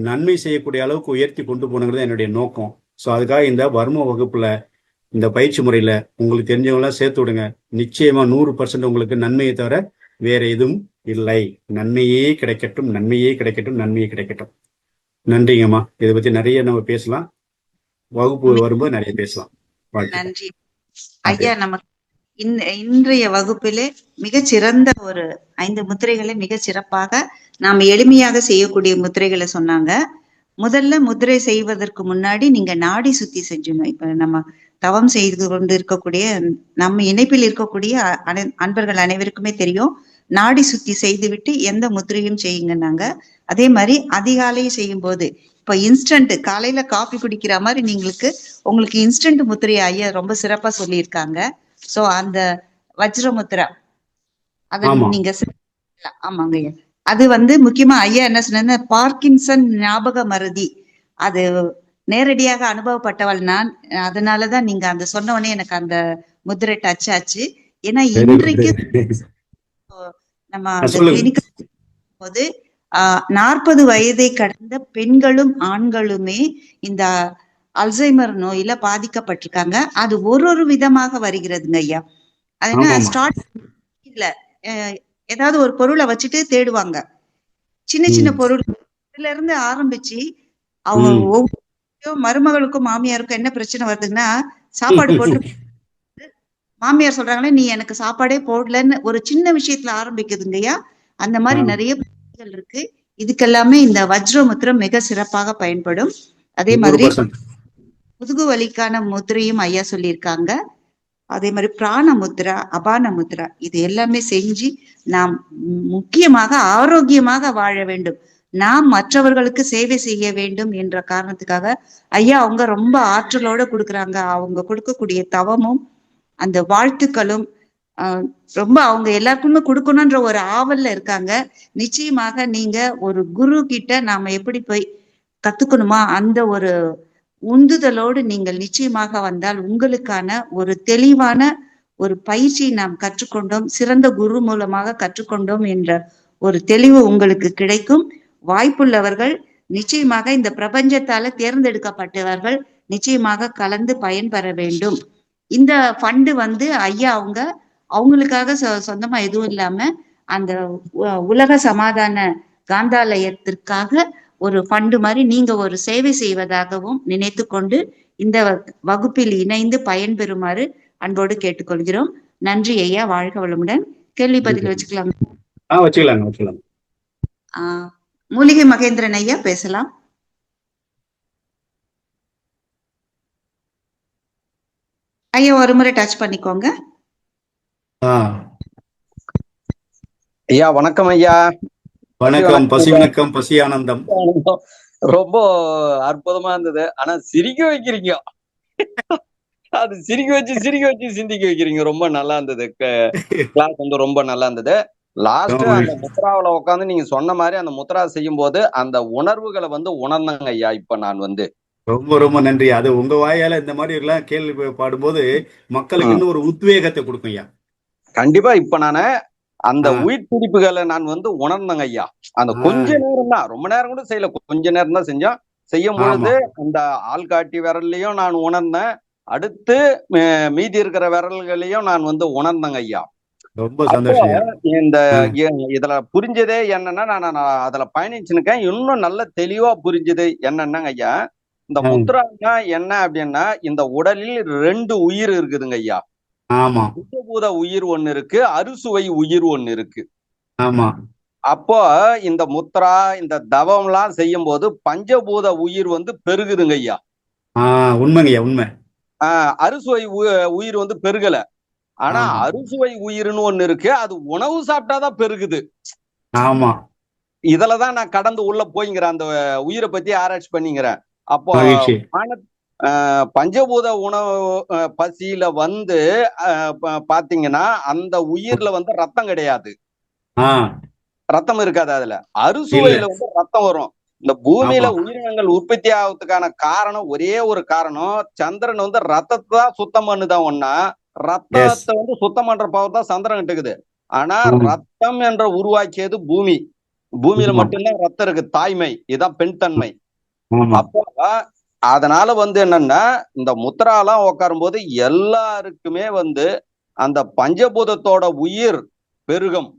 நன்மை செய்யக்கூடிய அளவுக்கு உயர்த்தி கொண்டு போகணுங்கிறது என்னுடைய நோக்கம். ஸோ அதுக்காக இந்த வர்ம வகுப்புல இந்த பயிற்சி முறையில உங்களுக்கு தெரிஞ்சவங்களாம் சேர்த்து விடுங்க. நிச்சயமா 100% உங்களுக்கு நன்மையை தவிர வேற எதுவும் இல்லை. நன்மையே கிடைக்கட்டும், நன்மையே கிடைக்கட்டும், நன்மையே கிடைக்கட்டும். நன்றிங்கம்மா. இதை பத்தி நிறைய நம்ம பேசலாம். வகுப்பு வரும்போது நிறைய பேசலாம். நன்றி ஐயா. நமக்கு இன்றைய வகுப்பிலே மிகச்சிறந்த ஒரு 5 முத்திரைகளை மிக சிறப்பாக நாம் எளிமையாக செய்யக்கூடிய முத்திரைகளை சொன்னாங்க. முதல்ல முத்திரை செய்வதற்கு முன்னாடி நீங்க நாடி சுத்தி செஞ்சணும். இப்ப நம்ம தவம் செய்து கொண்டு இருக்கக்கூடிய நம்ம இணைப்பில் இருக்கக்கூடிய அன்பர்கள் அனைவருக்குமே தெரியும். நாடி சுத்தி செய்து விட்டு எந்த முத்திரையும் செய்யுங்கன்னாங்க. அதே மாதிரி அதிகாலை செய்யும் போது இப்ப இன்ஸ்டன்ட் காலையில காபி குடிக்கிற மாதிரி உங்களுக்கு இன்ஸ்டன்ட் முத்திரையை ஐயா ரொம்ப சிறப்பா சொல்லியிருக்காங்க. சோ அந்த வஜ்ர முத்ரா அதை ஆமா நீங்க ஆமாங்க ஐயா. அது முக்கியமா ஐயா என்ன சொன்ன பார்க்கின்சன் ஞாபக மறதி அது நேரடியாக அனுபவப்பட்டவள் நான். அதனாலதான் நீங்க அந்த சொன்ன உடனே எனக்கு அந்த முத்திரை டச் ஆச்சு. ஏன்னா இன்றைக்கு நம்ம அந்த கிளினிக் போது 40 வயதை கடந்த பெண்களும் ஆண்களுமே இந்த அல்சைமர் நோயில பாதிக்கப்பட்டிருக்காங்க. அது ஒரு விதமாக வருகிறதுங்க ஐயா. அது என்ன ஸ்டார்ட் இல்ல ஏதாவது ஒரு பொருளை வச்சுட்டு தேடுவாங்க. சின்ன சின்ன பொருள் இருந்து ஆரம்பிச்சு அவங்க ஒவ்வொரு மருமகளுக்கும் மாமியாருக்கும் என்ன பிரச்சனை வருதுன்னா சாப்பாடு போட்டு மாமியார் சொல்றாங்களே நீ எனக்கு சாப்பாடே போடலன்னு ஒரு சின்ன விஷயத்துல ஆரம்பிக்குதுங்கய்யா. அந்த மாதிரி நிறைய பிரச்சனைகள் இருக்கு. இதுக்கெல்லாமே இந்த வஜ்ர முத்திரம் மிக சிறப்பாக பயன்படும். அதே மாதிரி முதுகு வலிக்கான முத்திரையும் ஐயா சொல்லியிருக்காங்க. அதே மாதிரி பிராண முத்ரா, அபான முத்ரா இது எல்லாமே செஞ்சு நாம் முக்கியமாக ஆரோக்கியமாக வாழ வேண்டும், நாம் மற்றவர்களுக்கு சேவை செய்ய வேண்டும் என்ற காரணத்துக்காக ஐயா அவங்க ரொம்ப ஆற்றலோட கொடுக்குறாங்க. அவங்க கொடுக்கக்கூடிய தவமும் அந்த வாழ்த்துக்களும் ரொம்ப அவங்க எல்லாருக்குமே கொடுக்கணும்ன்ற ஒரு ஆவல்ல இருக்காங்க. நிச்சயமாக நீங்க ஒரு குரு கிட்ட நாம எப்படி போய் கத்துக்கணுமா அந்த ஒரு உந்துதலோடு நீங்கள் நிச்சயமாக வந்தால் உங்களுக்கான ஒரு தெளிவான ஒரு பயிற்சி நாம் கற்றுக்கொண்டோம், சிறந்த குரு மூலமாக கற்றுக்கொண்டோம் என்ற ஒரு தெளிவு உங்களுக்கு கிடைக்கும். வாய்ப்புள்ளவர்கள் நிச்சயமாக இந்த பிரபஞ்சத்தால தேர்ந்தெடுக்கப்பட்டவர்கள் நிச்சயமாக கலந்து பயன்பெற வேண்டும். இந்த ஃபண்டு ஐயா அவங்களுக்காக சொந்தமா எதுவும் இல்லாம அந்த உலக சமாதான காந்தாலயத்திற்காக ஒரு ஃபண்டு மாதிரி நீங்க ஒரு சேவை செய்வதாகவும் நினைத்து கொண்டு இந்த வகுப்பில் இணைந்து பயன்பெறுமாறு அன்போடு கேட்டுக்கொள்கிறோம். நன்றி ஐயா, வாழ்க வளமுடன். கேள்வி பதில் வச்சுக்கலாம். வச்சுக்கலாம். மூலிகை மகேந்திரன் ஐயா பேசலாம். ஐயா ஒரு முறை டச் பண்ணிக்கோங்க. ஐயா வணக்கம் ஐயா. வணக்கம். பசி வணக்கம். பசி ஆனந்தம். ரொம்ப அற்புதமா இருந்தது. ஆனா சிரிக்க வைக்கிறீங்க, அது சிரிக்க வச்சு சிந்திக்க வைக்கிறீங்க. ரொம்ப நல்லா இருந்தது. கிளாஸ் ரொம்ப நல்லா இருந்தது. லாஸ்ட் அந்த முத்ராவில உட்காந்து நீங்க சொன்ன மாதிரி அந்த முத்ரா செய்யும் போது அந்த உணர்வுகளை உணர்ந்தங்க ஐயா. இப்ப நான் ரொம்ப ரொம்ப நன்றி. அது உங்க வாயால இந்த மாதிரி எல்லாம் கேள்வி பாடும்போது மக்களுக்கு இன்னும் ஒரு உத்வேகத்தை கொடுக்கும் ஐயா. கண்டிப்பா. இப்ப நானு அந்த உயிர் துடிப்புகளை நான் உணர்ந்தங்க ஐயா. அந்த கொஞ்ச நேரம் தான், ரொம்ப நேரம் கூட செய்யல, கொஞ்ச நேரம் தான் செஞ்சோம். செய்யும் பொழுது அந்த ஆள்காட்டி விரல்லையும் நான் உணர்ந்தேன், அடுத்து மீதி இருக்கிற விரல்களையும் நான் உணர்ந்தங்க ஐயா. ரொம்ப சந்தோஷம். இந்த இதுல புரிஞ்சதே என்னன்னா, நான் அதுல பயணிச்சுருக்கேன். இன்னும் நல்ல தெளிவா புரிஞ்சது என்னன்னாங்க ஐயா, இந்த முத்ரான்னா என்ன அப்படின்னா, இந்த உடலில் 2 உயிர் இருக்குதுங்க ஐயா. ஆமா. பஞ்சபூத உயிர் ஒண்ணு இருக்கு, அறுசுவை உயிர் ஒண்ணு இருக்கு. ஆமா. அப்போ இந்த முத்ரா இந்த தவம் எல்லாம் செய்யும் போது பஞ்சபூத உயிர் பெருகுதுங்க ஐயா. உண்மைங்கய்யா, உண்மை. அறுசுவை உயிர் பெருகல. ஆனா அறுசுவை உயிர்னு ஒண்ணு இருக்கு, அது உணவு சாப்பிட்டாதான் பெருகுது. ஆமா. இதுலதான் நான் கடந்து உள்ள போய்ங்கிறேன், அந்த உயிரை பத்தி ஆராய்ச்சி பண்ணிங்கிறேன். அப்போ பஞ்சபூத உணவு பசியில பாத்தீங்கன்னா அந்த உயிர்ல ரத்தம் கிடையாது, ரத்தம் இருக்காது. அதுல அறுசுவையில ரத்தம் வரும். இந்த பூமியில உயிரினங்கள் உற்பத்தி ஆகிறதுக்கான காரணம் ஒரே ஒரு காரணம், சந்திரன் ரத்தத்தை தான் சுத்தம் பண்ணுதான். ஒன்னா ரத்தத்தை சுத்தம் பண்ற பவர் தான் சந்திரன் கிட்டுக்குது. ஆனா ரத்தம் என்ற உருவாக்கியது பூமி. பூமியில மட்டும்தான் ரத்தம் இருக்கு, தாய்மை, இதான் பெண் தன்மை. அப்போ அதனால என்னன்னா, இந்த முத்ராலாம் உட்காரும் போது எல்லாருக்குமே அந்த பஞ்சபூதத்தோட உயிர் பெருகும்,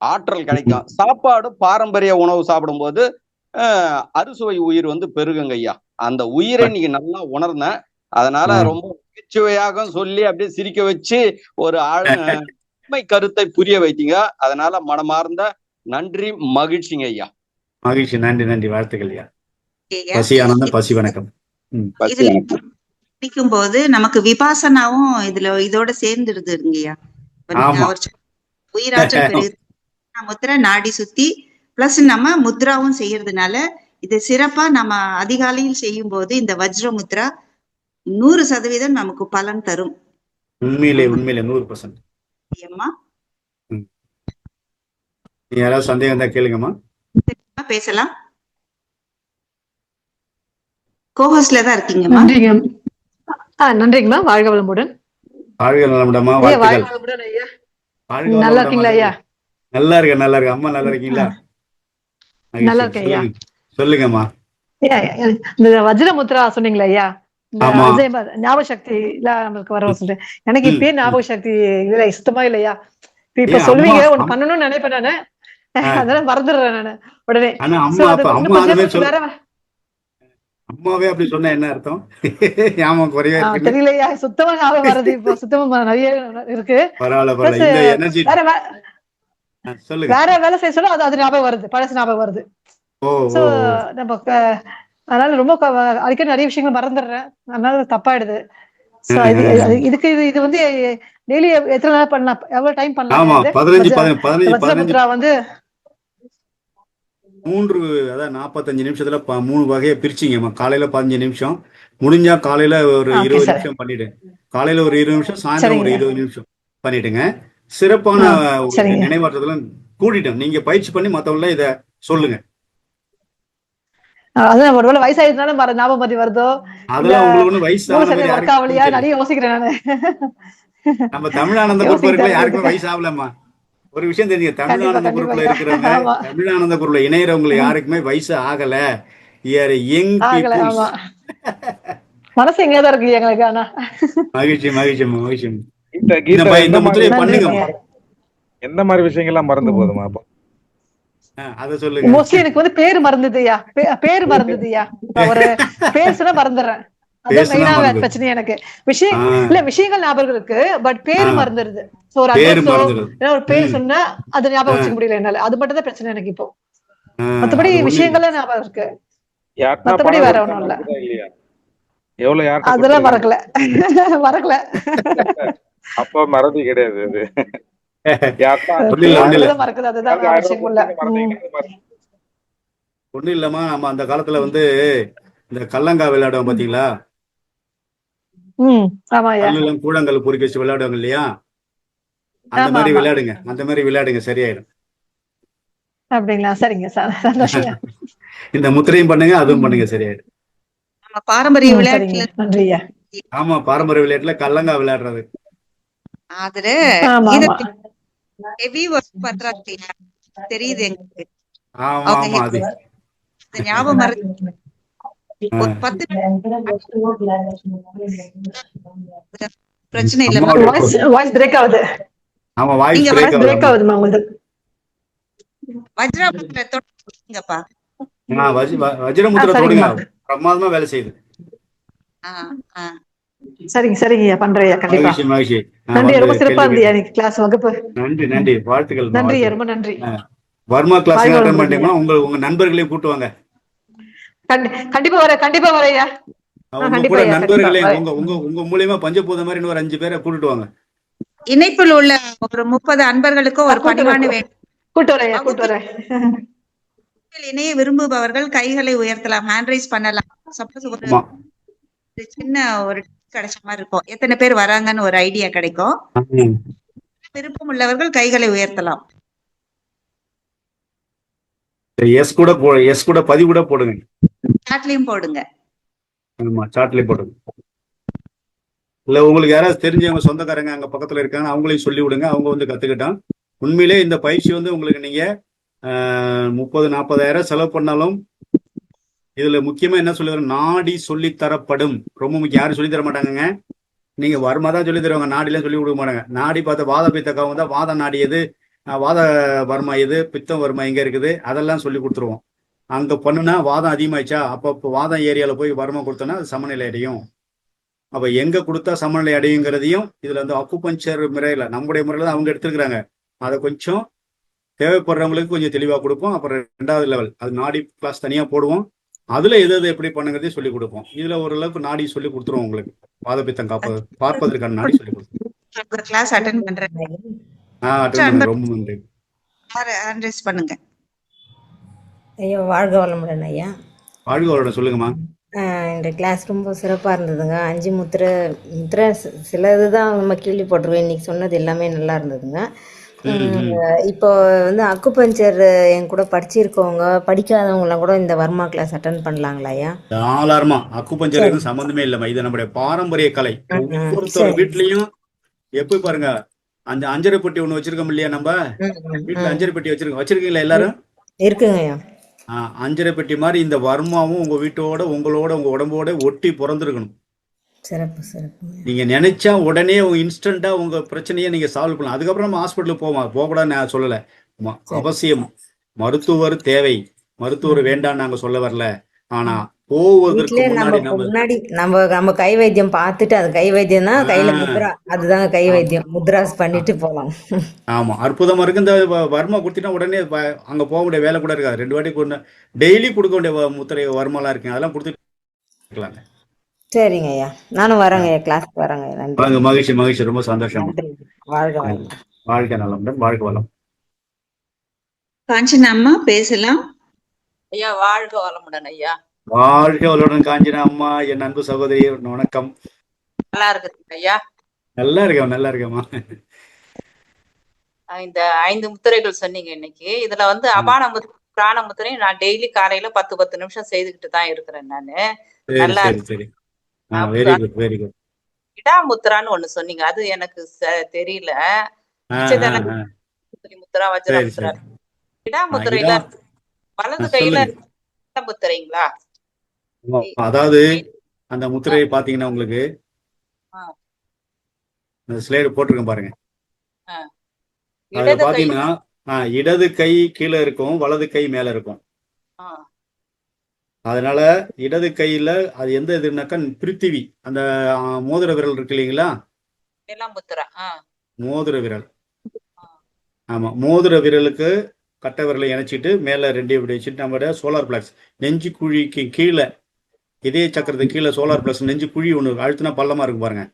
ஆற்றல் கிடைக்கும். சாப்பாடு பாரம்பரிய உணவு சாப்பிடும் போது அறுசுவை உயிர் பெருகுங்க ஐயா. அந்த உயிரை நீங்க நல்லா உணர்ந்தேன். அதனால ரொம்ப நகைச்சுவையாக சொல்லி அப்படியே சிரிக்க வச்சு ஒரு உண்மை கருத்தை புரிய வைத்தீங்க. அதனால மனமார்ந்த நன்றி, மகிழ்ச்சிங்க ஐயா. மகிழ்ச்சி. நன்றி நன்றி, வாழ்த்துக்கள் ஐயா. பசி ஆனந்தம். பசி வணக்கம். படிக்கும் போது நமக்கு விபாசனாவும் இதோட சேர்ந்துடுதுங்கய்யா. உயிராற்றல் பெருகுது. முத்திரை நாடி சுத்தி பிளஸ் நம்ம முத்ராவும் செய்யறதுனால இது சிறப்பா நம்ம அதிகாலையில் செய்யும் போது இந்த வஜ்ர முத்ரா 100% நமக்கு பலன் தரும். உண்மையிலே 100%. அம்மா யாராவது சந்தேகம் தான் கேளுங்கம்மா. பேசலாம். கோஹோஸ்ட்ல தான் இருக்கீங்கம்மா. நன்றிங்க. நன்றிங்கம்மா. வாழ்க வளமுடன். வாழ்க நலமுடமா. வாழ்க வாழ்த்துக்கள். வளமுடன் ஐயா. வாழ்க நல்லா இருக்கீங்களா ஐயா? நல்லா இருக்கேன், நல்லா இருக்கேன். அம்மா நல்லா இருக்கீங்களா? நல்லா இருக்கேன் ஐயா. சொல்லுங்கம்மா. இந்த வஜ்ரமுத்ரா சொன்னீங்களா ஐயா? ஆமா. ஞாபக சக்தி இல்ல நமக்கு வர சொல்றேன். எனக்கு இப்பயே ஞாபக சக்தி இல்ல, சுத்தமா இல்லையா. இப்ப சொல்லுவீங்க ஒண்ணு பண்ணணும்னு நினைப்பேன் நானு, அதனால மறந்துடுறேன் நானு உடனே. அம்மாவே அப்படி சொன்னா என்ன அர்த்தம்? ஞாபகம் குறையா இருக்கு. தெரியலையா, சுத்தமா ஞாபகம் வருது. இப்போ சுத்தமா நிறைய இருக்கு. வேற வேலை செய்ய சொல்ல அது ஞாபகம் வருது, பழசு ஞாபகம் வருது. நம்ம அதனால ரொம்ப அடிக்கடி நிறைய விஷயங்கள் மறந்துடுறேன், அதனால தப்பாயிடுது. இதுக்கு இது வந்து டெய்லி எத்தனை நாள் பண்ணலாம், எவ்வளவு டைம் பண்ணலாம்? 15 வந்து 45 நிமிஷத்துல 3 வகையை பிரிச்சிங்கம்மா. காலையில 15 நிமிஷம், முடிஞ்சா காலையில ஒரு 20 நிமிஷம் பண்ணிடு. காலையில ஒரு 20 நிமிஷம், சாயந்தரம் ஒரு 20 நிமிஷம் பண்ணிடுங்க. சிறப்பான நினைவாற்றத்துல கூட்டிட்டோம். நீங்க பயிற்சி பண்ணி மத்தவங்கள இத சொல்லுங்க. அதான் ஒருவேளை வயசாயிருந்தாலும் ஞாபகம் மதி வருதோ, அதெல்லாம் உங்களுக்கு வயசாகலையா நிறைய யோசிக்கிறேன் நானு. நம்ம தமிழானந்த குரூப்ல யாருக்குமே வயசாகலம்மா. ஒரு விஷயம் தெரியுங்க, தமிழானந்த குரூப்ல இருக்கிறவங்க, தமிழானந்த குரூப்ல இணையறவங்க யாருக்குமே வயசு ஆகல. மனசு எங்கதான் இருக்கு எங்களுக்கு. ஆனா மகிழ்ச்சி மகிழ்ச்சி மகிழ்ச்சி. இந்த முத்திரையை பண்ணுங்க. எந்த மாதிரி விஷயங்கள்லாம் மறந்து போதுமா? அத சொல்லுங்க. மோஸ்ட்லி எனக்கு வந்து பேரு மறந்துதுயா, பேரு மறந்துதுயா. ஒரு பேர் சொன்னா மறந்துடுறேன். அதான் மெயினான பிரச்சனை எனக்கு. விஷயங்கள் ஞாபகம் இருக்கு, பட் பேரு மறந்துடுது. ஒரு ஒரு பேர் சொன்னா அது ஞாபகம் வச்சுக்க முடியல என்னால. அது மட்டும் தான் பிரச்சனை எனக்கு இப்போ. மத்தபடி விஷயங்கள்ல ஞாபகம் இருக்கு, மத்தபடி வேற ஒண்ணும் இல்ல. அதெல்லாம் மறக்கல மறக்கல. அப்ப மறதி கிடையாது அது. ஒண்ணு இல்லம்மா, நம்ம அந்த காலத்துல வந்து இந்த கல்லங்கா விளையாடுவோம் பாத்தீங்களா? கூழாங்கல் பொறுக்கி வச்சு விளையாடுவாங்க இல்லையா? அந்த மாதிரி விளையாடுங்க, அந்த மாதிரி விளையாடுங்க, சரியாயிடும். அப்படிங்களா? சரிங்க சார். இந்த முத்திரையும் பண்ணுங்க, அதுவும் பண்ணுங்க, சரியாயிடும். பாரம்பரிய விளையாட்டுல, ஆமா, பாரம்பரிய விளையாட்டுல கல்லங்கா விளையாடுறது. அதுல ஹெவி ஒர்க் பண்றாங்க தெரியுது எங்களுக்கு. ஞாபகம் ஒரு 10 பிரச்சனை இல்ல. வாய்ஸ் பிரேக் ஆகுது. ஆமா, வாய்ஸ் பிரேக் ஆகுதுமா உங்களுக்கு. வஜ்ரமுத்ரா தொடுங்கப்பா. வஜ்ரமுத்ரா தொடுங்க, பிரமாதமா வேலை செய்யுது. சரிங்க பண்றேன் கண்டிப்பா. நன்றி, ரொம்ப சிறப்பா இருந்தியா நீ கிளாஸ் வகுப்பு. நன்றி வாழ்த்துக்கள். நன்றி, ரொம்ப நன்றி. வர்மா கிளாஸ் அட்டெண்ட் பண்ணிட்டீங்களா? உங்க நண்பர்களையும் கூட்டு வாங்க. கண்டிப்பா வரையா. நண்பர்களையும் உங்க மூலியமா பஞ்சபூத மாதிரி இன்னொரு 5 பேரை கூட்டிட்டு வாங்க. இணைப்பில் உள்ள ஒரு 30 அன்பர்களுக்கும் ஒரு பணிவான வேண்டும். கூட்டு வரேன். இணைய விரும்புபவர்கள் கைகளை உயர்த்தலாம், ஹேண்ட் ரைஸ் பண்ணலாம். சப்போஸ் ஒரு சின்ன ஒரு கிடைச்ச மாதிரி இருக்கும், எத்தனை பேர் வராங்கன்னு ஒரு ஐடியா கிடைக்கும். விருப்பம் உள்ளவர்கள் கைகளை உயர்த்தலாம். எஸ் கூட பதிவு கூட போடுங்க, சாட்லயும் போடுங்க. ஆமா, சாட்லயும் போடுங்க. இல்ல உங்களுக்கு யாராவது தெரிஞ்சவங்க சொந்தக்காரங்க அங்க பக்கத்துல இருக்காங்க, அவங்களையும் சொல்லி விடுங்க, அவங்க வந்து கத்துக்கிட்டான். உண்மையிலே இந்த பயிற்சி வந்து உங்களுக்கு நீங்க 30-40 செலவு பண்ணாலும் இதுல முக்கியமா என்ன சொல்லி நாடி சொல்லி தரப்படும். ரொம்ப முக்கியம். யாரும் சொல்லி தர மாட்டாங்க, நீங்க வர்மா தான் சொல்லி தருவாங்க, நாடிலாம் சொல்லி கொடுக்க மாட்டாங்க. நாடி பார்த்து வாத பித்தக்காவும் தான், வாத நாடி எது, வாத வர்மா எது, பித்தம் வர்மா எங்க இருக்குது, அதெல்லாம் சொல்லி கொடுத்துருவோம். அங்க பண்ணுனா வாதம் அதிகமாயிடுச்சா, அப்போ வாதம் ஏரியால போய் வர்மா கொடுத்தோன்னா அது சமநிலை அடையும். அப்ப எங்க கொடுத்தா சமநிலை அடையுங்கிறதையும் இதுல வந்து அக்குபஞ்சர் முறையில, நம்முடைய முறையில அவங்க எடுத்துருக்குறாங்க. அதை கொஞ்சம் தேவைப்படுறவங்களுக்கு கொஞ்சம் தெளிவா கொடுப்போம். அப்புறம் 2வது லெவல் அது நாடி கிளாஸ் தனியா போடுவோம். அதுல எது எப்படி பண்ணுங்கிறதையும் சொல்லி கொடுப்போம். இதுல ஓரளவுக்கு நாடி சொல்லி கொடுத்துருவோம் உங்களுக்கு. வாதப்பித்தம் பார்ப்பதற்கான நாடி சொல்லி கொடுத்துருவோம். கிளாஸ் அட்டெண்ட் பண்றேன். ரொம்ப நன்றி. பண்ணுங்க. ஐயா வாழ்க வளமுடன் ஐயா. வாழ்களோட சொல்லுங்கம்மா. இந்த கிளாஸ் ரொம்ப சிறப்பாக இருந்ததுங்க. 5 முத்திரை சிலது தான் நம்ம கேள்விப்பட்டிருக்கோம். இன்னைக்கு சொன்னது எல்லாமே நல்லா இருந்ததுங்க. இப்போ வந்து அக்குபஞ்சர் என் கூட படிச்சிருக்கவங்க படிக்காதவங்கலாம் கூட இந்த வர்மா கிளாஸ் அட்டன் பண்ணலாங்களா ஐயா? தாராளமா. அக்குபஞ்சருக்கு சம்பந்தமே இல்லைம்மா. இது நம்முடைய பாரம்பரிய கலை. ஒவ்வொருத்தர் வீட்லயும் எப்படி பாருங்க, அந்த அஞ்சரை பெட்டி ஒண்ணு வச்சிருக்கோம் இல்லையா? நம்ம வீட்டுல அஞ்சரை பெட்டி வச்சிருக்கீங்களா எல்லாரும்? இருக்குங்க ஐயா. அஞ்சரை பெட்டி மாதிரி இந்த வர்மாவும் உங்க வீட்டோட உங்களோட உங்க உடம்போட ஒட்டி பிறந்திருக்கணும். சிறப்பு சிறப்பு. நீங்க நினைச்சா உடனே இன்ஸ்டன்டா உங்க பிரச்சனையை நீங்க சால்வ் பண்ணலாம். அதுக்கப்புறம் நம்ம ஹாஸ்பிட்டலுக்கு போகக்கூடாதுன்னு நான் சொல்லல. அவசியம் மருத்துவர் தேவை, மருத்துவர் வேண்டாம் நாங்க சொல்ல வரல. ஆனா போவதற்கு முன்னாடி நம்ம கை வைத்தியம் பார்த்துட்டு, அது கை வைத்தியம் தான், கையில முத்ரா, அதுதான் கை வைத்தியம், முத்ராஸ் பண்ணிட்டு போலாம். ஆமா, அற்புதமா இருக்கு. இந்த வர்மா கொடுத்தீங்கன்னா உடனே அங்க போக வேண்டிய வேலை கூட இருக்காது. 2 வாட்டி கொண்டு டெய்லி கொடுக்க வேண்டிய முத்திரை வர்மாலாம் இருக்குங்க. அதெல்லாம் கொடுத்துட்டு. சரிங்க ஐயா, நானும் வரேங்க ஐயா, கிளாஸ்க்கு வரேங்க. நன்றி. மகிழ்ச்சி, ரொம்ப சந்தோஷம். வாழ்க வளம். வாழ்க்கை நலம், வாழ்க்கை வளம். காஞ்சனா அம்மா பேசலாம். ஐயா வாழ்க வளமுடன் ஐயா. வாழ்க வளமுடன் காஞ்சனா அம்மா, என் அன்பு சகோதரி, வணக்கம். நல்லா இருக்குங்க ஐயா. நல்லா இருக்கேம்மா. இந்த 5 முத்திரைகள் சொன்னீங்க இன்னைக்கு. இதுல வந்து அபான முத்திரை, பிராண முத்திரை நான் டெய்லி காலையில 10 நிமிஷம் செய்துக்கிட்டு தான் இருக்கிறேன் நானு. நல்லா சரி. Very good. இடாமுத்திரான்னு ஒண்ணு சொன்னீங்க, அது எனக்கு தெரியல. முத்திரா, வஜ்ர முத்திரா. இடாமுத்திரையில வலது கையில முத்திரைங்களா? அதாவது அந்த முத்திரையை பாத்தீங்கன்னா உங்களுக்கு ஸ்லைடு போட்டிருக்கேன் பாருங்க. அதுல பாத்தீங்கன்னா இடது கை கீழே இருக்கும், வலது கை மேல இருக்கும். அதனால இடது கையில அது எந்த இதுனாக்கா பிருத்திவி, அந்த மோதிர விரல் இருக்கு இல்லைங்களா? மோதிர விரல். ஆமா, மோதிர விரலுக்கு கட்டை விரலை இணைச்சிட்டு மேல 2 இப்படி வச்சுட்டு நம்ம சோலார் பிளக்ஸ், நெஞ்சு குழிக்கு கீழே, இதய சக்கரத்துக்கு கீழே சோலார் பிளக்ஸ் நெஞ்சு குழி ஒண்ணு அழுத்தினா பள்ளமா இருக்கு பாருங்க.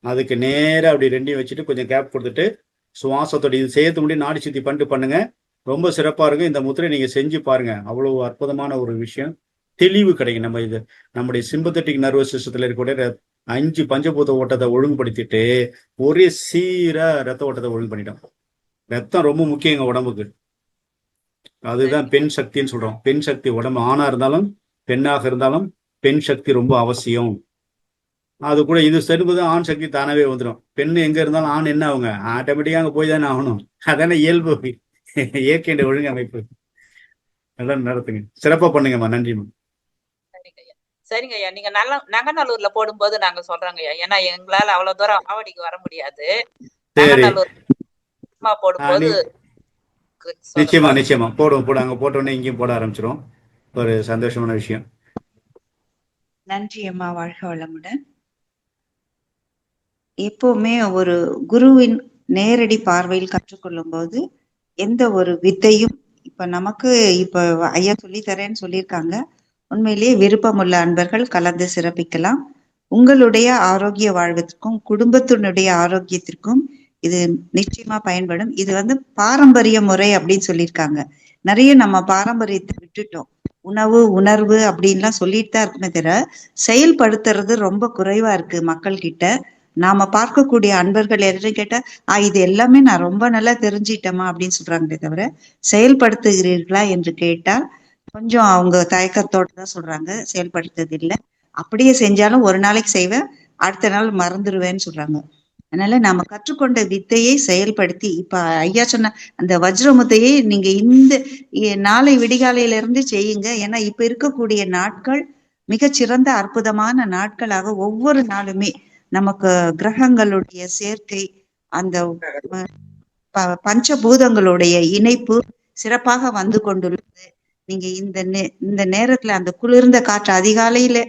அதுக்கு நேரா அப்படி 2 வச்சுட்டு கொஞ்சம் கேப் கொடுத்துட்டு சுவாசத்தோட இது செய்யறது முடியும் நாடி சுத்தி பண்ணுங்க. ரொம்ப சிறப்பா இருக்கும். இந்த முத்திரை நீங்க செஞ்சு பாருங்க. அவ்வளவு அற்புதமான ஒரு விஷயம். தெளிவு கிடைக்கும். நம்ம இது நம்முடைய சிம்பத்தட்டிக் நர்வஸ் சிஸ்டத்துல இருக்கக்கூடிய 5 பஞ்சபூத ஓட்டத்தை ஒழுங்குபடுத்திட்டு ஒரே சீரா ரத்த ஓட்டத்தை ஒழுங்கு பண்ணிட்டோம். ரத்தம் ரொம்ப முக்கியங்க உடம்புக்கு. அதுதான் பெண் சக்தின்னு சொல்றோம். பெண் சக்தி உடம்பு ஆணா இருந்தாலும் பெண்ணாக இருந்தாலும் பெண் சக்தி ரொம்ப அவசியம். அது கூட இது செரும்புது ஆண் சக்தி தானாவே வந்துடும். பெண் எங்க இருந்தாலும் ஆண் என்ன ஆகுங்க, ஆட்டோமேட்டிக்கா அங்க போய் தானே ஆகணும். அதான இயல்பு, இயற்கை ஒழுங்கமைப்பு. நல்லா நடத்துங்க, சிறப்பா பண்ணுங்கம்மா. நன்றிம்மா. சரிங்க ஐயா, நீங்க நங்கநல்லூர்ல போடும்போது நாங்க சொல்றோங்க ஐயா. ஏன்னா எங்களால அவ்வளவு தூரம் ஆவடிக்கு வர முடியாது. போடும்போது நிச்சயமா போடுவோம். அங்க போட்டோன்னே இங்கேயும் போட ஆரம்பிச்சிரும். ஒரு சந்தோஷமான விஷயம். நன்றி அம்மா, வாழ்க வளமுடன். எப்பவுமே ஒரு குருவின் நேரடி பார்வையில் கற்றுக்கொள்ளும் போது எந்த ஒரு வித்தையும் இப்ப நமக்கு ஐயா சொல்லி தரேன்னு சொல்லியிருக்காங்க. உண்மையிலேயே விருப்பமுள்ள அன்பர்கள் கலந்து சிறப்பிக்கலாம். உங்களுடைய ஆரோக்கிய வாழ்வதற்கும் குடும்பத்தினுடைய ஆரோக்கியத்திற்கும் இது நிச்சயமா பயன்படும். இது வந்து பாரம்பரிய முறை அப்படின்னு சொல்லியிருக்காங்க. நிறைய நம்ம பாரம்பரியத்தை விட்டுட்டோம். உணவு, உணர்வு அப்படின்லாம் சொல்லிட்டு தான் இருக்குமே தவிர செயல்படுத்துறது ரொம்ப குறைவா இருக்கு மக்கள் கிட்ட. நாம பார்க்கக்கூடிய அன்பர்கள் எதுவும் கேட்டா இது எல்லாமே நான் ரொம்ப நல்லா தெரிஞ்சிட்டேமா அப்படின்னு சொல்றாங்களே தவிர செயல்படுத்துகிறீர்களா என்று கேட்டால் கொஞ்சம் அவங்க தயக்கத்தோட தான் சொல்றாங்க. செயல்படுத்துறது இல்லை. அப்படியே செஞ்சாலும் ஒரு நாளைக்கு செய்வேன், அடுத்த நாள் மறந்துடுவேன்னு சொல்றாங்க. அதனால நாம கற்றுக்கொண்ட வித்தையை செயல்படுத்தி இப்ப ஐயா சொன்ன அந்த வஜ்ரமுத்தையை நீங்க இந்த நாளை விடிகாலையில இருந்து செய்யுங்க. ஏன்னா இப்ப இருக்கக்கூடிய நாட்கள் மிகச்சிறந்த அற்புதமான நாட்களாக ஒவ்வொரு நாளுமே நமக்கு கிரகங்களுடைய சேர்க்கை, அந்த பஞ்சபூதங்களுடைய இணைப்பு சிறப்பாக வந்து கொண்டுள்ளது. நீங்க இந்த நேரத்துல அந்த குளிர்ந்த காற்று அதிகாலையில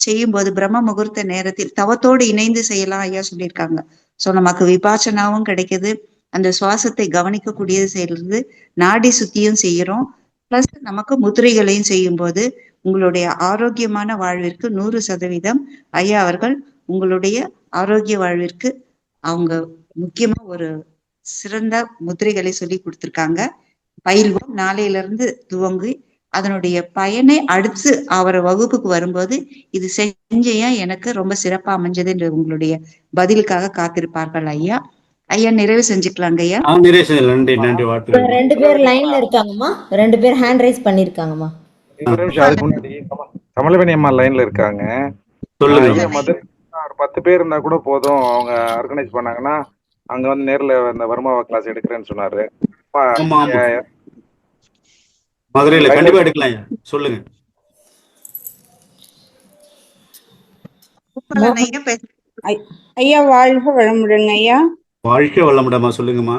செய்யும் போது பிரம்ம முகூர்த்த நேரத்தில் தவத்தோடு இணைந்து செய்யலாம் ஐயா சொல்லியிருக்காங்க. சோ நமக்கு விபாசனாவும் கிடைக்குது, அந்த சுவாசத்தை கவனிக்கக்கூடியது செய்யறது, நாடி சுத்தியும் செய்யறோம், பிளஸ் நமக்கு முத்திரைகளையும் செய்யும் போது உங்களுடைய ஆரோக்கியமான வாழ்விற்கு 100% ஐயா அவர்கள் உங்களுடைய ஆரோக்கிய வாழ்விற்கு அவங்க முக்கியமா ஒரு சிறந்த முத்திரைகளை சொல்லி கொடுத்திருக்காங்க. பயில்வோம், நாளையில இருந்து துவங்கி அதனுடைய பயனை அடுத்து அவர் வகுப்புக்கு வரும்போது இது செஞ்சையா எனக்கு ரொம்ப சிறப்பா அமைஞ்சது என்று உங்களுடைய பதிலுக்காக காத்திருப்பார்கள் ஐயா. ஐயா நிறைவு செஞ்சுக்கலாங்க ஐயா. நிறைவு செய்யலாம். நன்றி நன்றி வாழ்த்துக்கள். 2 பேர் லைன்ல இருக்காங்கம்மா, 2 பேர் ஹேண்ட் ரைஸ் பண்ணிருக்காங்கம்மா. ஒரு நிமிஷம், அதுக்கு முன்னாடி கமலவேணி அம்மா லைன்ல இருக்காங்க. சொல்லுங்க. மதுரை ஒரு 10 பேர் இருந்தா கூட போதும், அவங்க ஆர்கனைஸ் பண்ணாங்கன்னா அங்க வந்து நேர்ல அந்த வர்மாவா கிளாஸ் எடுக்கிறேன்னு சொன்னாரு. ஆமா ஆமா, மதுரையில கண்டிப்பா எடுக்கலாம் ஐயா. சொல்லுங்க. ஐயா வாழ்க வளமுடன் ஐயா. வாழ்க்கை வளமுடமா, சொல்லுங்கம்மா.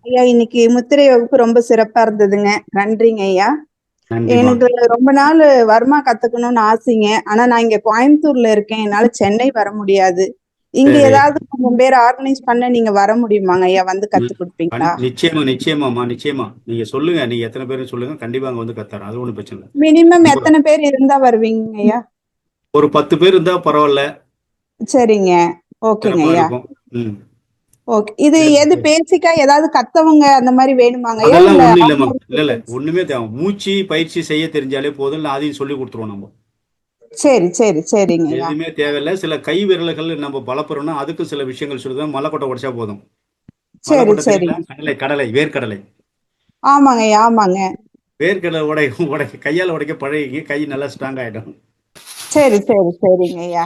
ஐயா இன்னைக்கு முத்திரை வகுப்பு ரொம்ப சிறப்பா இருந்ததுங்க, நன்றிங்க ஐயா. எனக்கு ரொம்ப நாள் வர்மா கத்துக்கணும்னு ஆசைங்க. ஆனா நான் இங்க கோயம்புத்தூர்ல இருக்கேன், என்னால சென்னை வர முடியாது. இங்க ஏதாவது கொஞ்சம் பேர் ஆர்கனைஸ் பண்ண நீங்க வர முடியுமாங்க ஐயா, வந்து கத்து கொடுப்பீங்களா? நிச்சயமா நிச்சயமாமா, நிச்சயமா. நீங்க சொல்லுங்க, நீங்க எத்தனை பேரும் சொல்லுங்க, கண்டிப்பா அங்க வந்து கத்துறேன். அது ஒண்ணும் பிரச்சனை இல்லை. மினிமம் எத்தனை பேர் இருந்தா வருவீங்க ஐயா? ஒரு 10 பேர் இருந்தா பரவாயில்ல. சரிங்க, ஓகேங்க ஐயா. ம், ஓகே. இது எது பேசிக்கா ஏதாவது கத்தவங்க அந்த மாதிரி வேணுமாங்க ஐயா? அதெல்லாம் ஒண்ணும் இல்லம்மா. இல்ல ஒண்ணுமே தேவை, மூச்சு பயிற்சி செய்ய தெரிஞ்சாலே போதும். இல்லை அதையும் சொல்லி கொடுத்துருவோம் நம்ம. சரி சரி சரிங்க ஐயா. எதுவுமே தேவையில்லை. சில கை விரல்கள் நம்ம பலப்படுறோம்னா அதுக்கு சில விஷயங்கள் சொல்லுதான். மலைக்கொட்டை உடைச்சா போதும். சரி சரி. கடலை கடலை வேர்க்கடலை. ஆமாங்க ஐயா, ஆமாங்க. வேர்க்கடலை உடைக்க கையால உடைக்க பழகி கை நல்லா ஸ்ட்ராங் ஆயிடும். சரி சரி சரிங்க ஐயா.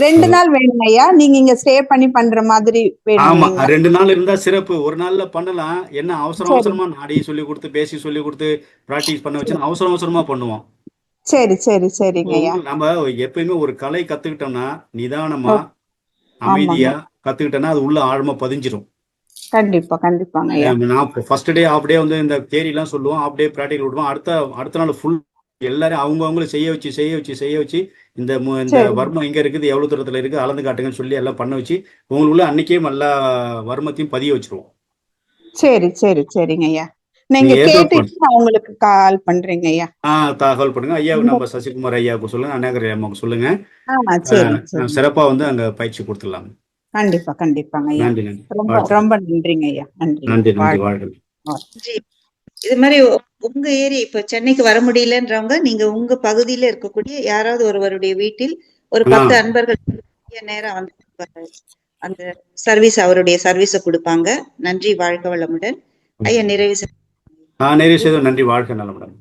2 நாள் வேணுங்க ஐயா, நீங்க இங்க ஸ்டே பண்ணி பண்ற மாதிரி வேணும். ஆமா, 2 நாள் இருந்தா சிறப்பு. ஒரு நாள்ல பண்ணலாம். என்ன அவசரமா நாடி சொல்லி கொடுத்து பேசி சொல்லி கொடுத்து பிராக்டிஸ் பண்ண வச்சு அவசரமா பண்ணுவோம். சரி சரி சரிங்க ஐயா. நம்ம எப்பயுமே ஒரு கலை கத்துக்கிட்டோம்னா நிதானமா அமைதியா கத்துக்கிட்டோம்னா அது உள்ள ஆழமா பதிஞ்சிரும். கண்டிப்பா கண்டிப்பாங்க ஐயா. நான் ஃபர்ஸ்ட் டே ஆஃப் டே வந்து இந்த தியரி எல்லாம் சொல்லுவோம், ஆஃப் டே பிராக்டிகல் விடுவோம். அடுத்த நாள் ஃபுல் எல்லாரும் அவங்கவுங்களும் செய்ய வச்சு இந்த வர்மம் எங்க இருக்குது, எவ்வளவு தூரத்துல இருக்கு, அளந்து காட்டுங்கன்னு சொல்லி எல்லாம் பண்ண வச்சு உங்களுக்குள்ள அன்னைக்கே எல்லா வர்மத்தையும் பதிய வச்சிருவோம். சரி சரி சரிங்க ஐயா. நீங்க கேட்டுட்டு நான் உங்களுக்கு கால் பண்றீங்க ஐயா. தகவல் பண்ணுங்க ஐயா. நம்ம சசிகுமார் ஐயாவுக்கு சொல்லுங்க, அநாகரி அம்மாவுக்கு சொல்லுங்க. சிறப்பா வந்து அங்க பயிற்சி கொடுத்துடலாம். கண்டிப்பா கண்டிப்பாங்க ஐயா. நன்றி நன்றி, ரொம்ப நன்றிங்க ஐயா. நன்றி நன்றி நன்றி, வாழ்க்கை. இது மாதிரி உங்க ஏரியா இப்ப சென்னைக்கு வர முடியலன்றவங்க நீங்க உங்க பகுதியில இருக்கக்கூடிய யாராவது ஒருவருடைய வீட்டில் ஒரு 10 அன்பர்கள் நேரம் வந்து அந்த அவருடைய சர்வீஸ கொடுப்பாங்க. நன்றி, வாழ்க வளமுடன் ஐயா. நிறைவு செய்தோம். நன்றி, வாழ்க நலமுடன்.